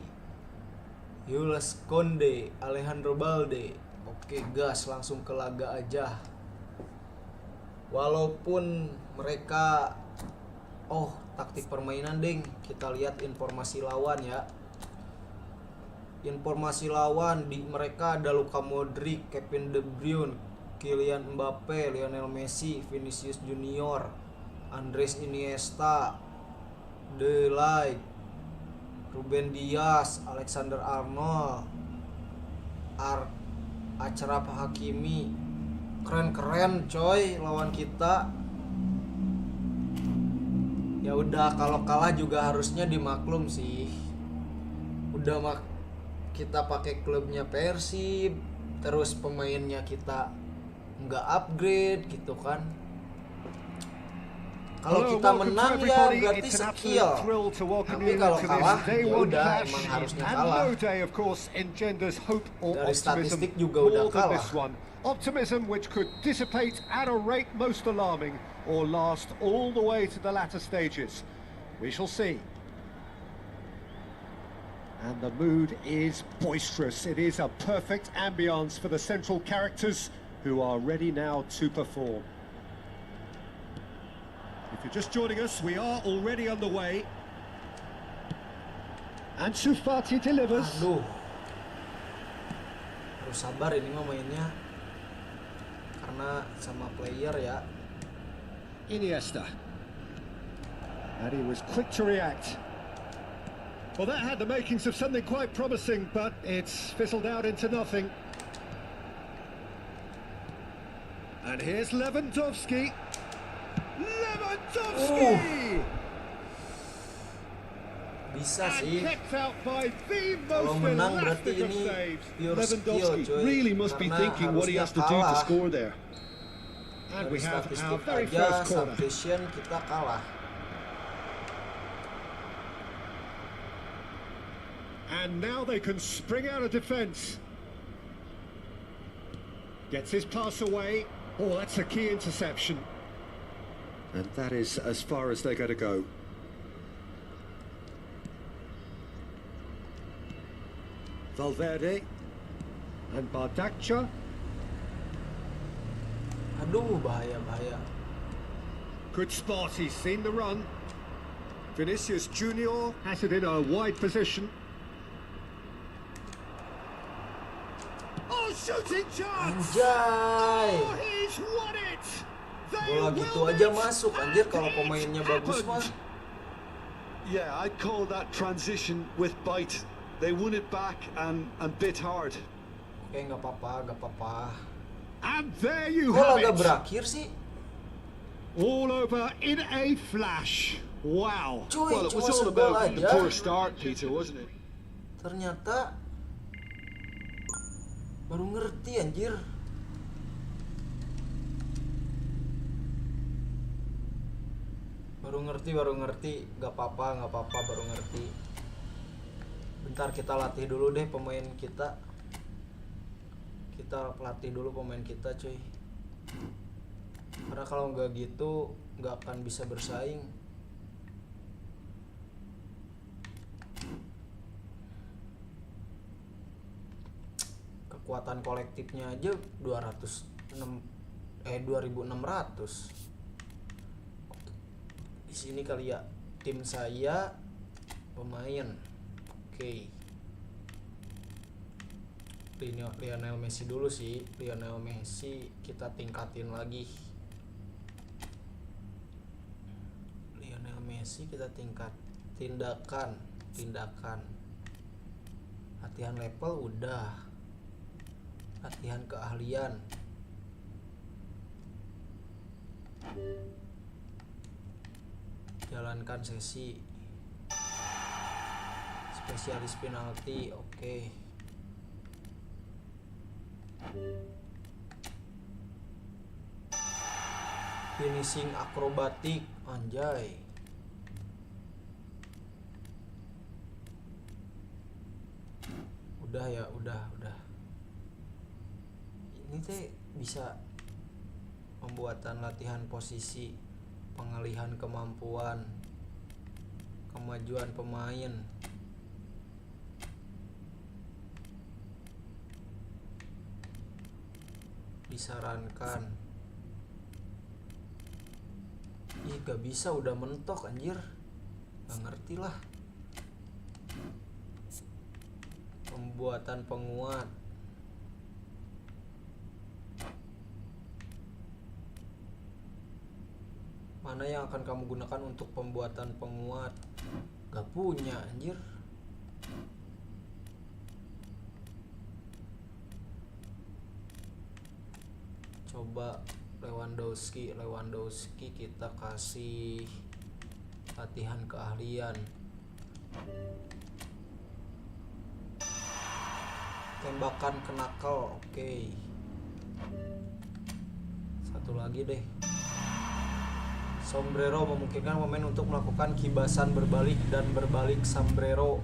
Jules Konde, Alejandro Balde. Oke, gas, langsung ke laga aja. Walaupun mereka taktik permainan ding. Kita lihat informasi lawan ya. Informasi lawan di mereka ada Luka Modric, Kevin De Bruyne, Kylian Mbappe, Lionel Messi, Vinicius Junior, Andres Iniesta, De Ligt, Ruben Dias, Alexander Arnold, Achraf Hakimi. Keren-keren coy lawan kita. Ya udah, kalau kalah juga harusnya dimaklum sih. Udah kita pakai klubnya Persib, terus pemainnya kita nggak upgrade gitu kan. Kalau kita menang ya berarti skill, tapi kalau kalah ya udah emang harusnya kalah. Dari statistik juga udah kalah. Optimism which could dissipate at a rate most alarming or last all the way to the latter stages. We shall see. And the mood is boisterous. It is a perfect ambience for the central characters who are ready now to perform. If you're just joining us, we are already underway. And Fati delivers. Aduh, harus sabar ini mah mainnya, karena sama player ya. Iniesta. And he was quick to react. Well, that had the makings of something quite promising, but it's fizzled out into nothing. And here's Lewandowski. Lewandowski! Bisa sih. Kept out by the Kalau most menang berarti elastic of ini saves. pure skill Lewandowski coy. really must be Karena thinking what he has to do to harusnya score there. And Dari we have our statistik very aja first corner. substitution kita kalah. And now they can spring out of defence. Gets his pass away. Oh, that's a key interception. And that is as far as they're going to go. Valverde. And Bardakcha. Aduh, bahaya. Good spot, he's seen the run. Vinicius Junior has it in a wide position. Oh, shooting chance! Anjay. Oh, he's won it! They Bola gitu will aja it, masuk anjir kalau and pemainnya it's bagus happened. mah. Yeah, I'd call that transition with bite. They won it back and bit hard. Oke, nggak apa-apa. And there you Kok have laga it! berakhir sih? All over in a flash. Wow. Cuy, Well, it was cuma all segol about the aja. poor start, Peter, wasn't it? Ternyata baru ngerti anjir. Baru ngerti. Gak apa-apa, baru ngerti. Bentar, kita latih dulu deh pemain kita. Kita latih dulu pemain kita, cuy. Karena kalau nggak gitu nggak akan bisa bersaing. Kekuatan kolektifnya aja 2600. Di sini kali ya, tim saya pemain. Oke. Lionel Messi dulu sih. Lionel Messi kita tingkatin lagi. Lionel Messi kita tindakan. Latihan level udah. Latihan keahlian. Jalankan sesi. Spesialis penalti, oke. Finishing akrobatik, anjay. Udah ya, udah. Ini teh bisa pembuatan latihan posisi, pengalihan kemampuan, kemajuan pemain. Disarankan. Ih, gak bisa, udah mentok anjir. Gak ngerti lah. Pembuatan penguat. Mana yang akan kamu gunakan untuk pembuatan penguat? Gak punya anjir. Coba Lewandowski kita kasih latihan keahlian. Tembakan kenakel, oke. Satu lagi deh. Sombrero memungkinkan pemain untuk melakukan kibasan berbalik dan berbalik sombrero.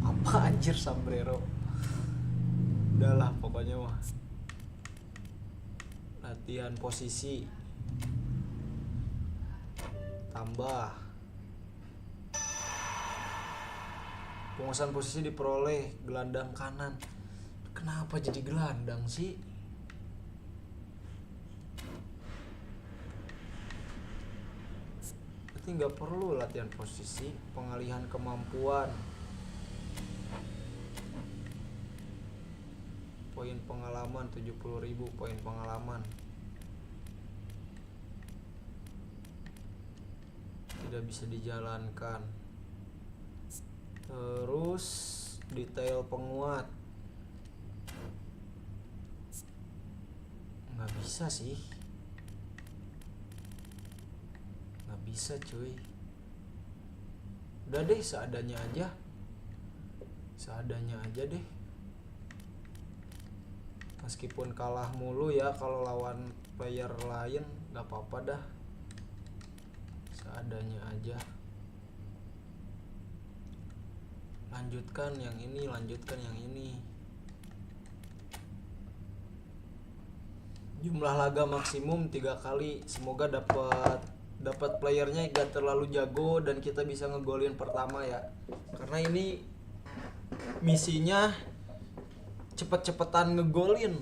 Apa anjir sombrero? Udahlah pokoknya mah. Latihan posisi. Tambah. Penguasaan posisi diperoleh gelandang kanan. Kenapa jadi gelandang sih? Berarti nggak perlu latihan posisi. Pengalihan kemampuan. Poin pengalaman 70.000 poin pengalaman. Tidak bisa dijalankan. Terus detail penguat. Nggak bisa sih. Nggak bisa cuy. Udah deh seadanya aja. Seadanya aja deh. Meskipun kalah mulu ya kalau lawan player lain, nggak apa-apa dah. Seadanya aja. Lanjutkan yang ini, lanjutkan yang ini. Jumlah laga maksimum 3 kali. Semoga dapat playernya gak terlalu jago dan kita bisa ngegolin pertama ya. Karena ini misinya cepet-cepetan ngegolin.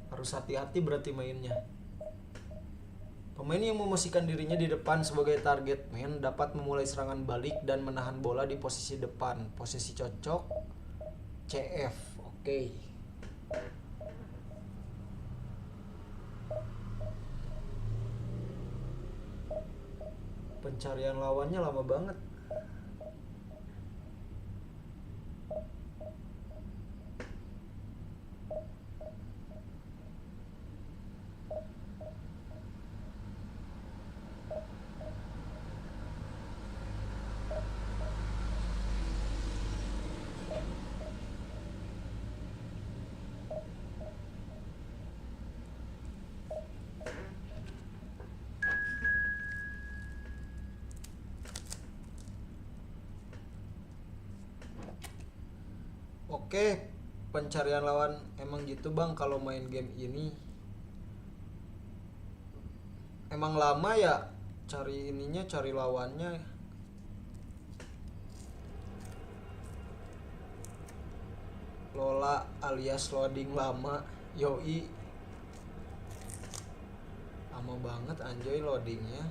Harus hati-hati berarti mainnya. Pemain yang memosisikan dirinya di depan sebagai target man dapat memulai serangan balik dan menahan bola di posisi depan. Posisi cocok CF. Oke. Pencarian lawannya lama banget. Oke, pencarian lawan emang gitu bang kalau main game ini. Emang lama ya cari ininya, cari lawannya. Lola alias loading lama, yoi. Lama banget anjoy loadingnya.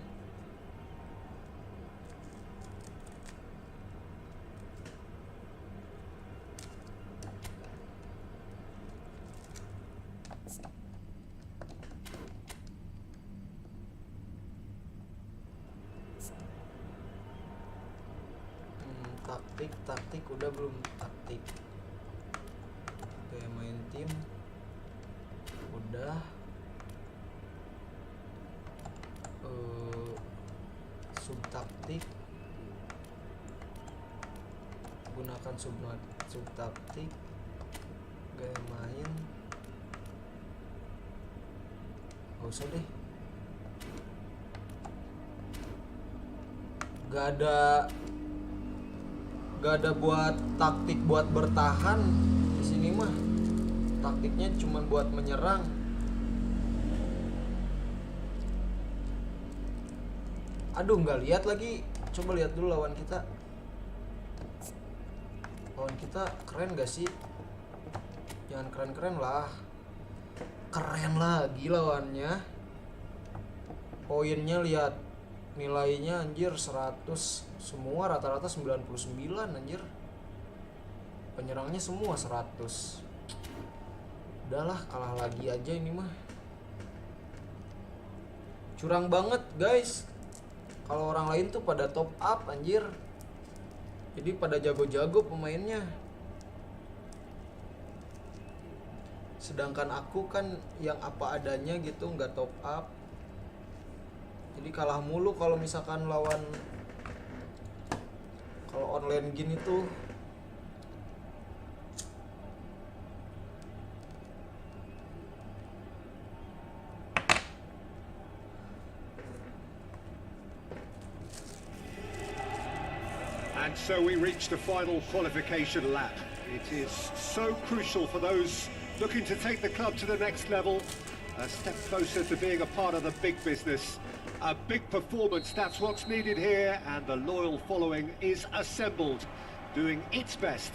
Taktik udah belum taktik. Oke, main tim udah. Subtaktik, gunakan subtaktik, gaya main. Gak usah deh. Gak ada buat taktik buat bertahan di sini mah. Taktiknya cuma buat menyerang. Aduh, nggak lihat lagi. Coba lihat dulu lawan kita. Lawan kita keren gak sih? Jangan keren-keren lah. Keren lagi lawannya. Poinnya lihat. Nilainya anjir 100 semua, rata-rata 99 anjir. Penyerangnya semua 100. Udahlah, kalah lagi aja ini mah. Curang banget guys. Kalau orang lain tuh pada top up anjir. Jadi pada jago-jago pemainnya. Sedangkan aku kan yang apa adanya gitu, nggak top up. Jadi kalah mulu kalau misalkan lawan kalau online gini tuh. And so we reach the final qualification lap. It is so crucial for those looking to take the club to the next level, a step closer to being a part of the big business. A big performance, that's what's needed here, and the loyal following is assembled, doing its best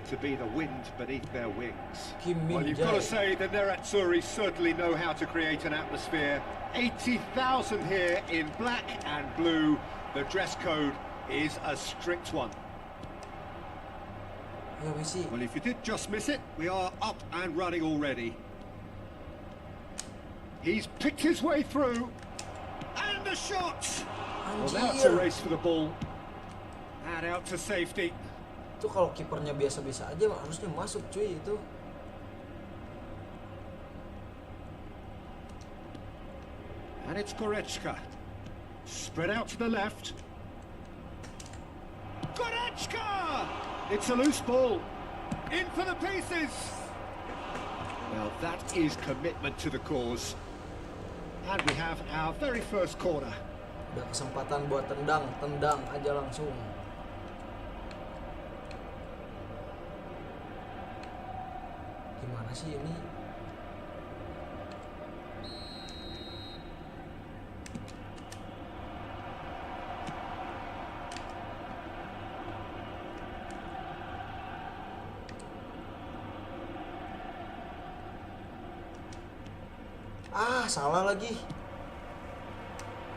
to be the wind beneath their wings. Well, you've got to say the Nerazzurri certainly know how to create an atmosphere. 80,000 here in black and blue. The dress code is a strict one. Well, if you did just miss it, we are up and running already. He's picked his way through. And the shot! Well, now it's a race for the ball. And out to safety. Itu kalau kipernya biasa-biasa aja harusnya masuk cuy itu. And it's Goretzka. Spread out to the left. Goretzka! It's a loose ball. In for the pieces. Well, that is commitment to the cause. And we have our very first corner. Udah kesempatan buat tendang aja langsung. Gimana sih ini? Salah lagi.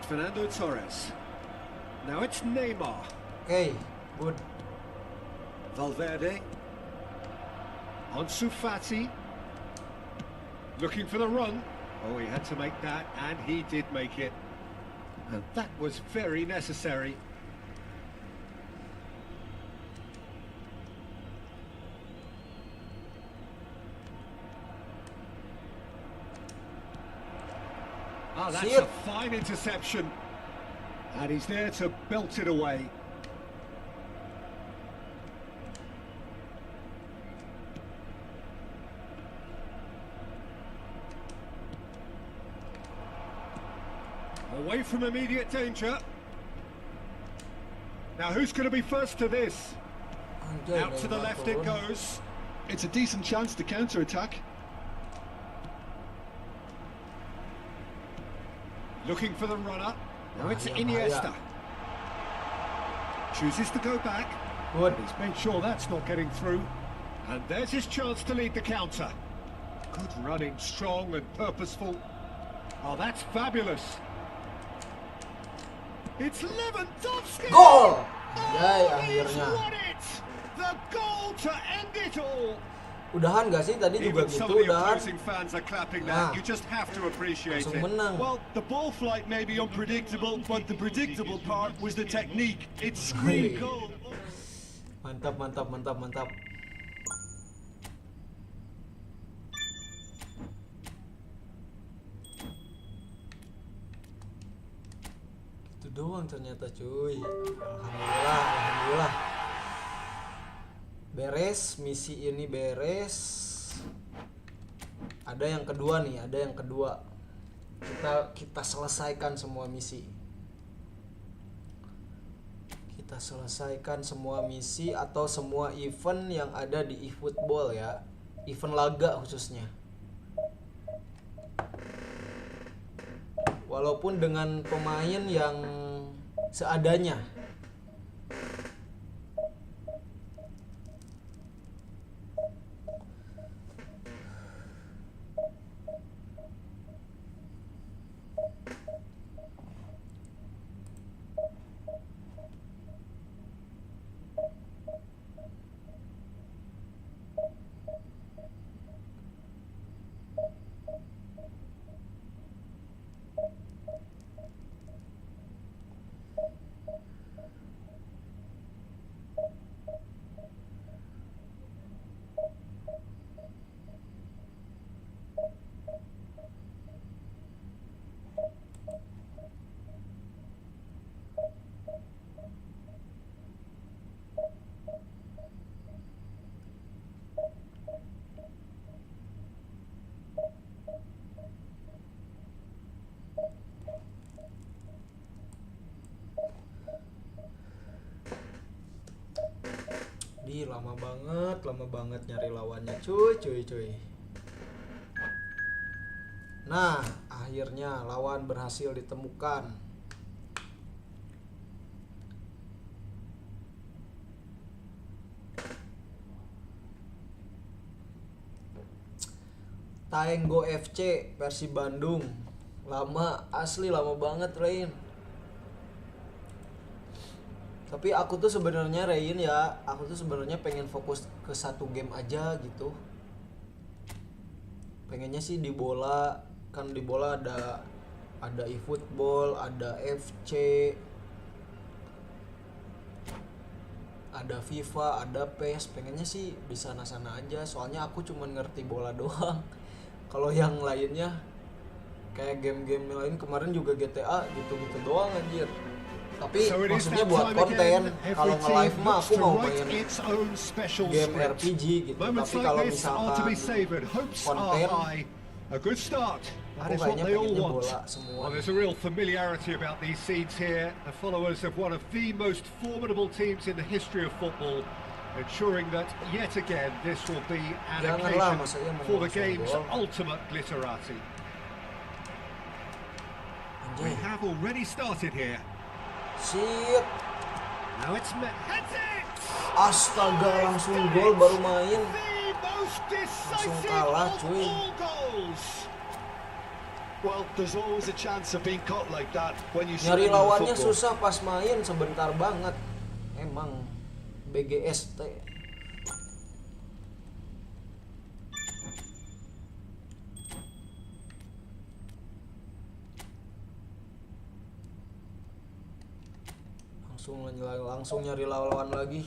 Fernando Torres. Now it's Neymar. Okay, good. Valverde. Ansu Fati. Looking for the run. Oh, he had to make that, and he did make it. And that was very necessary. Oh, that's a fine interception. And he's there to belt it away. Away from immediate danger. Now who's going to be first to this? Out to the left it goes. It's a decent chance to counter-attack. Looking for the runner. Now it's Iniesta. Chooses to go back. Good. He's made sure that's not getting through. And there's his chance to lead the counter. Good running, strong and purposeful. Oh, that's fabulous. It's Lewandowski! Goal! Oh, he's won it! The goal to end it all! Udahan gak sih tadi juga Even some gitu, of the udahan. opposing fans are clapping that. You just have to appreciate Langsung it. menang. Well, the ball flight may be unpredictable, but the predictable part was the technique. It screamed goal. Mantap, mantap, mantap, mantap. Itu doang ternyata cuy. Alhamdulillah, alhamdulillah. Beres, misi ini beres. Ada yang kedua nih, ada yang kedua. Kita selesaikan semua misi. Kita selesaikan semua misi atau semua event yang ada di eFootball ya. Event laga khususnya. Walaupun dengan pemain yang seadanya. Ih, lama banget nyari lawannya, cuy. Nah, akhirnya lawan berhasil ditemukan. Taenggo FC Persib Bandung. Asli lama banget Rain. Tapi aku tuh sebenarnya pengen fokus ke satu game aja gitu. Pengennya sih di bola, kan di bola ada eFootball, ada FC, ada FIFA, ada PES. Pengennya sih di sana-sana aja, soalnya aku cuman ngerti bola doang. Kalau yang lainnya kayak game-game lain kemarin juga GTA gitu-gitu doang anjir. Tapi maksudnya buat konten, kalau nge-live mah aku mau main game RPG gitu. Tapi kalau misalkan konten, aku kayaknya pengennya bola semua. Well, there's a real familiarity about these scenes here. The followers of one of the most formidable teams in the history of football, ensuring that yet again this will be an occasion for the game's ultimate glitterati. We have already started here. Shit. Now it's heads it. Astaga, langsung gol baru main. Langsung kalah cuy. Well, there's always a chance of being caught like that when you nyari lawannya susah pas main, sebentar banget. Emang BGST. Langsung nyari lawan lagi.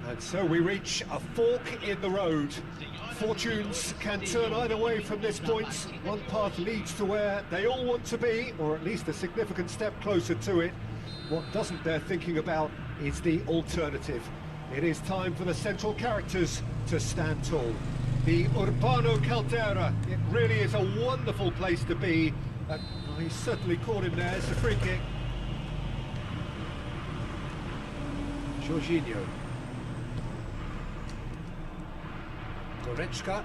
And so we reach a fork in the road. Fortunes can turn either way from this point. One path leads to where they all want to be, or at least a significant step closer to it. What doesn't bear thinking about is the alternative. It is time for the central characters to stand tall. The Urbano Caldera, it really is a wonderful place to be. He certainly caught him there. It's a free kick. Jorginho. Goretzka.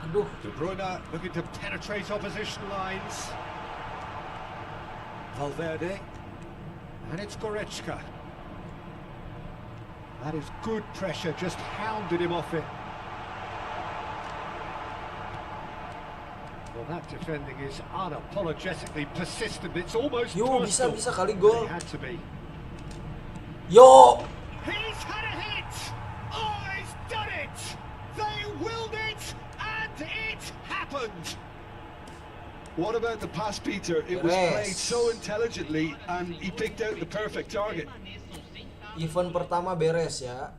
Aduh, De Bruyne looking to penetrate opposition lines. Valverde. And it's Goretzka. That is good pressure, just hounded him off it. Well, that defending is unapologetically persistent. It's almost yo personal. bisa kali But gol. it had to be. Yo, He's had a hit! Oh, he's done it! They willed it, and it happened! What about the pass, Peter? It was Yes. played so intelligently and he picked out the perfect target. event pertama beres ya.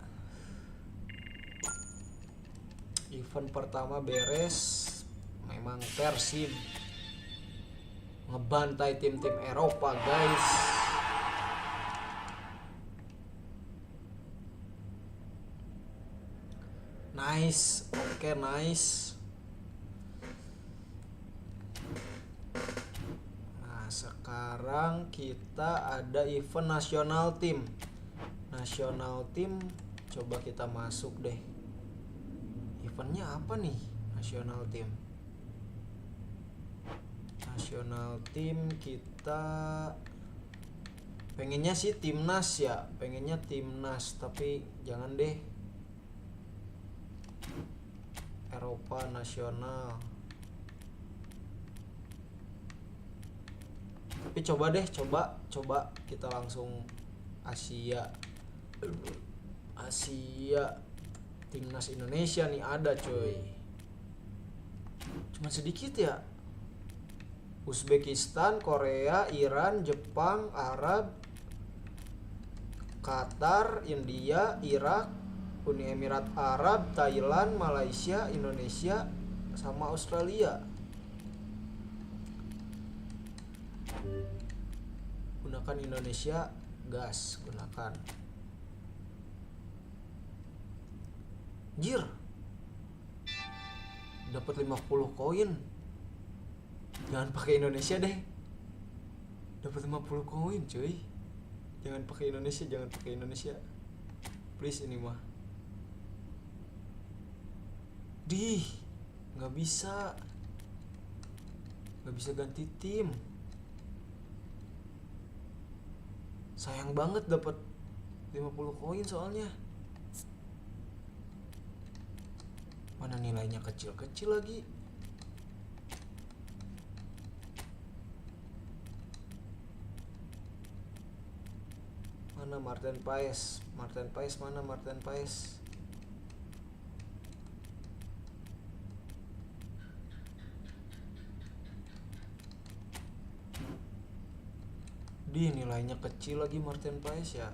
Event pertama beres. Memang Persib ngebantai tim-tim Eropa, guys. Nice, oke, nice. Nah, sekarang kita ada event nasional tim. Nasional tim coba kita masuk deh. Eventnya apa nih nasional tim? Nasional tim kita pengennya sih timnas ya, pengennya timnas, tapi jangan deh. Eropa nasional. Tapi coba deh, coba kita langsung Asia. Timnas Indonesia nih ada coy. Cuma sedikit ya. Uzbekistan, Korea, Iran, Jepang, Arab, Qatar, India, Irak, Uni Emirat Arab, Thailand, Malaysia, Indonesia, sama Australia. Gunakan Indonesia, gas, gunakan. Jir, dapat 50 koin. Jangan pakai Indonesia deh. Dapat 50 koin cuy. Jangan pakai Indonesia. Please ini mah. Nggak bisa ganti tim. Sayang banget dapat 50 koin soalnya. Mana nilainya kecil-kecil lagi. Mana Martin Paes mana Martin Paes? Nilainya kecil lagi Martin Paes ya.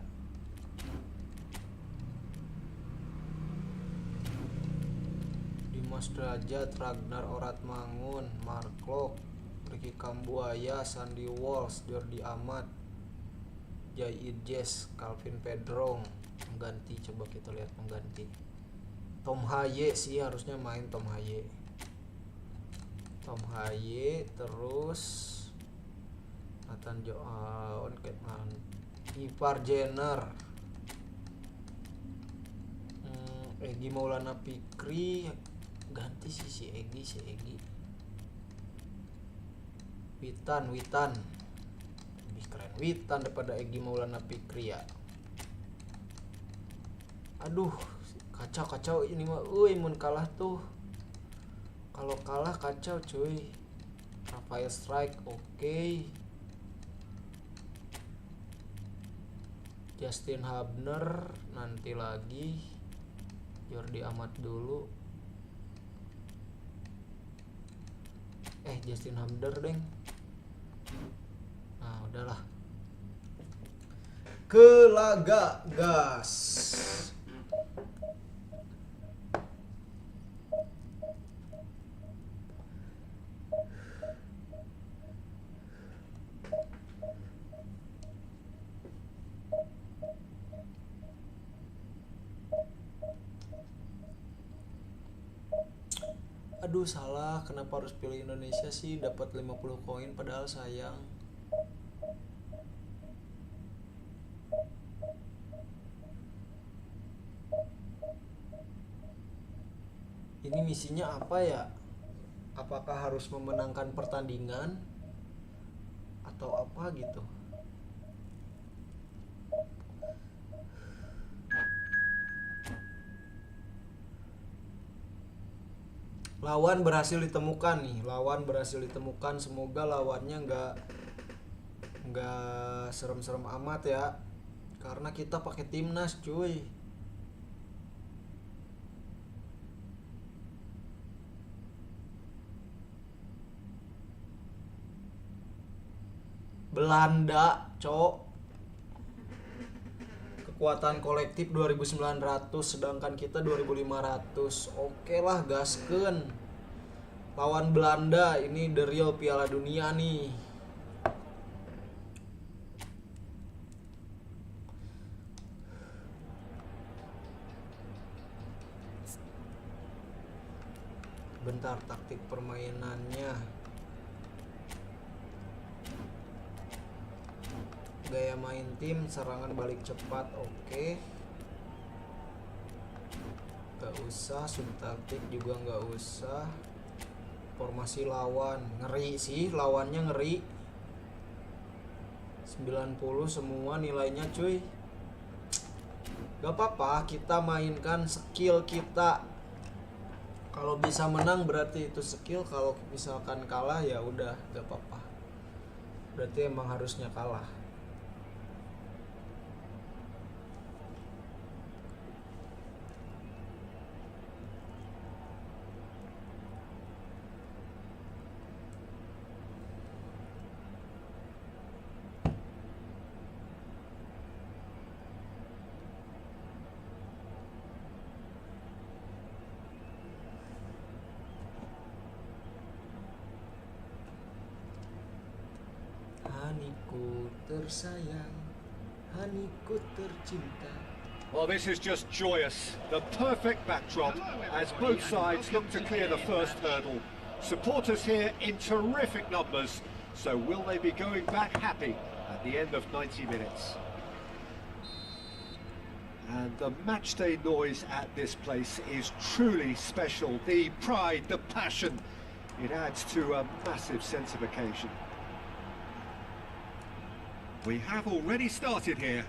Dimas Derajat, Ragnar Oratmangun, Mark Klok, Ricky Kambuaya, Sandy Walsh, Jordi Amat, Jai Idjes, Calvin Pedrong. Mengganti, coba kita lihat mengganti. Tom Haye sih harusnya main Tom Haye, terus Nathan Joaon, Ipar Jenner, Egi Maulana Fikri, ganti sih si Egi. Witan lebih keren Witan daripada Egi Maulana Fikri ya. Aduh, kacau ini mah. Mun kalah tuh. Kalau kalah kacau cuy. Rafael Strike oke. Justin Hubner nanti lagi. Jordi Amat dulu. Justin Hubner deng. Nah udahlah. Ke laga gas. Aduh salah, kenapa harus pilih Indonesia sih? Dapat 50 koin padahal sayang. Ini misinya apa ya? Apakah harus memenangkan pertandingan atau apa gitu? Lawan berhasil ditemukan nih. Semoga lawannya nggak serem-serem amat ya. Karena kita pakai timnas cuy. Belanda, cok. Kekuatan kolektif 2.900 sedangkan kita 2.500. Oke lah, gaskeun. Lawan Belanda, ini the real Piala Dunia nih. Bentar, taktik permainannya. gaya main tim, serangan balik cepat, oke. Gak usah, sub taktik juga gak usah. Formasi lawan, ngeri sih, lawannya ngeri. 90 semua nilainya cuy. Gak apa-apa, kita mainkan skill kita. Kalau bisa menang berarti itu skill, kalau misalkan kalah ya udah gak apa-apa. Berarti emang harusnya kalah. Haniku tersayang, haniku tercinta. Well, this is just joyous. The perfect backdrop as both sides look to clear the first hurdle. Supporters here in terrific numbers. So will they be going back happy at the end of 90 minutes? And the matchday noise at this place is truly special. The pride, the passion, it adds to a massive sense of occasion. We have already started here.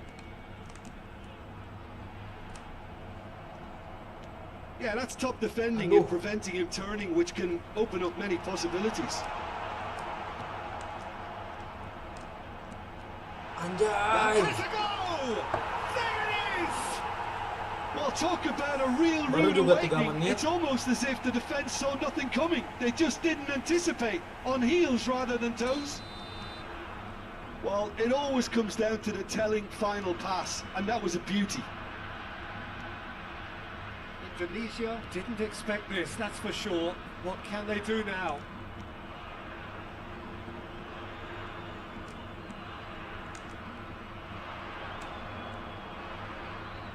Yeah, that's top defending and preventing him turning, which can open up many possibilities. Anjay. There's a goal! There it is! Well, talk about a real Baru rude juga 3 awakening. menit. It's almost as if the defence saw nothing coming. They just didn't anticipate, on heels rather than toes. Well, it always comes down to the telling final pass, and that was a beauty. Indonesia didn't expect this, that's for sure. What can they do now?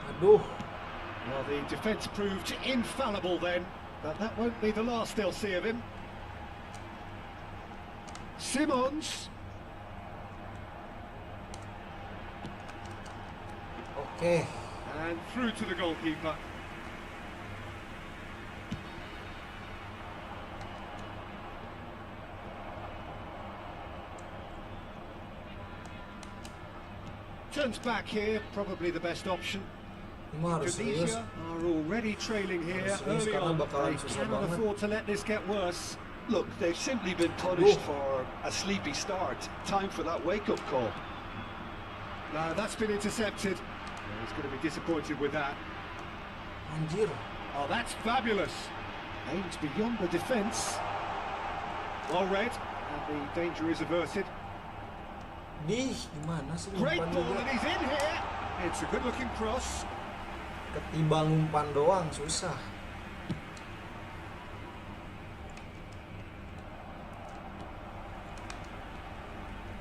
Aduh. Well, the defence proved infallible then, but that won't be the last they'll see of him. Simons. Oke. And through to the goalkeeper. Turns back here, probably the best option. Ini mah harus serius. Indonesia are already trailing here Harus serius early karena on. bakalan They susah cannot banget. afford to let this get worse. Look, they've simply been punished for a sleepy start. Time for that wake-up call. No, that's been intercepted. He's going to be disappointed with that. Anjir. Oh, that's fabulous. Aims beyond the defence. Well read, and the danger is averted. Dih, gimana sih Great umpan ball, juga? and he's in here. It's a good-looking cross. Ketimbang umpan doang susah.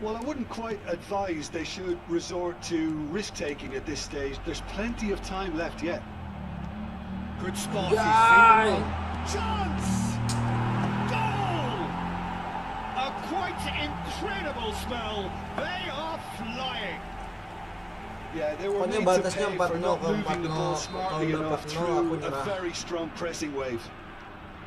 Well, I wouldn't quite advise they should resort to risk-taking at this stage. There's plenty of time left yet. Good spot. Yay! He's seen the one. Chance! Goal! A quite incredible spell. They are flying. Yeah, they were Pokoknya made to batasnya pay for 4-0, not kalau moving the 4-0, ball smartly kalau udah enough 4-0 aku through a nyerah. very strong pressing wave.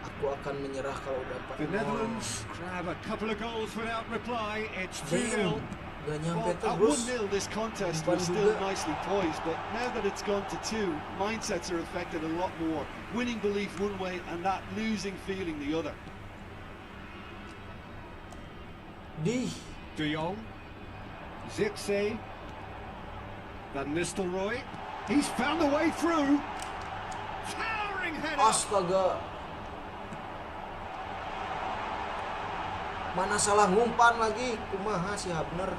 Aku akan menyerah kalau udah 4-0. The Netherlands grab a couple of goals without reply. It's 2-0. Damn, gak nyampe Well, at terus. 1-0 this contest Umpan was still juga. nicely poised, but now that it's gone to 2, mindsets are affected a lot more. Winning belief one way and that losing feeling the other. Dih. De Jong, Zirkzee, Van Nistelrooy. He's found a way through. Towering header. Astaga. Mana salah ngumpan lagi? Kumaha si Habner.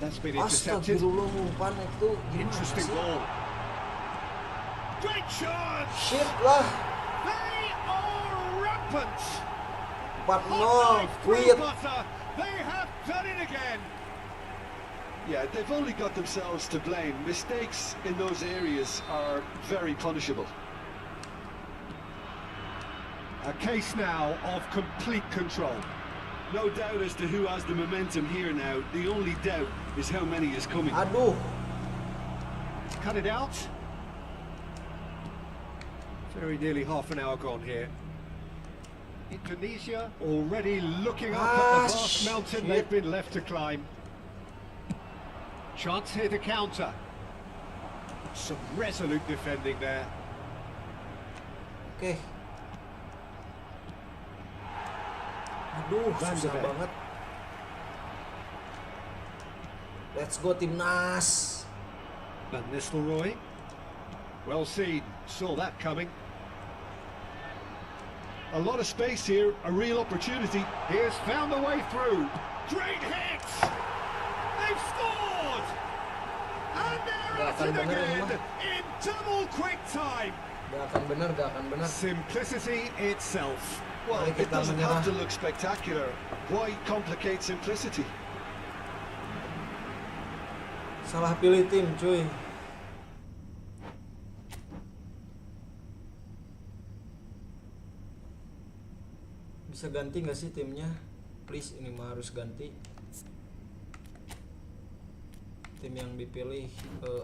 That's been intercepted. Astagfirullah, ngumpan itu gimana Interesting sih? ball. Great chance. Shit lah. They are rampant. 4-0. Quit. They have done it again. Yeah, they've only got themselves to blame. Mistakes in those areas are very punishable. A case now of complete control. No doubt as to who has the momentum here now. The only doubt is how many is coming. Aduh. Cut it out. Very nearly half an hour gone here. Indonesia already looking up at the vast mountain shit. they've been left to climb. Chance here to counter. Some resolute defending there. Oke. Aduh, Van de susah Beek. banget. Let's go Timnas. Van Nistelrooy. Well seen, saw that coming. A lot of space here, a real opportunity. He has found a way through. Great hit! They've scored! And they're Gak at akan it bener ini again mah. in double quick time. Gak akan bener, gak akan bener. Simplicity itself. Well, Mari it kita doesn't menyerah. have to look spectacular. Why complicate simplicity? Salah pilih tim, cuy. Bisa ganti nggak sih timnya? Please, ini mah harus ganti. Tim yang dipilih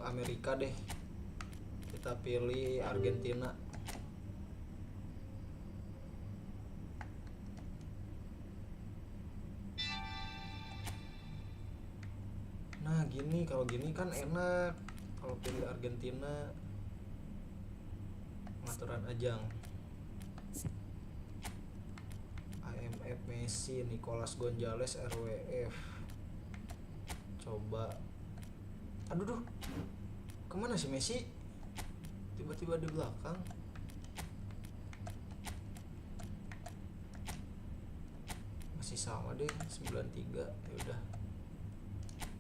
Amerika deh. Kita pilih Argentina. Nah gini, kalau gini kan enak. Kalau pilih Argentina, pengaturan ajang. IMF Messi, Nicolas Gonzalez, RWF. Coba. Aduh duh. Kemana sih Messi? Tiba-tiba di belakang. Masih sama deh 93. Ya udah.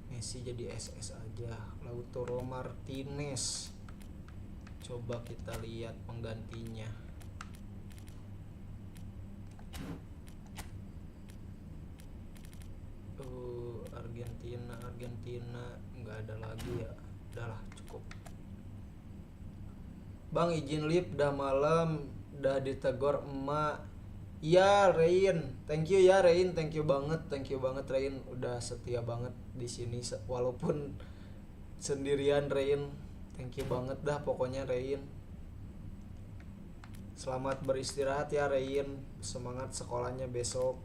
Messi jadi SS aja. Lautaro Martinez. Coba kita lihat penggantinya. Argentina nggak ada lagi ya. Udahlah cukup. Bang izin live, dah malam, dah ditegor emak. Iya Rain, thank you ya Rain, thank you banget Rain, udah setia banget di sini walaupun sendirian Rain, thank you banget dah pokoknya Rain. Selamat beristirahat ya Rain, semangat sekolahnya besok.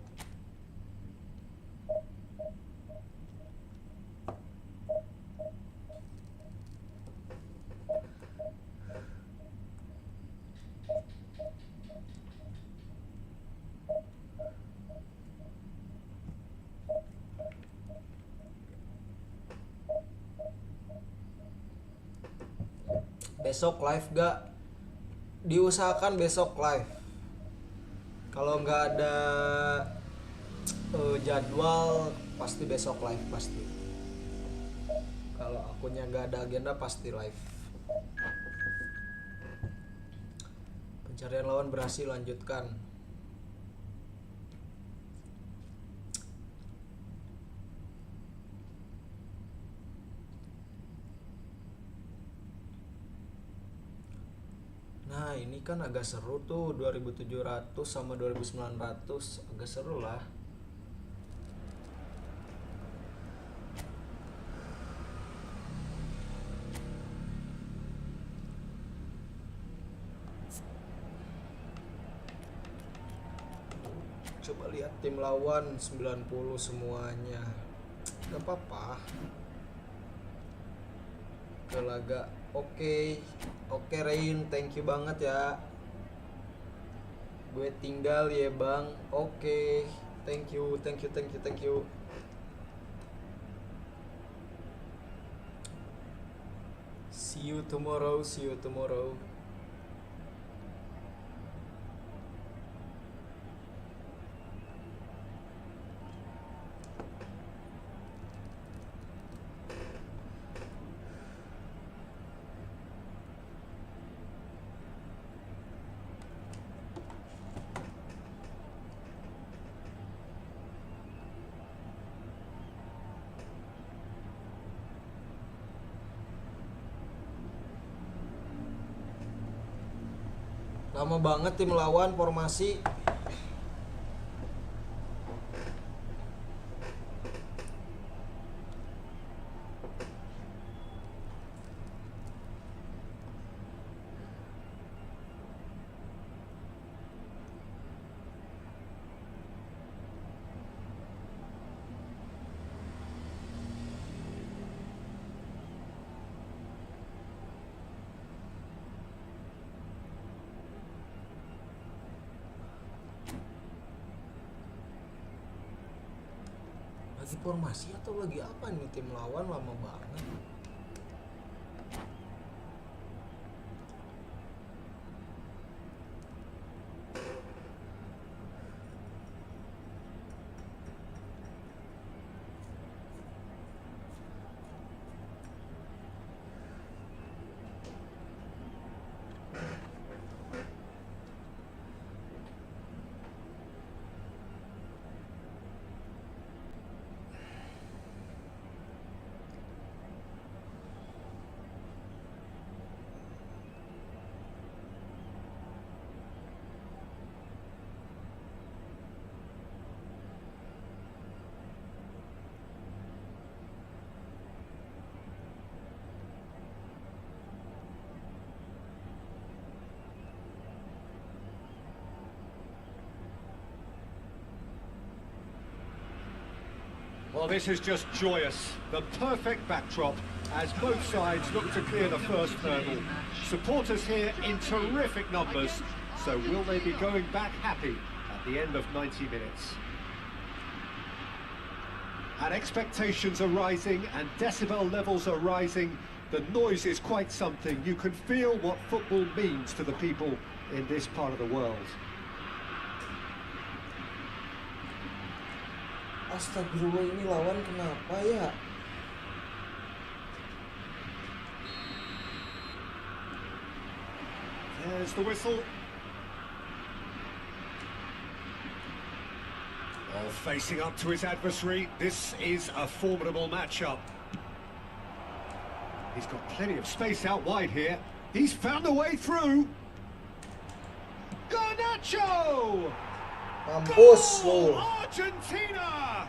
Besok live gak? Diusahakan besok live. Kalau nggak ada jadwal pasti besok live pasti. Kalau akunnya nggak ada agenda pasti live. Pencarian lawan berhasil, lanjutkan. Nah ini kan agak seru tuh, 2700 sama 2900 agak seru lah. Coba lihat tim lawan 90 semuanya. Gak apa-apa. Ke laga. Oke Rain, thank you banget ya. Gue tinggal ya bang. Oke, thank you. See you tomorrow. Lama banget tim lawan formasi. Lagi formasi atau lagi apa nih tim lawan lama banget. Well, this is just joyous. The perfect backdrop as both sides look to clear the first hurdle. Supporters here in terrific numbers. So will they be going back happy at the end of 90 minutes? And expectations are rising and decibel levels are rising. The noise is quite something. You can feel what football means to the people in this part of the world. Astagfirullah, ini lawan kenapa ya? There's the whistle. Oh, facing up to his adversary. This is a formidable matchup. He's got plenty of space out wide here. He's found a way through. Garnacho! Mampus Goal! lo. Argentina!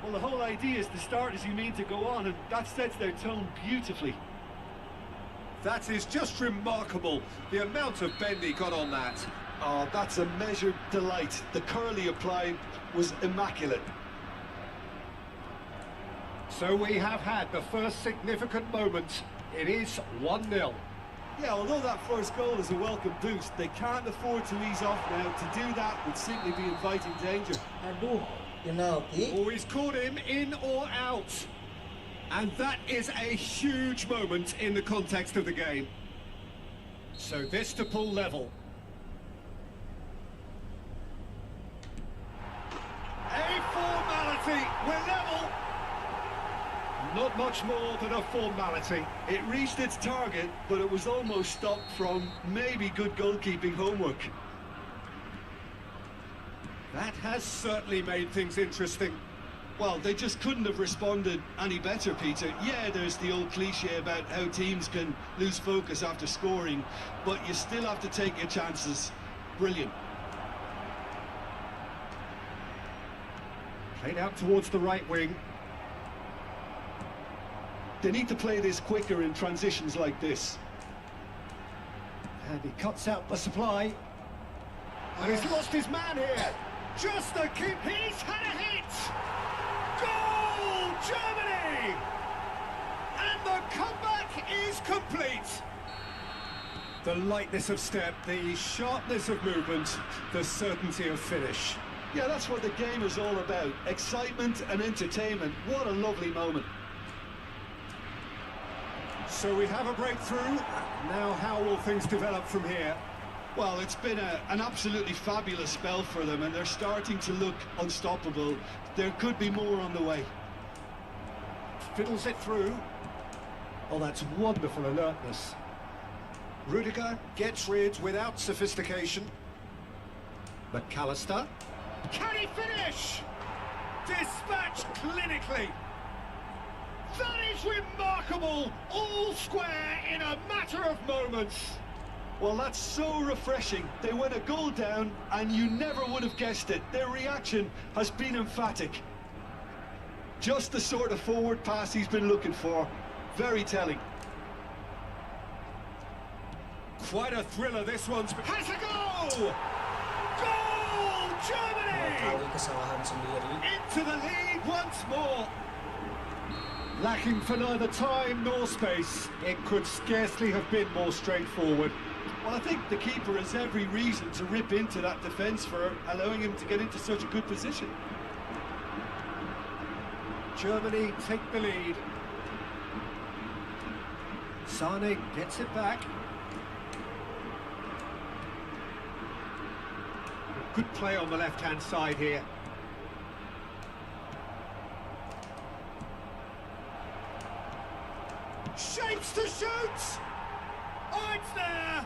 Well, the whole idea is to start as you mean to go on, and that sets their tone beautifully. That is just remarkable, the amount of bend he got on that. Oh, that's a measured delight. The curl he applied was immaculate. So we have had the first significant moment. It is 1-0. Yeah, although that first goal is a welcome boost, they can't afford to ease off now. To do that would simply be inviting danger. Aduh, penalti. Oh, he's caught him in or out. And that is a huge moment in the context of the game. So this to pull level. A formality, we're level. Not much more than a formality. It reached its target, but it was almost stopped from maybe good goalkeeping homework. That has certainly made things interesting. Well, they just couldn't have responded any better, Peter. Yeah, there's the old cliche about how teams can lose focus after scoring, but you still have to take your chances. Brilliant. Played out towards the right wing. They need to play this quicker in transitions like this. And he cuts out the supply. And he's lost his man here. Just a keep. He's had a hit. Goal, Germany! And the comeback is complete. The lightness of step, the sharpness of movement, the certainty of finish. Yeah, that's what the game is all about. Excitement and entertainment. What a lovely moment. So we have a breakthrough. Now how will things develop from here? Well, it's been an absolutely fabulous spell for them, and they're starting to look unstoppable. There could be more on the way. Fiddles it through. Oh, that's wonderful alertness. Rudiger gets rid without sophistication. McAllister. Can he finish? Dispatched clinically. That is remarkable. All square in a matter of moments. Well, that's so refreshing. They went a goal down, and you never would have guessed it. Their reaction has been emphatic. Just the sort of forward pass he's been looking for. Very telling. Quite a thriller this one's. Has a goal! Goal, Germany! Kali kesalahan sendiri. Into the lead once more. Lacking for neither time nor space, it could scarcely have been more straightforward. Well, I think the keeper has every reason to rip into that defence for allowing him to get into such a good position. Germany take the lead. Sane gets it back. Good play on the left-hand side here. Shapes to shoot! Oh, it's there!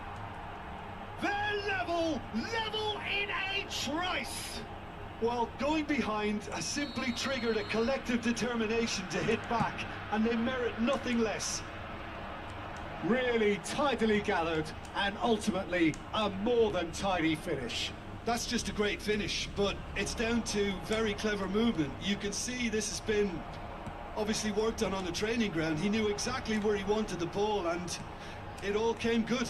They're level in a trice! Well, going behind has simply triggered a collective determination to hit back, and they merit nothing less. Really tidily gathered, and ultimately a more than tidy finish. That's just a great finish, but it's down to very clever movement. You can see this has been obviously worked on the training ground. He knew exactly where he wanted the ball, and it all came good.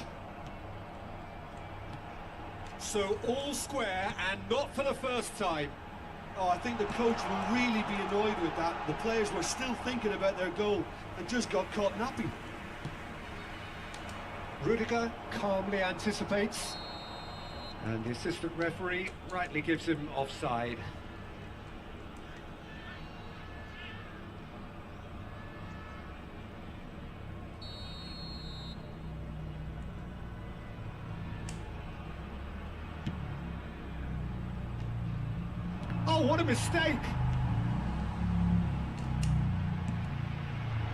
So all square, and not for the first time. Oh, I think the coach will really be annoyed with that. The players were still thinking about their goal and just got caught napping. Rudiger calmly anticipates. And the assistant referee rightly gives him offside. Oh, what a mistake!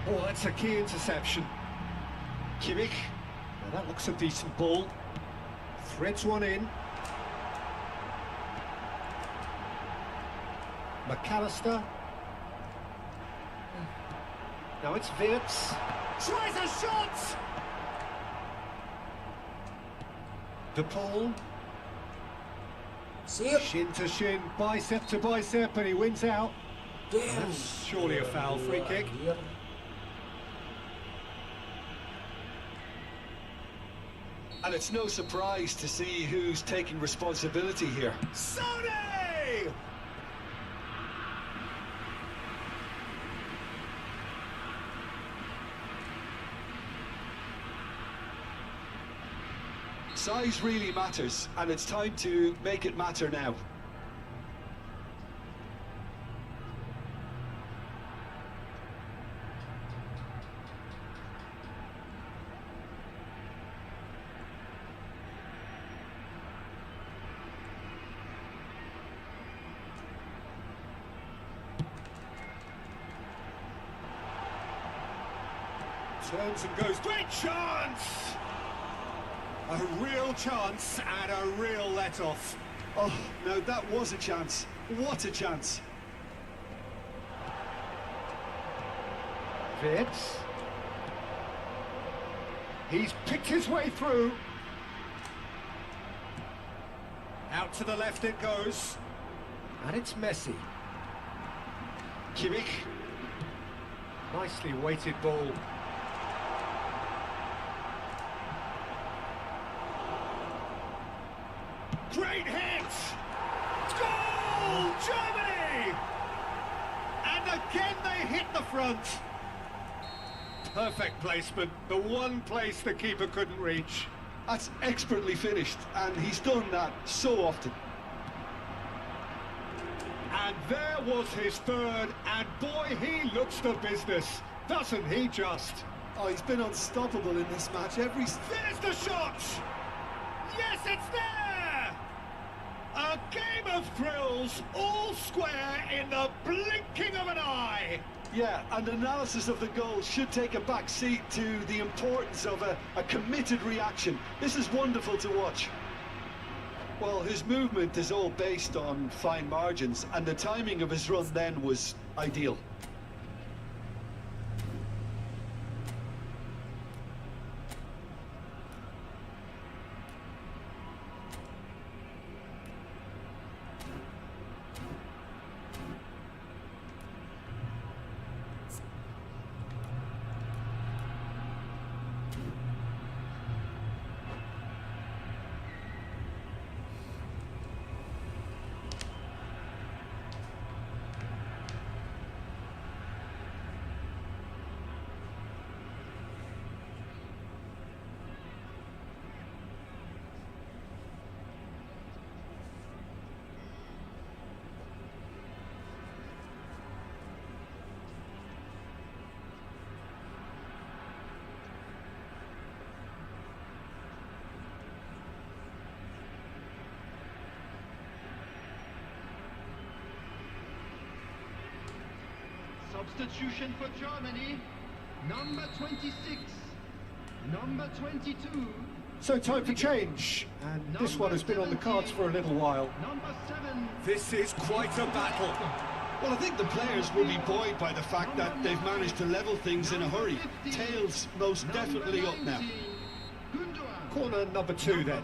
Oh, that's a key interception. Kimmich. Now that looks a decent ball. Threads one in. McAllister. Now it's Wirtz. Tries a shot! DePaul. See it? Shin to shin, bicep to bicep, and he wins out. Damn. That's surely a foul, free kick. Anjir. And it's no surprise to see who's taking responsibility here. Sony! Size really matters, and it's time to make it matter now. Turns and goes, great chance! A real chance and a real let-off. Oh, now that was a chance. What a chance. Wirtz. He's picked his way through. Out to the left it goes. And it's Messi. Kimmich. Nicely weighted ball. Great hit! Goal! Germany! And again they hit the front. Perfect placement, the one place the keeper couldn't reach. That's expertly finished, and he's done that so often. And there was his third, and boy, he looks the business, doesn't he just? Oh, he's been unstoppable in this match. There's the shot! Yes, it's there! A game of thrills, all square in the blinking of an eye. Yeah, and analysis of the goal should take a back seat to the importance of a committed reaction. This is wonderful to watch. Well, his movement is all based on fine margins, and the timing of his run then was ideal. Substitution for Germany. Number 26. Number 22. So time for change, and this one has been on the cards for a little while. Number 7. This is quite a battle. Well, I think the players will be buoyed by the fact that they've managed to level things in a hurry. Tails most definitely up now. Corner number 2 then.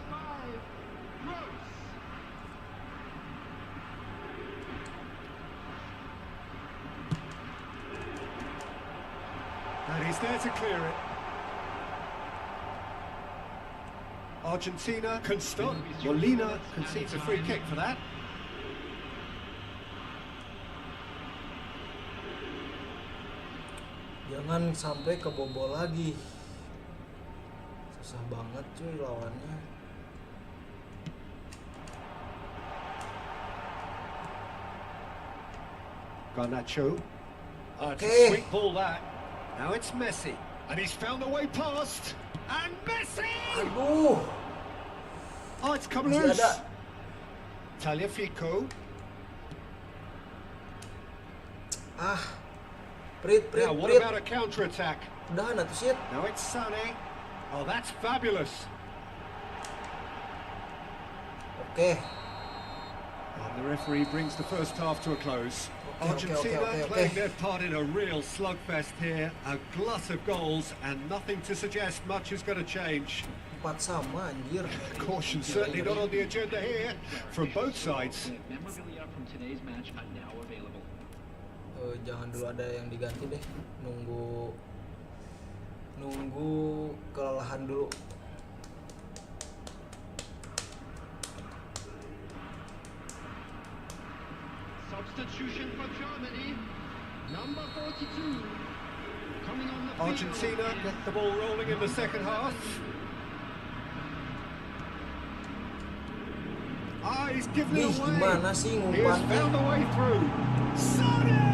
And he's there to clear it. Argentina can stop. Molina concedes a free kick for that. Jangan sampai kebobol lagi. Susah banget cuy lawannya. Garnacho. It's a Okay. sweet ball that. Now it's Messi. And he's found a way past. And Messi! Aduh, Oh, it's come masih loose. ada. Tagliafico. Prit. Now, what about a counter-attack? Udahan atuh shit. Now it's Sané. Oh, that's fabulous. Oke. And the referee brings the first half to a close. Argentina okay. playing their part in a real slugfest here. A glut of goals and nothing to suggest much is going to change. 4 sama anjir. Caution certainly not on the agenda here from both sides. Memorabilia from today's match are now available. Jangan dulu ada yang diganti deh. Nunggu kelelahan dulu. Substitution for Germany. Number 42. Coming on the field. Argentina get the ball rolling in the second half. He's given it Ih, away. gimana sih He has ngumpannya? found a way through. Sané!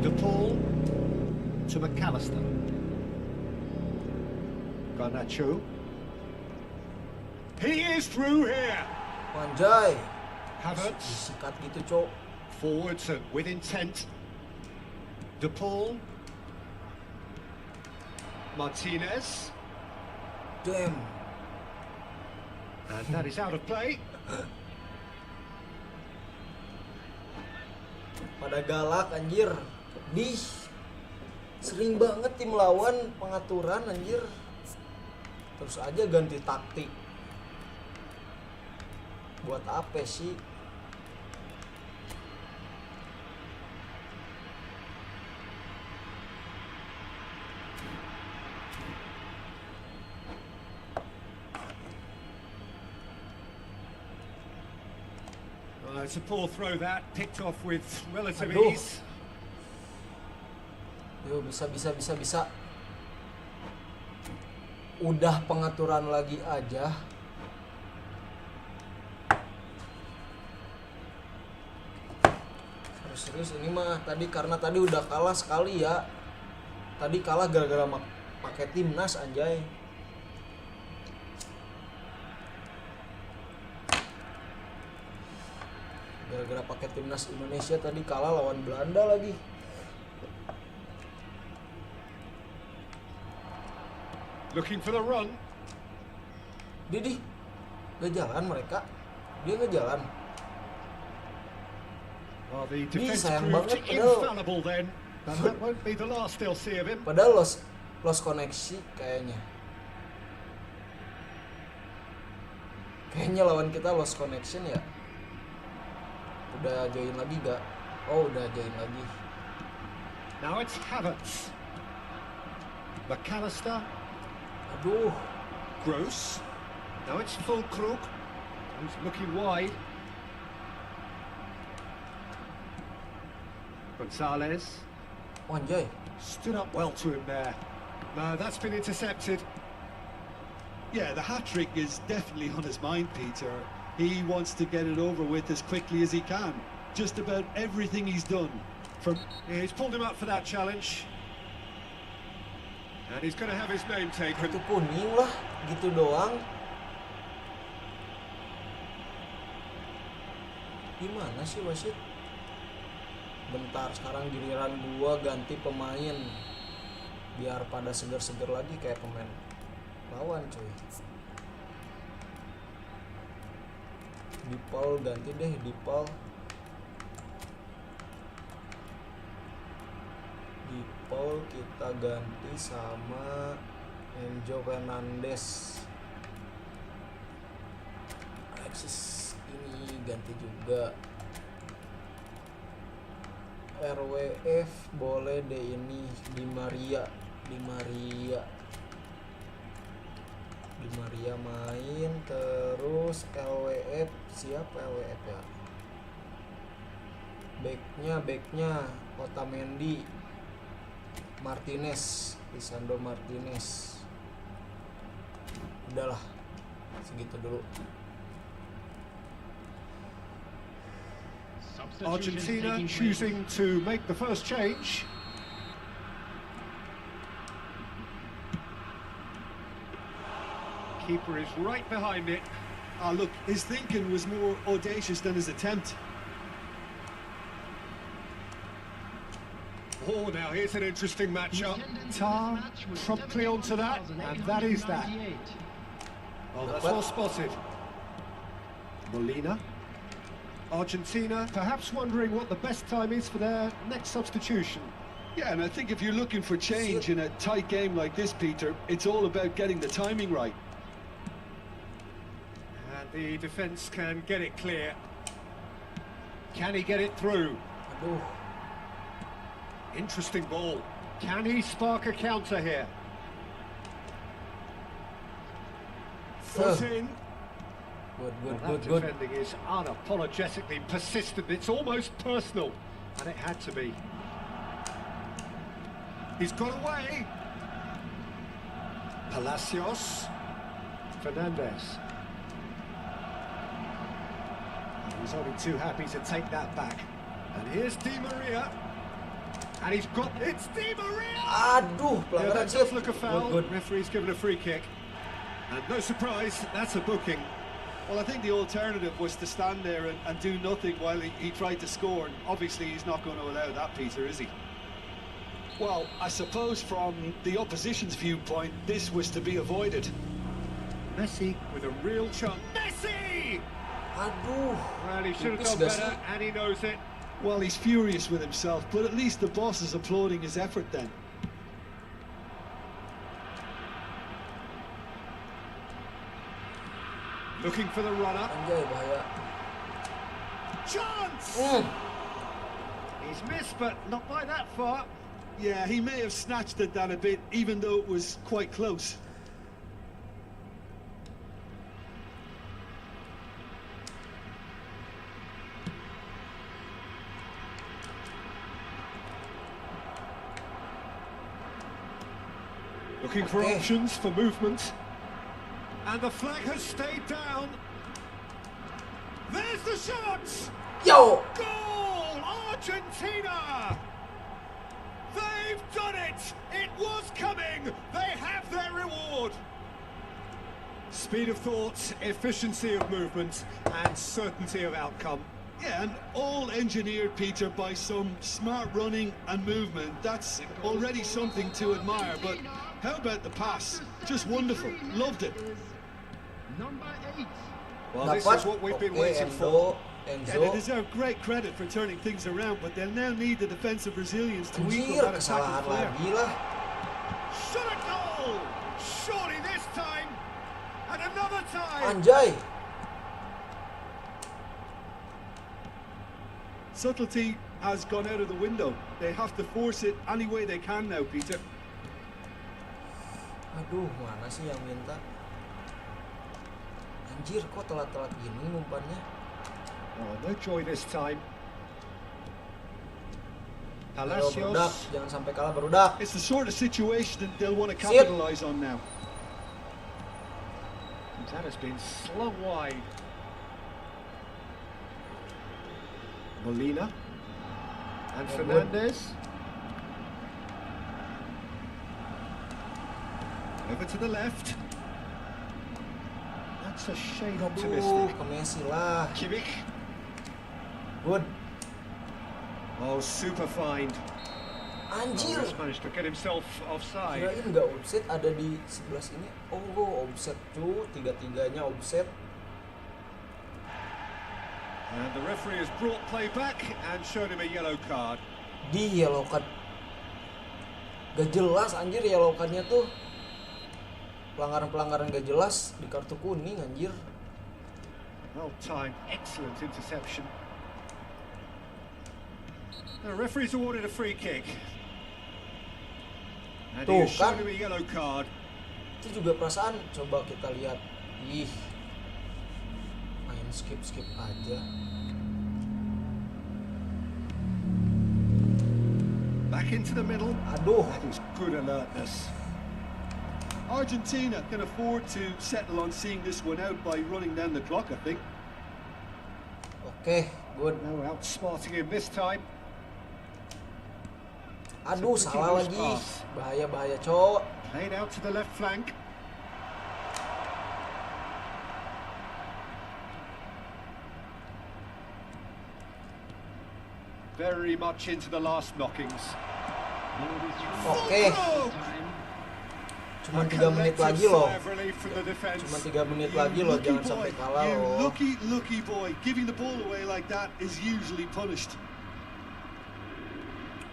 De Paul to McAllister. Garnacho. He is through here. Anjay. Havertz Disikat gitu, Cok. forwards and with intent. De Paul. Martinez. Damn. And that is out of play. Pada galak anjir. Sering banget tim lawan pengaturan anjir. Terus aja ganti taktik. Buat apa sih? It's a poor throw that, picked off with relative Aduh. ease. Yo, bisa. Udah pengaturan lagi aja. Serius ini mah karena tadi udah kalah sekali ya. Tadi kalah gara-gara pakai timnas anjay. Gara-gara pakai timnas Indonesia tadi kalah lawan Belanda lagi. Looking for the run. Didi, gak jalan mereka. Dia gak jalan. Well, the defence sayang proved banget, padahal- infallible then. And that won't be the last they'll see of him. Padahal lost koneksi kayaknya. Kayaknya lawan kita lost connection ya. Udah join lagi gak? Oh, udah join lagi. Now it's Havertz. McAllister. Aduh, Gross. Now it's Fulkrug. He's looking wide. Gonzalez. anjay. Stood up well to him there. No, that's been intercepted. Yeah, the hat-trick is definitely on his mind, Peter. He wants to get it over with as quickly as he can. Just about everything he's done. Yeah, he's pulled him up for that challenge. And he's going to have his name taken. Itu kuning lah, gitu doang. Gimana sih wasit? Bentar, sekarang giliran gua ganti pemain biar pada seger-seger lagi kayak pemain lawan cuy. Di Paul ganti deh, di Paul. Di Paul kita ganti sama Enzo Fernandez. Alexis ini ganti juga. RWF boleh deh ini Di Maria main. Terus LWF siapa LWF ya? Backnya Otamendi, Martinez, Lisandro Martinez. Udahlah, segitu dulu. Argentina choosing to make the first change. Keeper is right behind it. Look, his thinking was more audacious than his attempt. Oh, now here's an interesting matchup. Tar promptly onto that, and that is that. Oh, that's well spotted. Molina. Argentina perhaps wondering what the best time is for their next substitution. Yeah, and I think if you're looking for change in a tight game like this, Peter, it's all about getting the timing right. And the defence can get it clear. Can he get it through? Interesting ball. Can he spark a counter here? Foot in. Good. Defending is unapologetically persistent. It's almost personal, and it had to be. He's got away. Palacios. Fernandez. He's only too happy to take that back. And here's Di Maria. And he's got... It's Di Maria! Aduh, Yeah, pelanggaran that sih. does look a foul. Good. Referee's given a free kick. And no surprise, that's a booking. Well, I think the alternative was to stand there and do nothing while he tried to score. And obviously, he's not going to allow that, Peter, is he? Well, I suppose from the opposition's viewpoint, this was to be avoided. Messi with a real chance. Messi! Aduh. Well, he should have Tipis done gak better, sih? and he knows it. Well, he's furious with himself, but at least the boss is applauding his effort then. Looking for the runner. Anjay, bahaya. Chance! He's missed, but not by that far. Yeah, he may have snatched at that a bit, even though it was quite close. Looking for options for movement. And the flag has stayed down. There's the shot! Yo! Goal! Argentina! They've done it! It was coming! They have their reward! Speed of thought, efficiency of movement, and certainty of outcome. Yeah, and all engineered, Peter, by some smart running and movement. That's already something to admire, but how about the pass? Just wonderful. Loved it. Number 8. Well, this is what we've been waiting for. And they deserve great credit for turning things around, but they'll now need the defensive resilience to equal Anjir, that attacking kesalahan flair. lagi lah. Shot a goal! Surely this time! And another time! Anjay. Subtlety has gone out of the window. They have to force it any way they can now, Peter. Aduh, mana sih yang minta? Anjir, kok telat-telat gini umpannya? Oh, no joy this time. Ayo, berudak, Palacios. jangan sampai kalah berudak. It's the sort of situation that they'll want to capitalize on now. That has been slung wide. Molina. And Oh, Fernandez. Over to the left. That's a shade Aduh, optimistic. ke Messi lah. Kimmich. Good. Oh, super find. Anjir. Just managed to get himself offside. Kirain nggak offset ada di sebelah sini. Oh, offset cu, tiga-tiganya offset. And the referee has brought play back and shown him a yellow card. Di yellow card. Gak jelas anjir yellow cardnya tuh. Pelanggaran-pelanggaran gak jelas di kartu kuning anjir. Well timed, excellent interception. The referee's awarded a free kick. And he Tuh has shown kan, him a yellow card. itu juga perasaan. Coba kita lihat. Ih, main skip aja. Back into the middle. Aduh, That was good alertness. Argentina can afford to settle on seeing this one out by running down the clock, I think. oke, good. No outsmarting him this time. Aduh, It's a salah pretty lagi. loose pass. Bahaya cowok. Played out to the left flank. Very much into the last knockings. Oke, cuma 3 menit lagi loh. Cuma 3 menit lagi loh, jangan sampai kalah You loh. lucky boy. Giving the ball away like that is usually punished.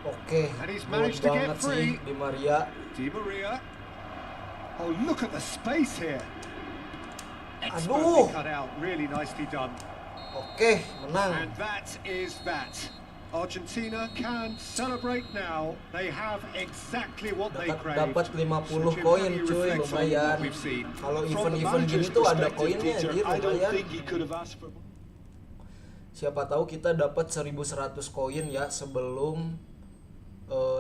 Oke, And he's good managed to get banget free. sih Di Maria. Di Maria. Oh, look at the space here. Aduh. Expertly cut out. Really nicely done. Oke, menang. And that is that. Argentina can celebrate now. They have exactly what they craved. Dapat 50 Which koin really cuy, reflects on what lumayan. we've seen. Kalau From the event-event gini manager's tuh ada perspective, koinnya Peter, anjir, I don't lumayan. think he could have asked for more. Siapa tahu kita dapat 1100 koin ya sebelum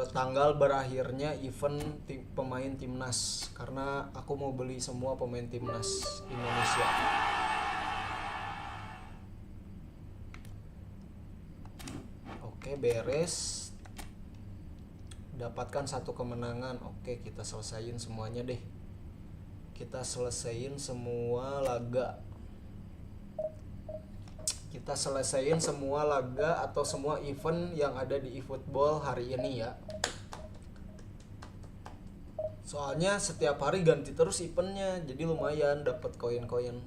tanggal berakhirnya event pemain timnas, karena aku mau beli semua pemain timnas Indonesia. Oke, beres. Dapatkan 1 kemenangan. Oke, kita selesaiin semuanya deh. Kita selesaiin semua laga. Kita selesaiin semua laga atau semua event yang ada di eFootball hari ini ya. Soalnya setiap hari ganti terus eventnya, jadi lumayan dapat koin-koin.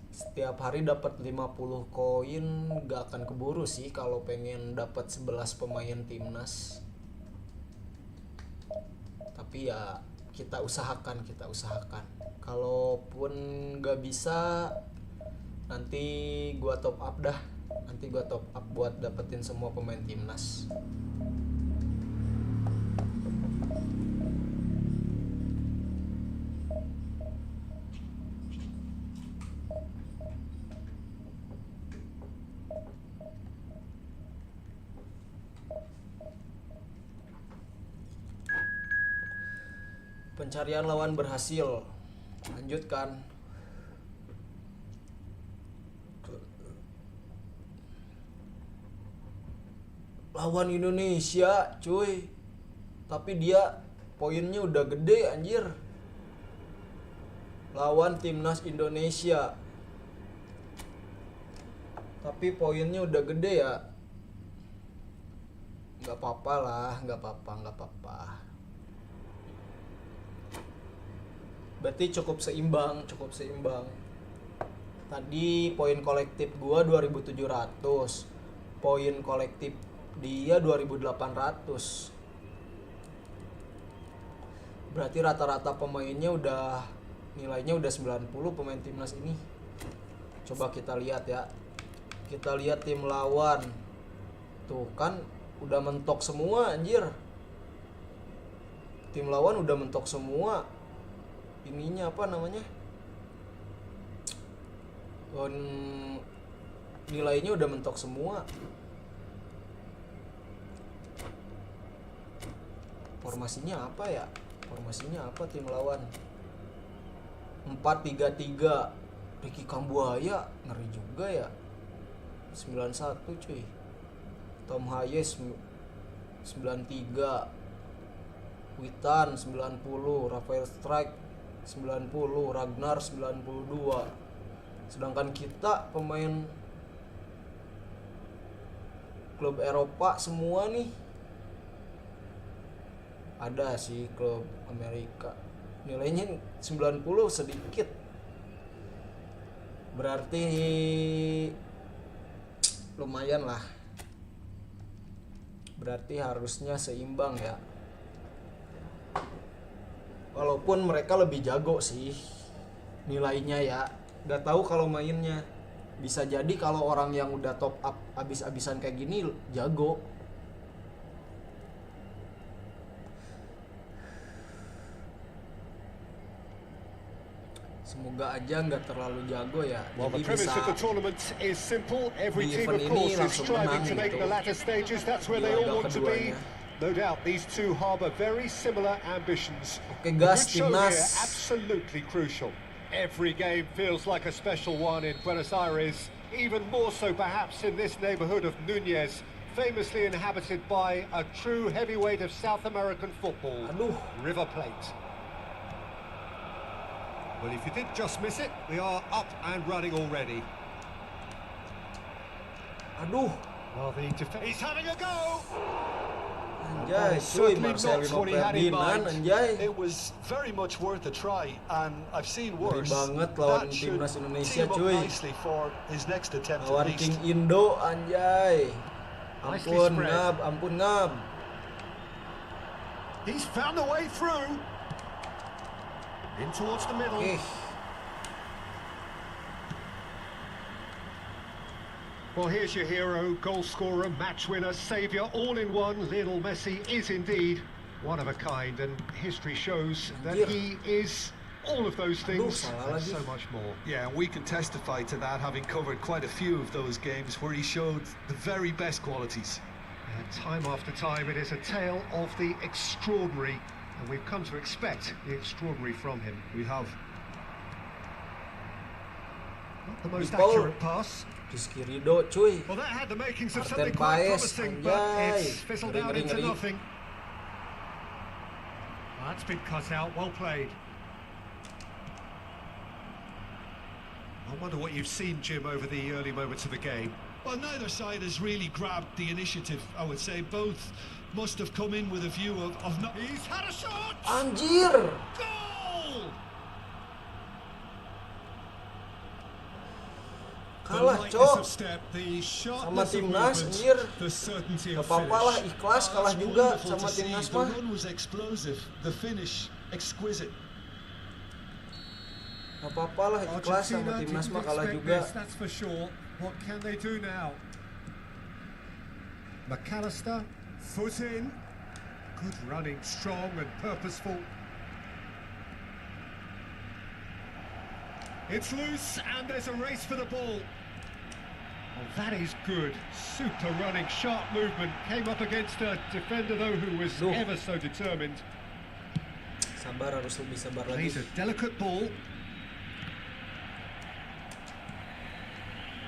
Setiap hari dapat 50 koin, gak akan keburu sih kalau pengen dapat 11 pemain timnas. Tapi ya kita usahakan. Kalaupun gak bisa, nanti gua top up dah. Nanti gua top up buat dapetin semua pemain timnas. Pencarian lawan berhasil. Lanjutkan. Lawan Indonesia, cuy. Tapi dia poinnya udah gede anjir. Lawan timnas Indonesia. Tapi poinnya udah gede ya. Gak apa-apa lah, gak apa-apa. Berarti cukup seimbang. Tadi poin kolektif gua 2700. Poin kolektif dia 2800. Berarti rata-rata pemainnya nilainya udah 90 pemain timnas ini. Coba kita lihat ya. Kita lihat tim lawan. Tuh kan udah mentok semua anjir. Tim lawan udah mentok semua. Ininya apa namanya? Nilainya udah mentok semua. Formasinya apa ya? Formasinya apa tim lawan? 4-3-3. Ricky Kambuaya ngeri juga ya. 91 cuy. Tom Hayes 93. Witan 90, Rafael Strike 90, Ragnar 92. Sedangkan kita pemain klub Eropa semua nih. Ada sih klub Amerika. Nilainya 90 sedikit. Berarti lumayan lah. Berarti harusnya seimbang ya. Walaupun mereka lebih jago sih nilainya ya. Gak tahu kalau mainnya. Bisa jadi kalau orang yang udah top up abis-abisan kayak gini jago. Semoga aja nggak terlalu jago ya. Well, the Jadi premise bisa of the tournament is simple. Every di team, of event ini course, is langsung striving menang to make gitu. the latter stages. That's where Di they all laga want to be. keduanya. No doubt, these two harbour very similar ambitions. Oke, The gas, good show timnas. here, absolutely crucial. Every game feels like a special one in Buenos Aires, even more so perhaps in this neighbourhood of Núñez, famously inhabited by a true heavyweight of South American football, Aduh. River Plate. Well, if you did just miss it, we are up and running already. Aduh. Well, the he's having a go! Anjay, cuy, Marcelino what he had in Ferdinand, mind. anjay. It was very much worth a try, and I've seen Ngeri worse. banget lawan That should timnas Indonesia, tee him up cuy. nicely for his next attempt at Lawan least. King Indo, anjay. Nicely Ampun spread. ngab, ampun ngab. He's found a way through. In towards the middle. Oke. Well, here's your hero, goal scorer, match winner, saviour, all in one. Lionel Messi is indeed one of a kind, and history shows that Anjir. he is all of those things salah and lagi. so much more. Yeah, we can testify to that, having covered quite a few of those games where he showed the very best qualities. And time after time, it is a tale of the extraordinary, and we've come to expect the extraordinary from him. We have. Not the most People. accurate pass. Rizky Ridho, cuy. Well, that had the makings of Martin something quite Paes, promising, but anjay. it's fizzled out Ngeri, into ngeri. nothing. That's been cut out, well played. I wonder what you've seen, Jim, over the early moments of the game. Well, neither side has really grabbed the initiative, I would say. Both must have come in with a view of not... He's had a shot! Anjir. Goal! Kalah, cok. the Sama timnas, anjir. the certainty Gak apa-apa lah, ikhlas kalah juga sama timnas mah. The run was explosive, the finish exquisite. Gak apa-apa lah, ikhlas sama timnas mah kalah juga. That's for sure. What can they do now? McAllister, foot in. Good running, strong and purposeful. It's loose and there's a race for the ball. Oh, that is good. Super running, sharp movement. Came up against a defender though who was Duh. ever so determined. Sabar, harus lebih sabar Plays lagi. a delicate ball.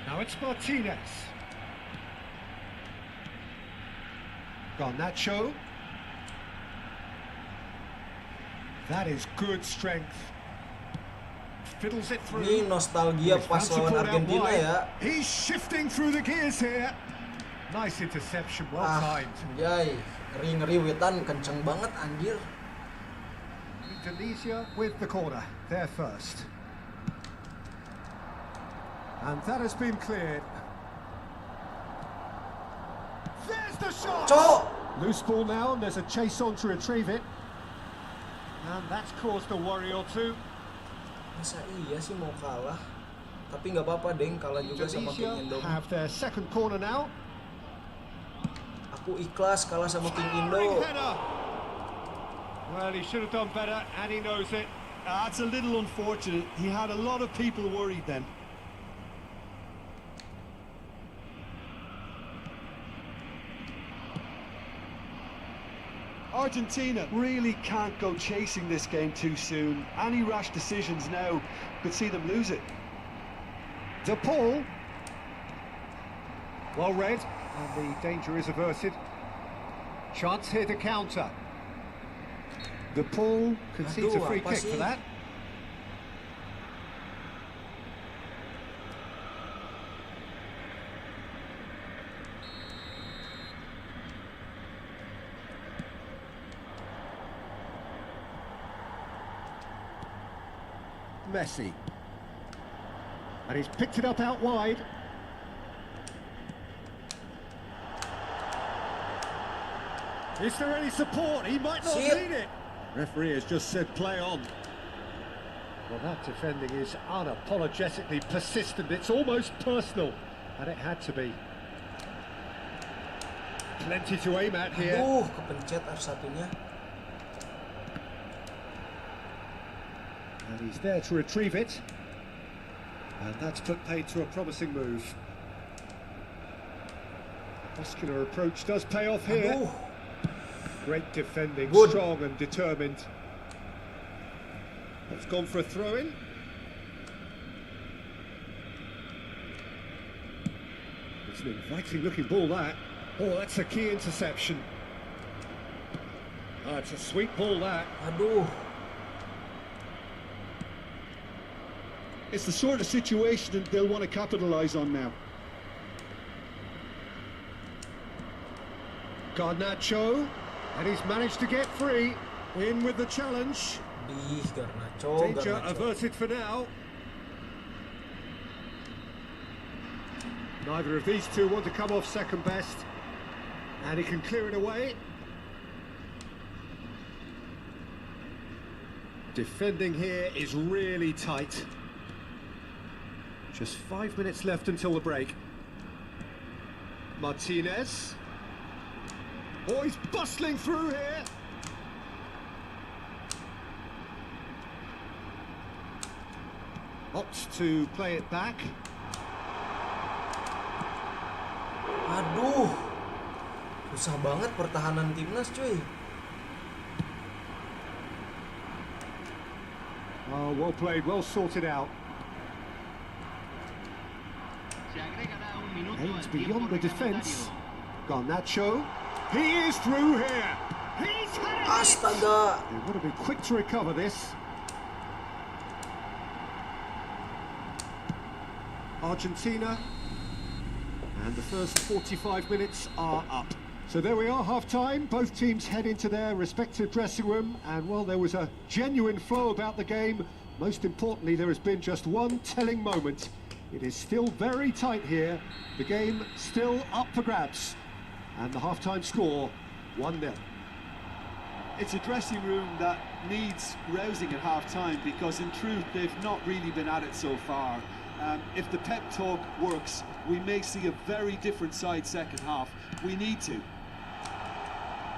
Now it's Martinez. Garnacho. That is good strength. Fiddles it through. Ini nostalgia He's pas found lawan support out Argentina wide. ya. He's shifting through the gears here. Nice interception, well timed. Anjay, ngeri-ngeri wetan kenceng banget anjir. Indonesia with the corner, there first. And that has been cleared. There's the shot! Cok. Loose ball now, and there's a chase on to retrieve it. And that's caused a worry or two. Masa iya sih mau kalah? Tapi nggak apa-apa, Deng, kalah juga sama King Indonesia Indo. have their second corner now. Aku ikhlas kalah sama King Indo. Header. Well, he should have done better, and he knows it. That's a little unfortunate. He had a lot of people worried then. Argentina really can't go chasing this game too soon. Any rash decisions now could see them lose it. De Paul. Well read, and the danger is averted. Chance here to counter. De Paul concedes a Aduh, free apa kick sih? for that. Messi. And he's picked it up out wide. Is there any support? He might not need it. Referee has just said play on. Well, that defending is unapologetically persistent. It's almost personal, and it had to be. Plenty to aim at here. Kepencet R1-nya. And he's there to retrieve it. And that's put paid to a promising move. Muscular approach does pay off here. Great defending, strong and determined. It's gone for a throw-in. It's an inviting-looking ball, that. Oh, that's a key interception. Oh, it's a sweet ball, that. It's the sort of situation that they'll want to capitalise on now. Garnacho, and he's managed to get free. In with the challenge. Danger averted for now. Neither of these two want to come off second best. And he can clear it away. Defending here is really tight. Just 5 minutes left until the break. Martinez. Oh, he's bustling through here. Opts to play it back. Aduh, susah banget pertahanan timnas, cuy. Oh, well played, well sorted out. Aims beyond the defence. Garnacho. He is through here. He's had it. Astaga. They've got to be quick to recover this. Argentina. And the first 45 minutes are up. So there we are, half-time. Both teams head into their respective dressing room. And, well, there was a genuine flow about the game. Most importantly, there has been just one telling moment. It is still very tight here. The game still up for grabs. And the half-time score, 1-0. It's a dressing room that needs rousing at half-time because, in truth, they've not really been at it so far. If the pep talk works, we may see a very different side second half. We need to.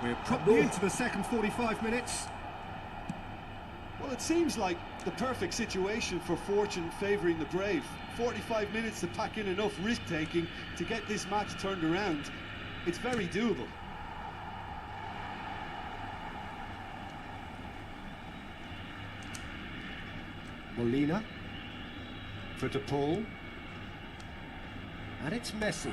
We're probably into the second 45 minutes. Well, it seems like the perfect situation for fortune favouring the brave. 45 minutes to pack in enough risk-taking to get this match turned around. It's very doable. Molina for De Paul. And it's Messi.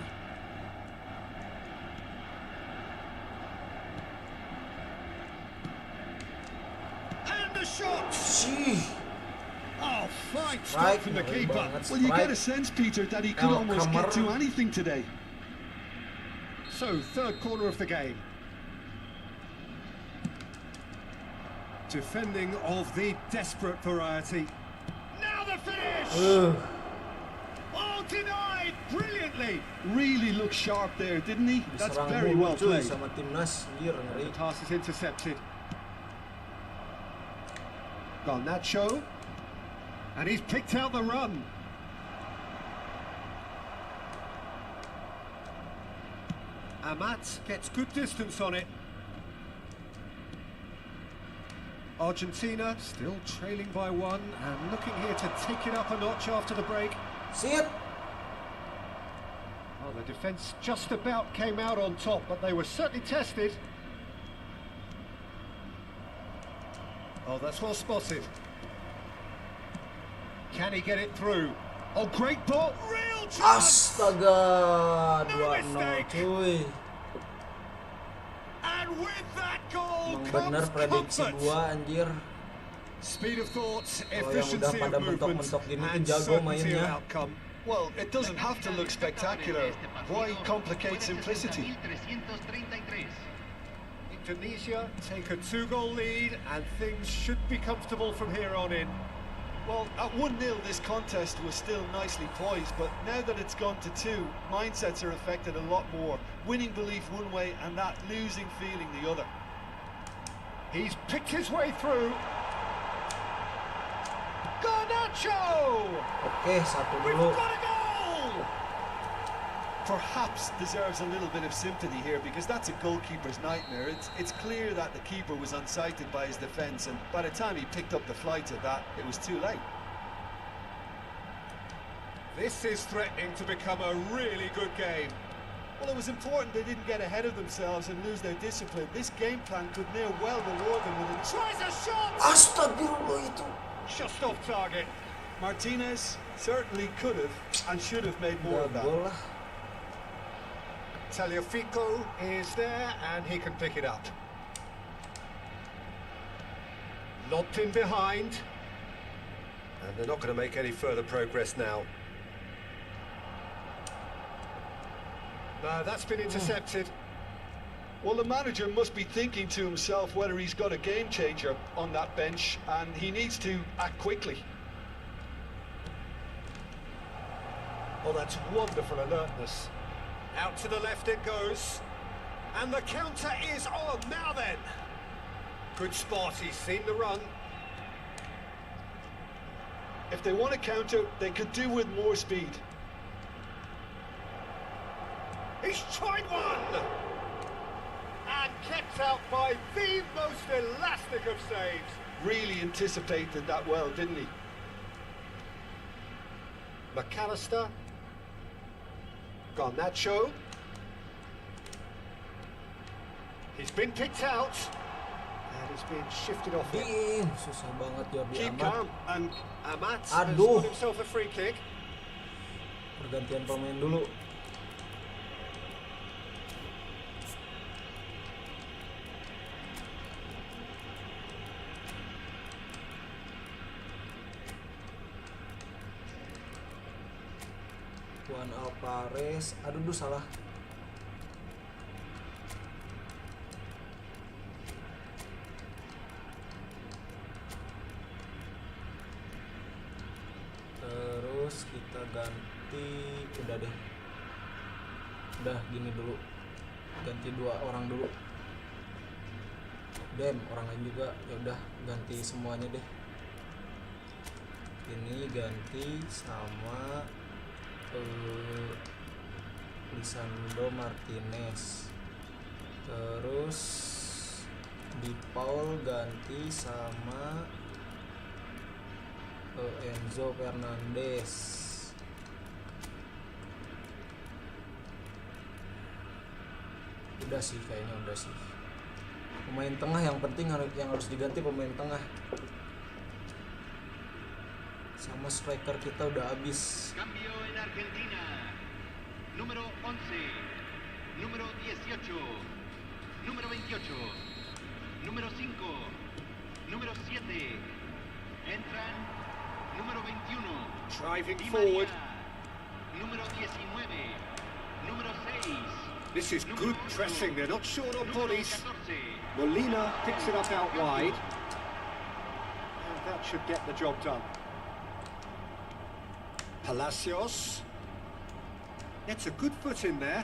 And the shot! Gee. Oh, fine stop from the keeper. Well, you get a sense, Peter, that he could almost get to anything today. So, third corner of the game. Defending of the desperate variety. Now the finish! Oh, denied brilliantly! Really looked sharp there, didn't he? That's very well played. Sama timnas, The pass is intercepted. Garnacho. And he's picked out the run. Amat gets good distance on it. Argentina still trailing by one and looking here to take it up a notch after the break. See it? Well, the defence just about came out on top, but they were certainly tested. Oh, that's well spotted. Can he get it through? Oh, great ball! Real chance! Astaga, No 2-0 mistake. cuy. And with that goal Emang comes bener prediksi comfort. gua, anjir. Speed of thought, Kalau yang udah efficiency pada of movement, mentok-mentok gini tuh and jago certainty of mainnya. outcome. Well, it doesn't have to look spectacular. Why complicate simplicity? Indonesia take a 2-goal lead and things should be comfortable from here on in. Well, at 1-0 this contest was still nicely poised, but now that it's gone to 2, mindsets are affected a lot more. Winning belief one way and that losing feeling the other. He's picked his way through. Garnacho! Oke, 1 We've dulu. got a goal! Perhaps deserves a little bit of sympathy here because that's a goalkeeper's nightmare. It's clear that the keeper was unsighted by his defence, and by the time he picked up the flight of that, it was too late. This is threatening to become a really good game. Well, it was important they didn't get ahead of themselves and lose their discipline. This game plan could near well reward them with a Tries a shot! Astagfirullah itu. Just off target. Martinez certainly could have and should have made more Udah of that. gol lah. Tagliafico is there and he can pick it up. Lobbed in behind. And they're not going to make any further progress now. No, that's been intercepted. Well, the manager must be thinking to himself whether he's got a game changer on that bench, and he needs to act quickly. Oh, that's wonderful alertness. Out to the left it goes. And the counter is on. Now then. Good spot. He's seen the run. If they want to counter, they could do with more speed. He's tried one. And kept out by the most elastic of saves. Really anticipated that well, didn't he? McAllister. Garnacho. He's been picked out. And he's been shifted off it. Ih, susah banget Jordi Keep Amat. calm. And Amat has Aduh. got himself a free kick. Pergantian pemain dulu. Juan Alvarez. Aduh, salah. Terus kita ganti, udah deh. Udah gini dulu. Ganti 2 orang dulu. Orang lain juga. Ya udah, ganti semuanya deh. Ini ganti sama Lisandro Martinez. Terus di Paul ganti sama Enzo Fernandez. Udah sih, kayaknya udah sih. Pemain tengah yang penting yang harus diganti pemain tengah. Sama striker kita udah habis. Cambio en Argentina. Número 11. Número 18. Número 28. Número 5. Número 7. Entran número 21. Driving Di forward. María. Número 19. Número 6. This is good pressing. They're not short on Número bodies. 14. Molina picks it up out wide. And that should get the job done. Palacios. Gets a good foot in there.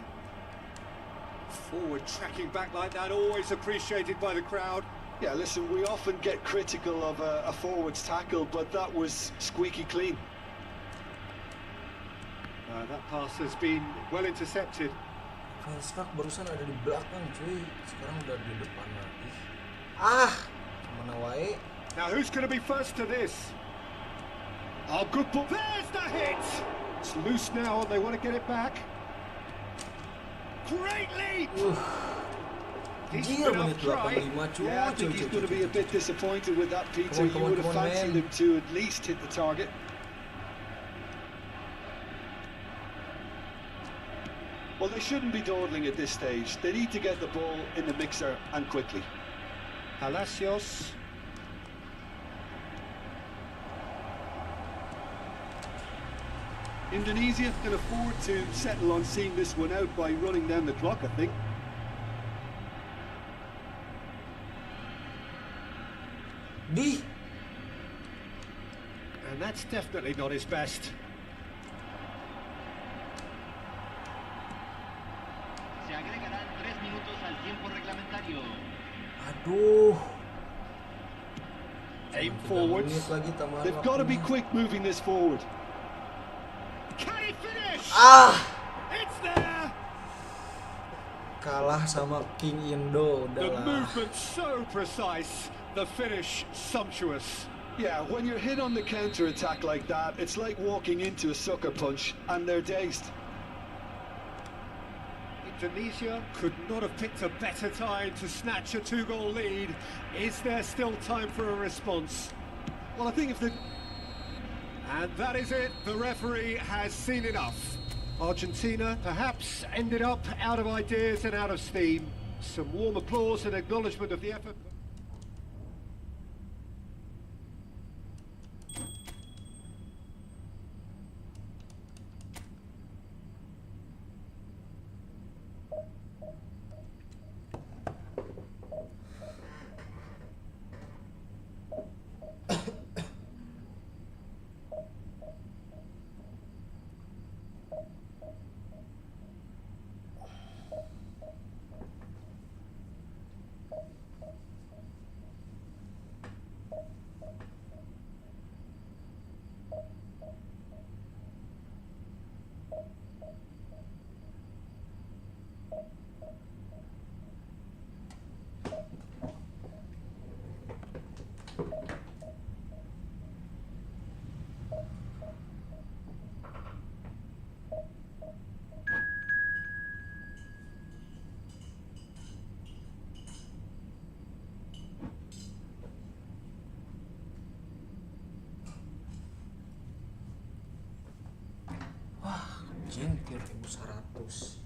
Forward tracking back like that, always appreciated by the crowd. Yeah, listen, we often get critical of a forward's tackle, but that was squeaky clean. That pass has been well intercepted. Velstrak barusan ada di belakang cuy, sekarang udah di depan lagi. Kemana wae? Now who's going to be first to this? Oh, good ball. There's the hit! It's loose now and they want to get it back. Great leap! Gila, menit 85 cuy. Yeah, I think he's going to be a bit disappointed with that, Peter. Come on, You would have man. fancied him to at least hit the target. Well, they shouldn't be dawdling at this stage. They need to get the ball in the mixer and quickly. Palacios. Indonesia can afford to settle on seeing this one out by running down the clock, I think. Di. And That's definitely not his best. Se agregarán 3 minutos al tiempo reglamentario. Aduh. Aim 3 forwards. menit lagi tambahan They've got to be waktunya. quick moving this forward. Can he finish? Ah, It's there! kalah sama King Indo, The udahlah. movement so precise, the finish sumptuous. Yeah, when you're hit on the counter-attack like that, it's like walking into a sucker punch, and they're dazed. Indonesia could not have picked a better time to snatch a 2-goal lead. Is there still time for a response? Well, I think if the... And that is it. The referee has seen enough. Argentina perhaps ended up out of ideas and out of steam. Some warm applause and acknowledgement of the effort. Anjing, 3100.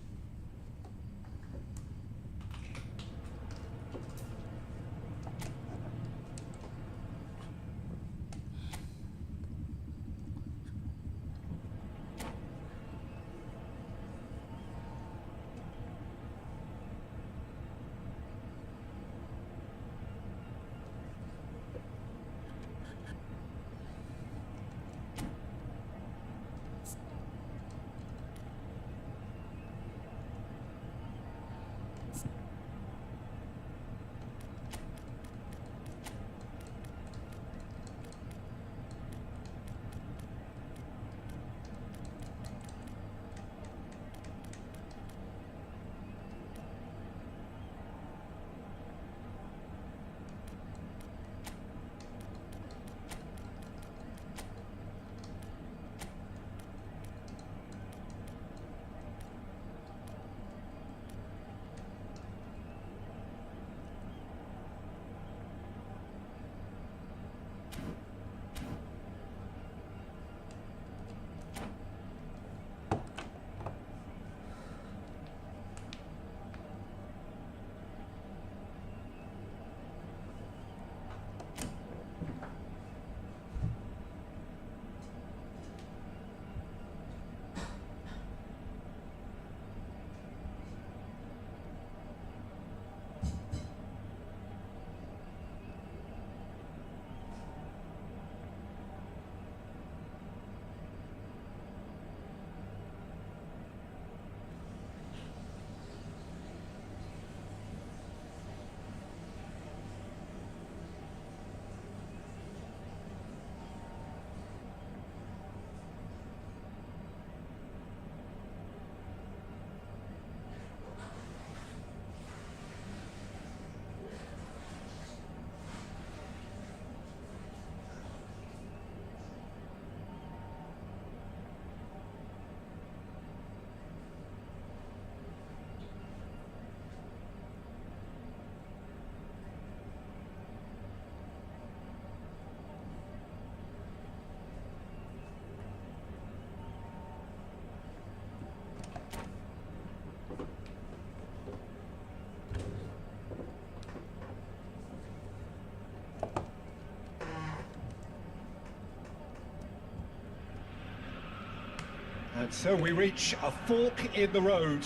And so we reach a fork in the road.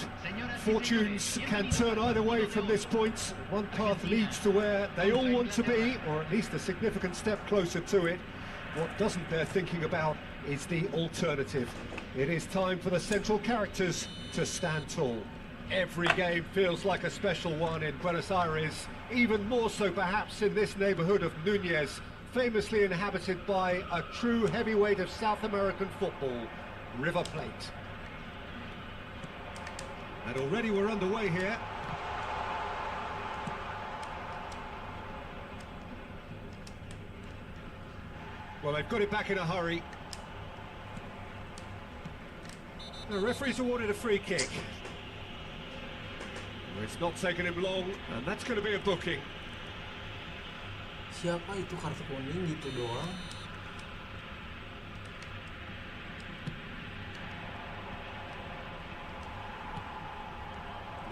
Fortunes can turn either way from this point. One path leads to where they all want to be, or at least a significant step closer to it. What doesn't bear thinking about is the alternative. It is time for the central characters to stand tall. Every game feels like a special one in Buenos Aires, even more so perhaps in this neighbourhood of Núñez, famously inhabited by a true heavyweight of South American football, River Plate. And already we're underway here. Well, they've got it back in a hurry. The referee's awarded a free kick. Well, it's not taken him long, and that's going to be a booking. Siapa itu kartu kuning gitu doang?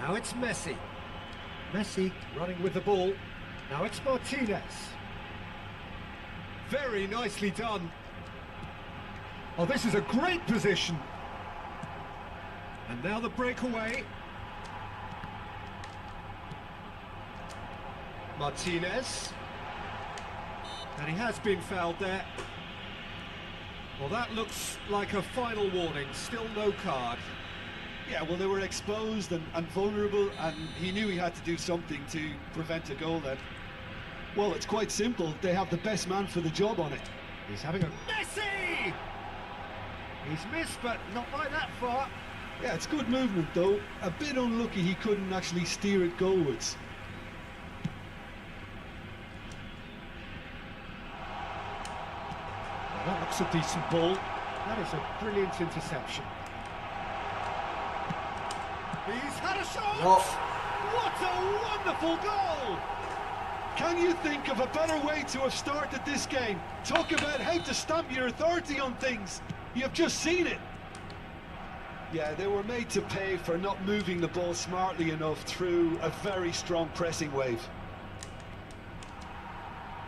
Now it's Messi. Messi running with the ball. Now it's Martinez. Very nicely done. Oh, this is a great position. And now the breakaway. Martinez. And he has been fouled there. Well, that looks like a final warning. Still no card. Yeah, well, they were exposed and vulnerable, and he knew he had to do something to prevent a goal then. Well, it's quite simple. They have the best man for the job on it. He's having a... Messi! He's missed, but not by that far. Yeah, it's good movement, though. A bit unlucky he couldn't actually steer it goalwards. Well, that looks a decent ball. That is a brilliant interception. He's had a shot! Oh. What a wonderful goal! Can you think of a better way to have started this game? Talk about how to stamp your authority on things. You've just seen it. Yeah, they were made to pay for not moving the ball smartly enough through a very strong pressing wave.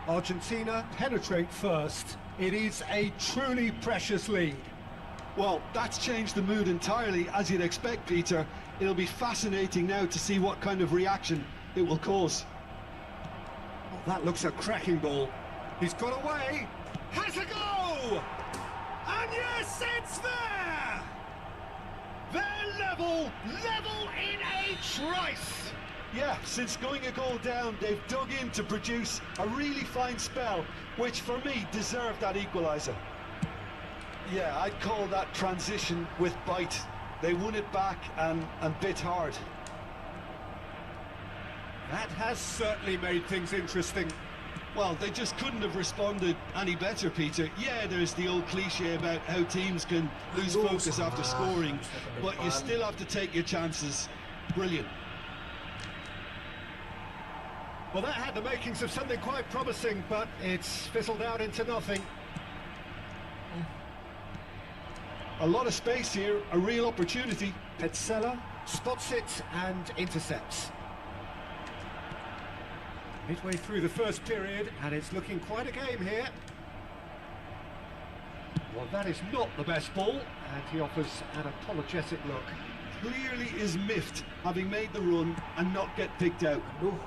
Argentina penetrate first. It is a truly precious lead. Well, that's changed the mood entirely, as you'd expect, Peter. It'll be fascinating now to see what kind of reaction it will cause. Oh, that looks a cracking ball. He's got away. Has a go! And yes, it's there! They're level in a trice! Yeah, since going a goal down, they've dug in to produce a really fine spell, which for me deserved that equaliser. Yeah, I'd call that transition with bite. They won it back and bit hard. That has certainly made things interesting. Well, they just couldn't have responded any better, Peter. Yeah, there's the old cliche about how teams can lose focus after scoring, but you still have to take your chances. Brilliant. Well, that had the makings of something quite promising, but it's fizzled out into nothing. A lot of space here, a real opportunity. Petzela spots it and intercepts. Midway through the first period, and it's looking quite a game here. Well, that is not the best ball, and he offers an apologetic look. Clearly is miffed, having made the run and not get picked out. Ooh.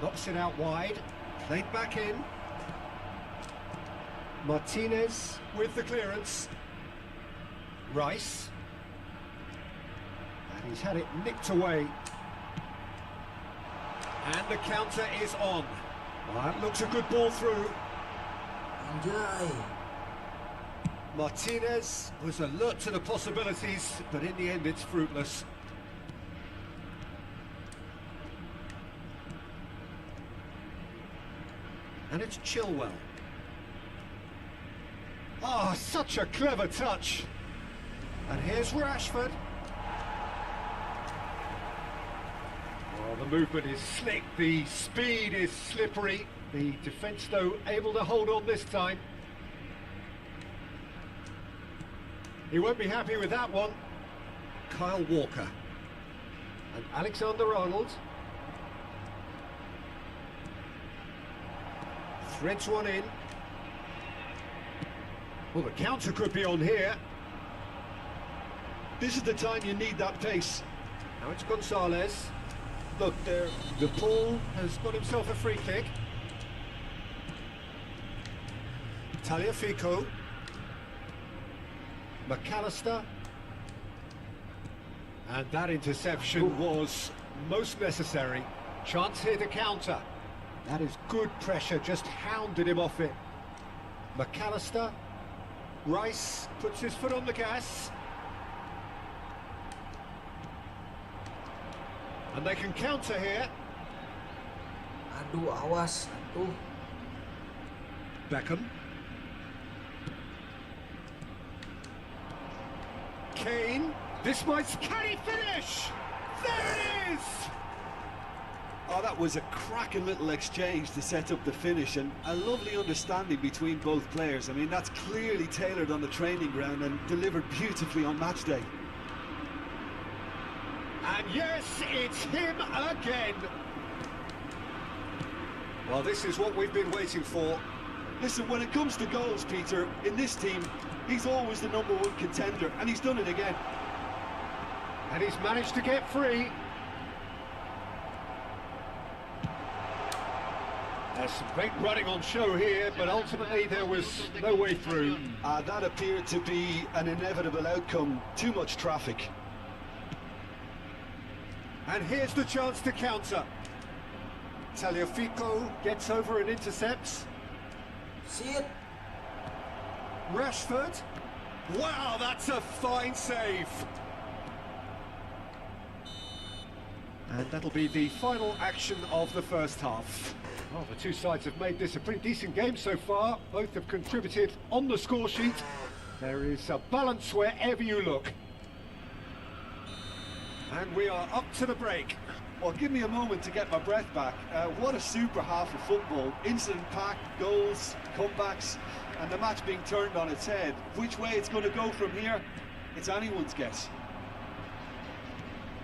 Knocks it out wide, played back in. Martinez with the clearance. Rice. And he's had it nicked away. And the counter is on. Well, that looks a good ball through. Anjay. Martinez was alert to the possibilities, but in the end it's fruitless. And it's Chilwell. Ah, such a clever touch. And here's Rashford. Well, the movement is slick, the speed is slippery. The defence, though, able to hold on this time. He won't be happy with that one. Kyle Walker. And Alexander-Arnold. Threads one in. Well, the counter could be on here. This is the time you need that pace. Now it's Gonzalez. Look there, the Paul has got himself a free kick. Tagliafico. McAllister. And that interception was most necessary. Chance here to counter. That is good pressure, just hounded him off it. McAllister. Rice puts his foot on the gas. And they can counter here. Aduh, awas. Aduh. Beckham. Kane. This might... Can he finish? There it is! Oh, that was a cracking little exchange to set up the finish, and a lovely understanding between both players. I mean, that's clearly tailored on the training ground and delivered beautifully on match day. And yes, it's him again. Well, this is what we've been waiting for. Listen, when it comes to goals, Peter, in this team, he's always the #1 contender, and he's done it again. And he's managed to get free. There's some great running on show here, but ultimately there was no way through. That appeared to be an inevitable outcome. Too much traffic. And here's the chance to counter. Tagliafico gets over and intercepts. See it? Rashford. Wow, that's a fine save. And that'll be the final action of the first half. Well, the two sides have made this a pretty decent game so far. Both have contributed on the score sheet. There is a balance wherever you look. And we are up to the break. Well, give me a moment to get my breath back. What a super half of football. Incident-packed, goals, comebacks, and the match being turned on its head. Which way it's going to go from here, it's anyone's guess.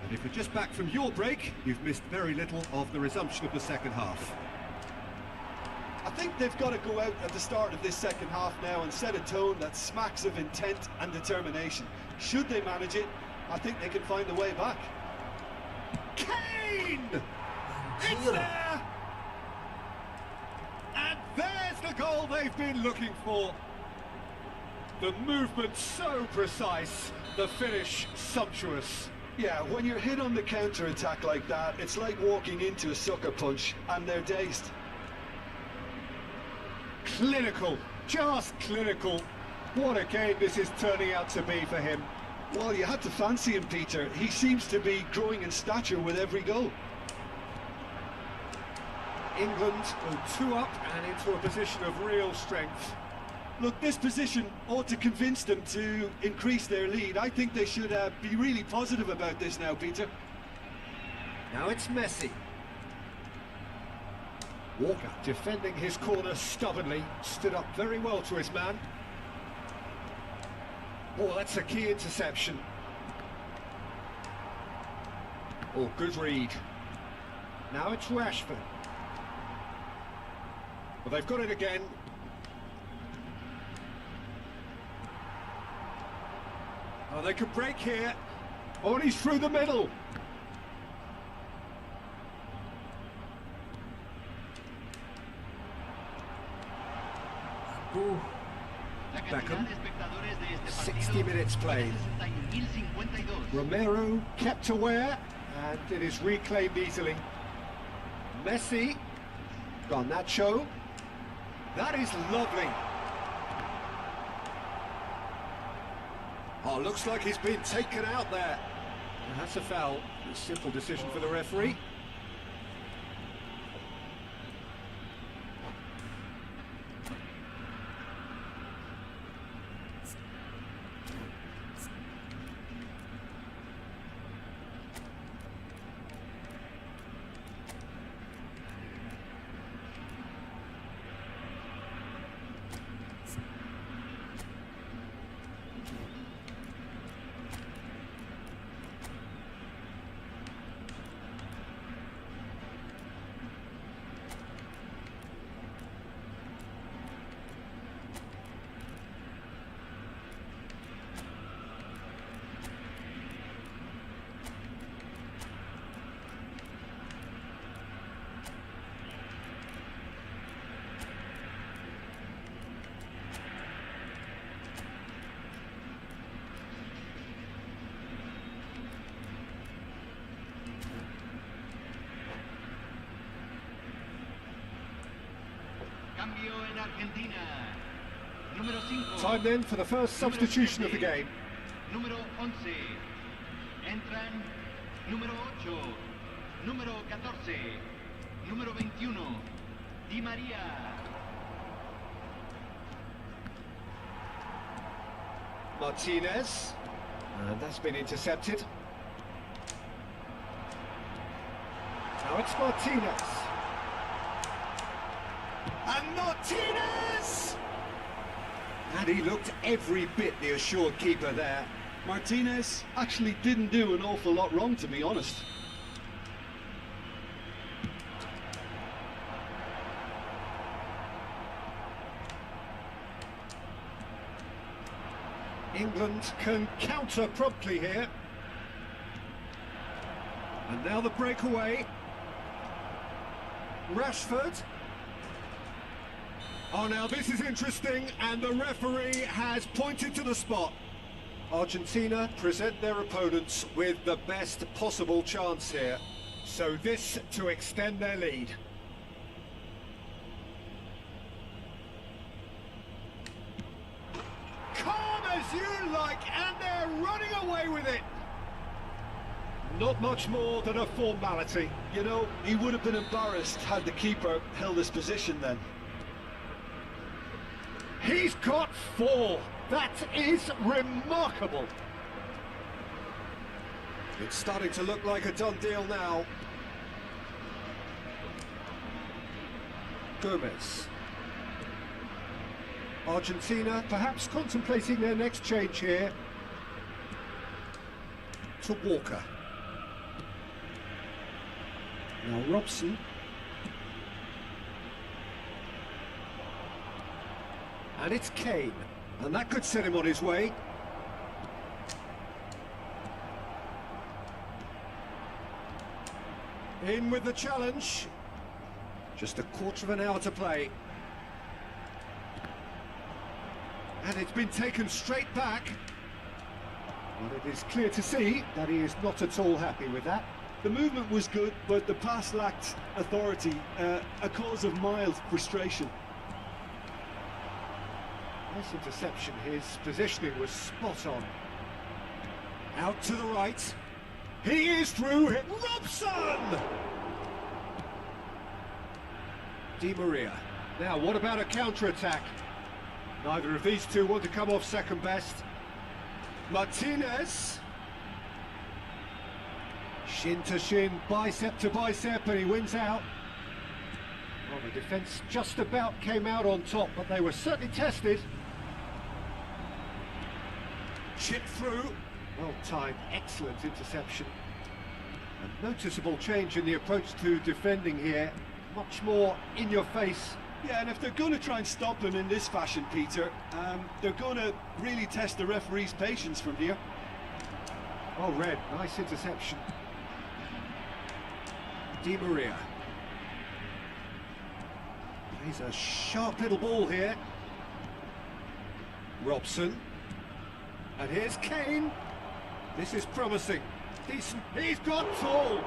And if you're just back from your break, you've missed very little of the resumption of the second half. I think they've got to go out at the start of this second half now and set a tone that smacks of intent and determination. Should they manage it, I think they can find a way back. Kane! It's there! And there's the goal they've been looking for. The movement so precise, the finish sumptuous. Yeah, when you're hit on the counter-attack like that, it's like walking into a sucker punch, and they're dazed. Clinical, just clinical. What a game this is turning out to be for him. Well, you had to fancy him, Peter. He seems to be growing in stature with every goal. England go 2 up and into a position of real strength. Look, this position ought to convince them to increase their lead. I think they should be really positive about this now, Peter. Now it's Messi. Walker defending his corner stubbornly, stood up very well to his man. Oh, that's a key interception. Oh, good read. Now it's Rashford. Well, they've got it again. Oh, they could break here. Oh, and he's through the middle. Beckham. 60 minutes played. Romero kept aware, and it is reclaimed easily. Messi. Garnacho. That is lovely. Oh, looks like he's been taken out there. And that's a foul. A simple decision for the referee. Cambio en Argentina. Número 5. Time then for the first substitution of the game. Número 11. Entran número 8, número 14, número 21, Di María. Martinez. And that's been intercepted. Now it's Martinez. And Martinez! And he looked every bit the assured keeper there. Martinez actually didn't do an awful lot wrong, to be honest. England can counter promptly here. And now the breakaway. Rashford. Oh, now this is interesting, and the referee has pointed to the spot. Argentina present their opponents with the best possible chance here. So this to extend their lead. Calm as you like, and they're running away with it. Not much more than a formality. You know, he would have been embarrassed had the keeper held his position then. He's got 4. That is remarkable. It's starting to look like a done deal now. Gomez. Argentina perhaps contemplating their next change here. To Walker. Now Robson. And it's Kane. And that could set him on his way. In with the challenge. Just a quarter of an hour to play. And it's been taken straight back. Well, it is clear to see that he is not at all happy with that. The movement was good, but the pass lacked authority, a cause of mild frustration. Nice interception. His positioning was spot on. Out to the right. He is through. Robson! Di Maria. Now, what about a counter-attack? Neither of these two want to come off second best. Martinez. Shin to shin, bicep to bicep, and he wins out. Well, the defence just about came out on top, but they were certainly tested. Chip through. Well timed, excellent interception. A noticeable change in the approach to defending here. Much more in your face. Yeah, and if they're going to try and stop him in this fashion, Peter, they're going to really test the referee's patience from here. Oh, red, nice interception. Di Maria. He's a sharp little ball here. Robson. And here's Kane. This is promising. Decent. He's got tall.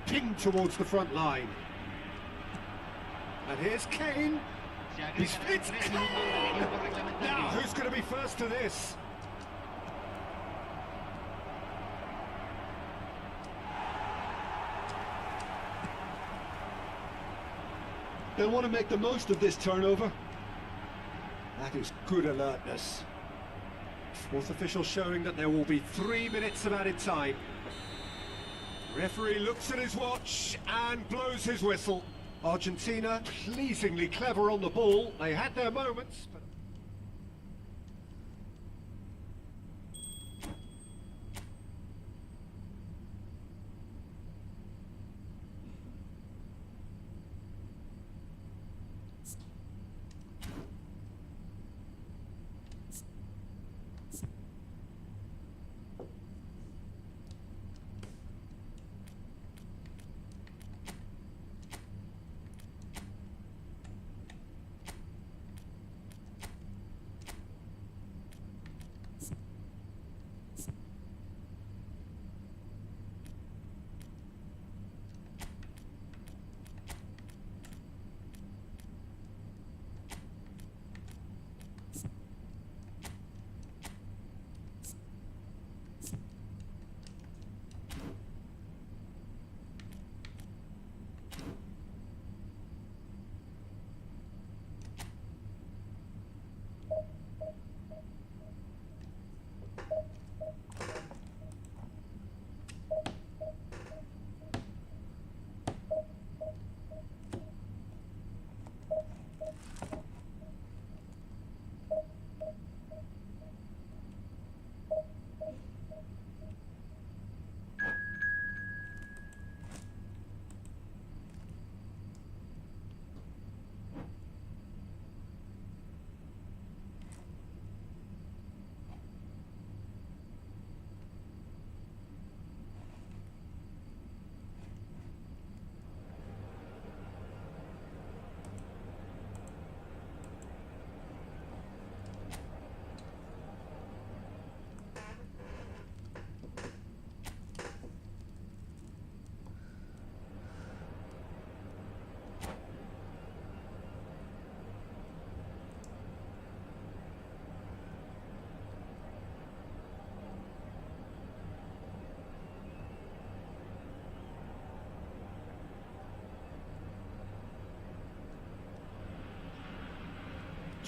Pinged towards the front line. And here's Kane. It's Kane! Now, who's going to be first to this? They'll want to make the most of this turnover. That is good alertness. Fourth official showing that there will be 3 minutes of added time. Referee looks at his watch and blows his whistle. Argentina pleasingly clever on the ball. They had their moments, but...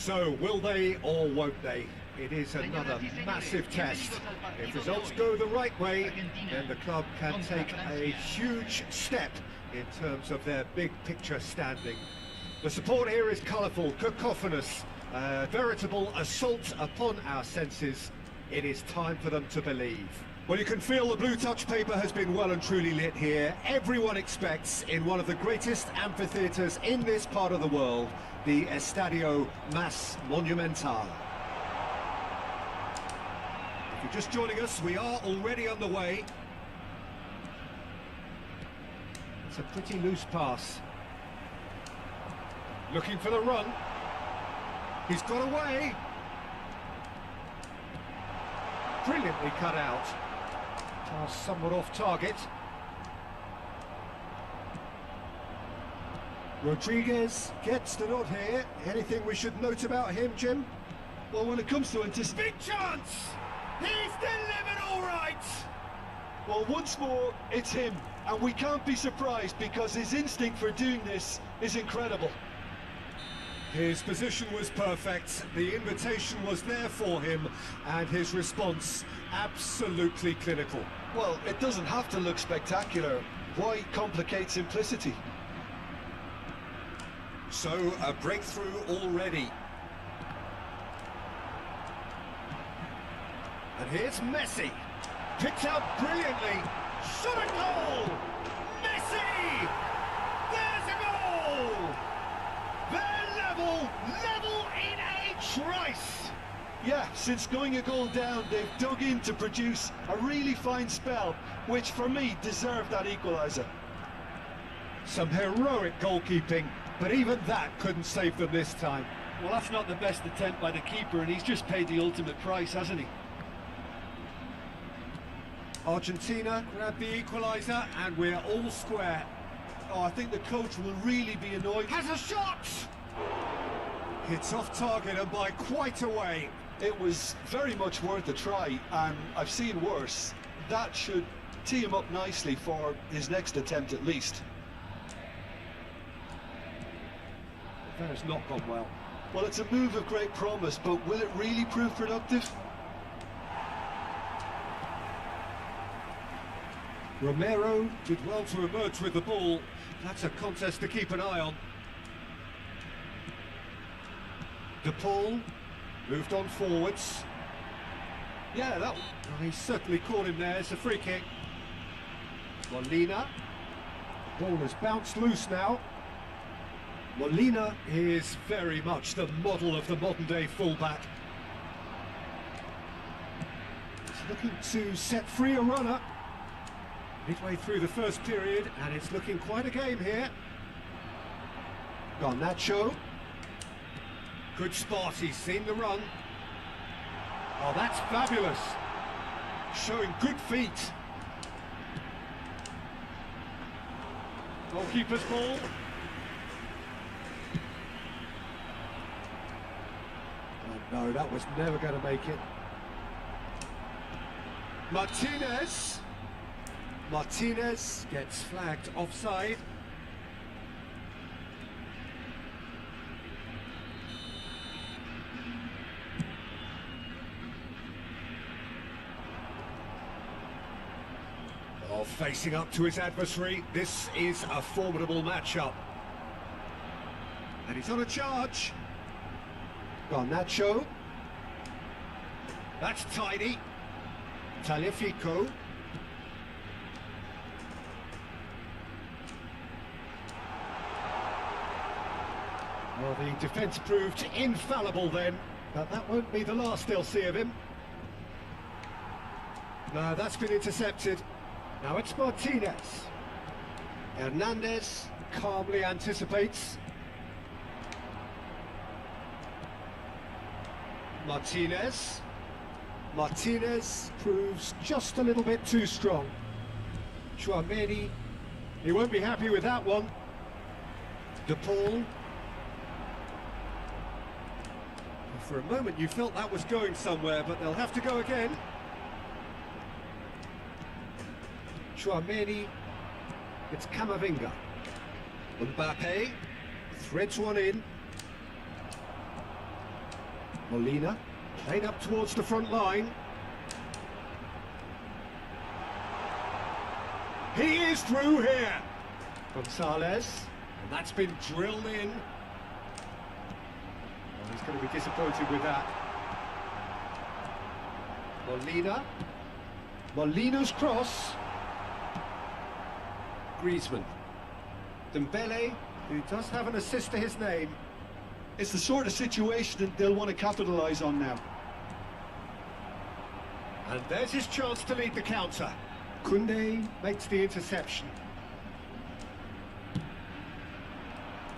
So, will they or won't they? It is another massive test. If results go the right way, then the club can take a huge step in terms of their big picture standing. The support here is colourful, cacophonous, a veritable assault upon our senses. It is time for them to believe. Well, you can feel the blue touch paper has been well and truly lit here. Everyone expects, in one of the greatest amphitheatres in this part of the world, the Estadio Más Monumental. If you're just joining us, we are already underway. It's a pretty loose pass. Looking for the run. He's got away. Brilliantly cut out. Pass somewhat off target. Rodriguez gets the nod here. Anything we should note about him, Jim? Well, when it comes to anticipation... Big chance! He's delivered all right! Well, once more, it's him. And we can't be surprised because his instinct for doing this is incredible. His position was perfect, the invitation was there for him, and his response absolutely clinical. Well, it doesn't have to look spectacular. Why complicate simplicity? So, a breakthrough already. And here's Messi. Picked out brilliantly. Shot a goal! Messi! There's a goal! They're level in a trice! Yeah, since going a goal down, they've dug in to produce a really fine spell, which for me deserved that equaliser. Some heroic goalkeeping, but even that couldn't save them this time. Well, that's not the best attempt by the keeper, and he's just paid the ultimate price, hasn't he? Argentina grab the equaliser, and we're all square. Oh, I think the coach will really be annoyed. Has a shot! Hits off target and by quite a way. It was very much worth a try, and I've seen worse. That should tee him up nicely for his next attempt at least. That has not gone well. Well, it's a move of great promise, but will it really prove productive? Romero did well to emerge with the ball. That's a contest to keep an eye on. De Paul moved on forwards. Yeah, that... Well, he certainly caught him there. It's a free kick. Molina. The ball has bounced loose now. Molina is very much the model of the modern-day fullback. He's looking to set free a runner. Midway through the first period, and it's looking quite a game here. Garnacho. Good spot, he's seen the run. Oh, that's fabulous. Showing good feet. Goalkeeper's ball. Oh no, that was never going to make it. Martinez. Martinez gets flagged offside. Oh, facing up to his adversary. This is a formidable matchup. And he's on a charge. Garnacho. That's tidy. Tagliafico. Well, the defence proved infallible then, but that won't be the last they'll see of him. No, that's been intercepted. Now it's Martinez. Hernandez calmly anticipates. Martinez. Martinez proves just a little bit too strong. Chouameni, he won't be happy with that one. De Paul. For a moment you felt that was going somewhere, but they'll have to go again. Chouameni, it's Camavinga. Mbappe threads one in. Molina, played up towards the front line. He is through here. Gonzalez, and that's been drilled in. Well, he's going to be disappointed with that. Molina. Molina's cross. Griezmann. Dembele, who does have an assist to his name. It's the sort of situation that they'll want to capitalise on now. And there's his chance to lead the counter. Koundé makes the interception.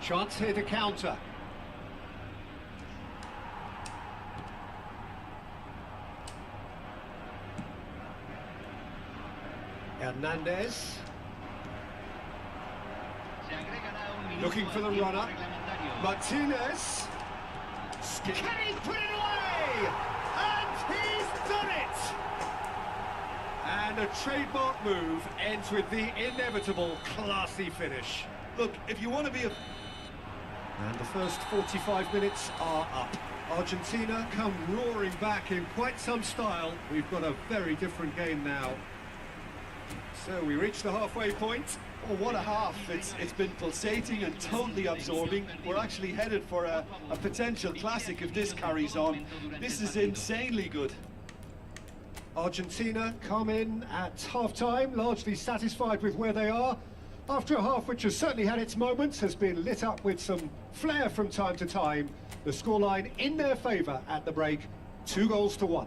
Chance here to counter. Hernandez. Looking for the runner. Martinez. Can he put it away? And he's done it! And a trademark move ends with the inevitable classy finish. Look, if you want to be a... And the first 45 minutes are up. Argentina come roaring back in quite some style. We've got a very different game now. So we reach the halfway point. Oh, what a half. It's been pulsating and totally absorbing. We're actually headed for a potential classic if this carries on. This is insanely good. Argentina come in at half-time, largely satisfied with where they are. After a half which has certainly had its moments, has been lit up with some flair from time to time. The scoreline in their favour at the break, 2-1.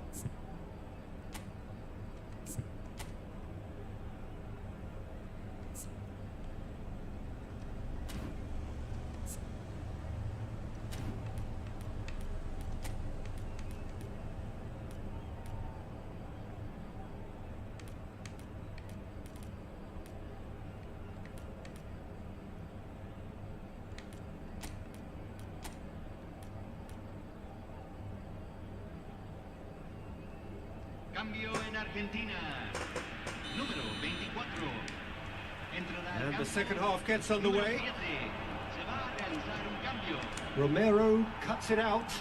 Cambio en Argentina. Número 24. And the second half gets underway. Se va a realizar un cambio. Romero cuts it out.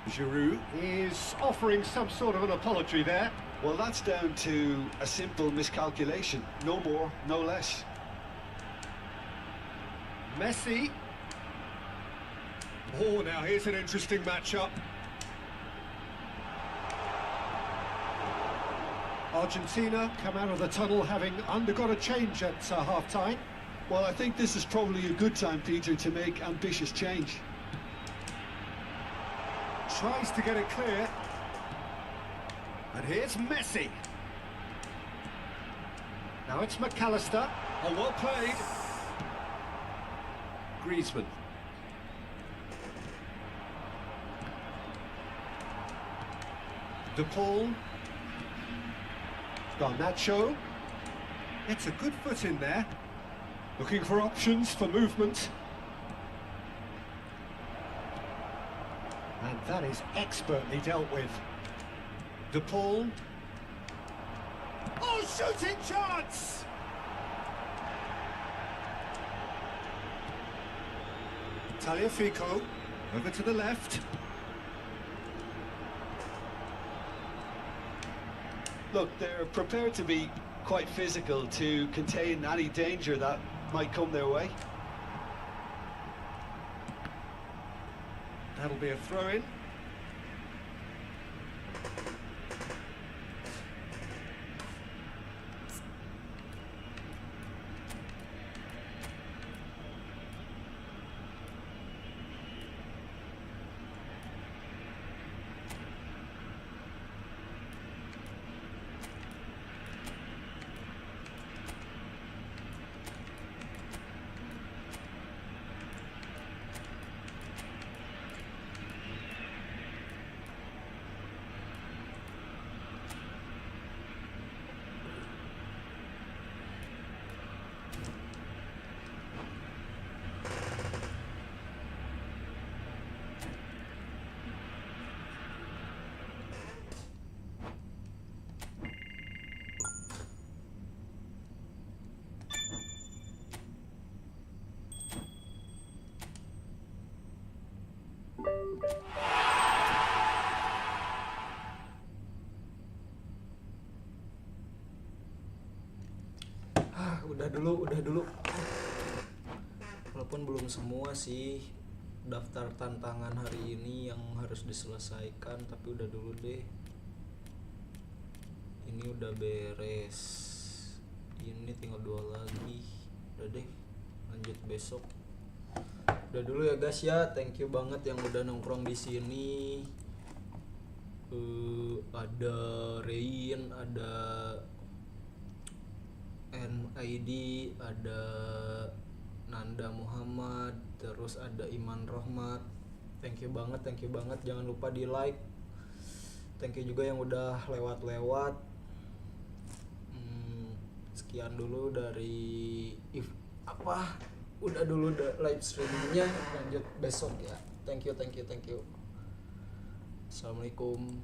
Giroud is offering some sort of an apology there. Well, that's down to a simple miscalculation. No more, no less. Messi. Oh, now here's an interesting matchup. Argentina come out of the tunnel having undergone a change at half-time. Well, I think this is probably a good time, Peter, to make ambitious change. Tries to get it clear. And here's Messi. Now it's McAllister. Oh, well played. Griezmann. De Paul. Garnacho. It's a good foot in there. Looking for options for movement. And that is expertly dealt with. De Paul. Oh, shooting chance! Tagliafico. Over to the left. Look, they're prepared to be quite physical to contain any danger that might come their way. That'll be a throw-in. udah dulu. Walaupun belum semua sih daftar tantangan hari ini yang harus diselesaikan, tapi udah dulu deh. Ini udah beres. Ini tinggal 2 lagi. Udah deh, lanjut besok. Udah dulu ya guys ya. Thank you banget yang udah nongkrong di sini. Ada Rain, ada NID, ada Nanda Muhammad, terus ada Iman Rohmat. Thank you banget. Jangan lupa di like. Thank you juga yang udah lewat. Sekian dulu dari udah dulu live streamingnya, lanjut besok ya. Thank you. Assalamualaikum.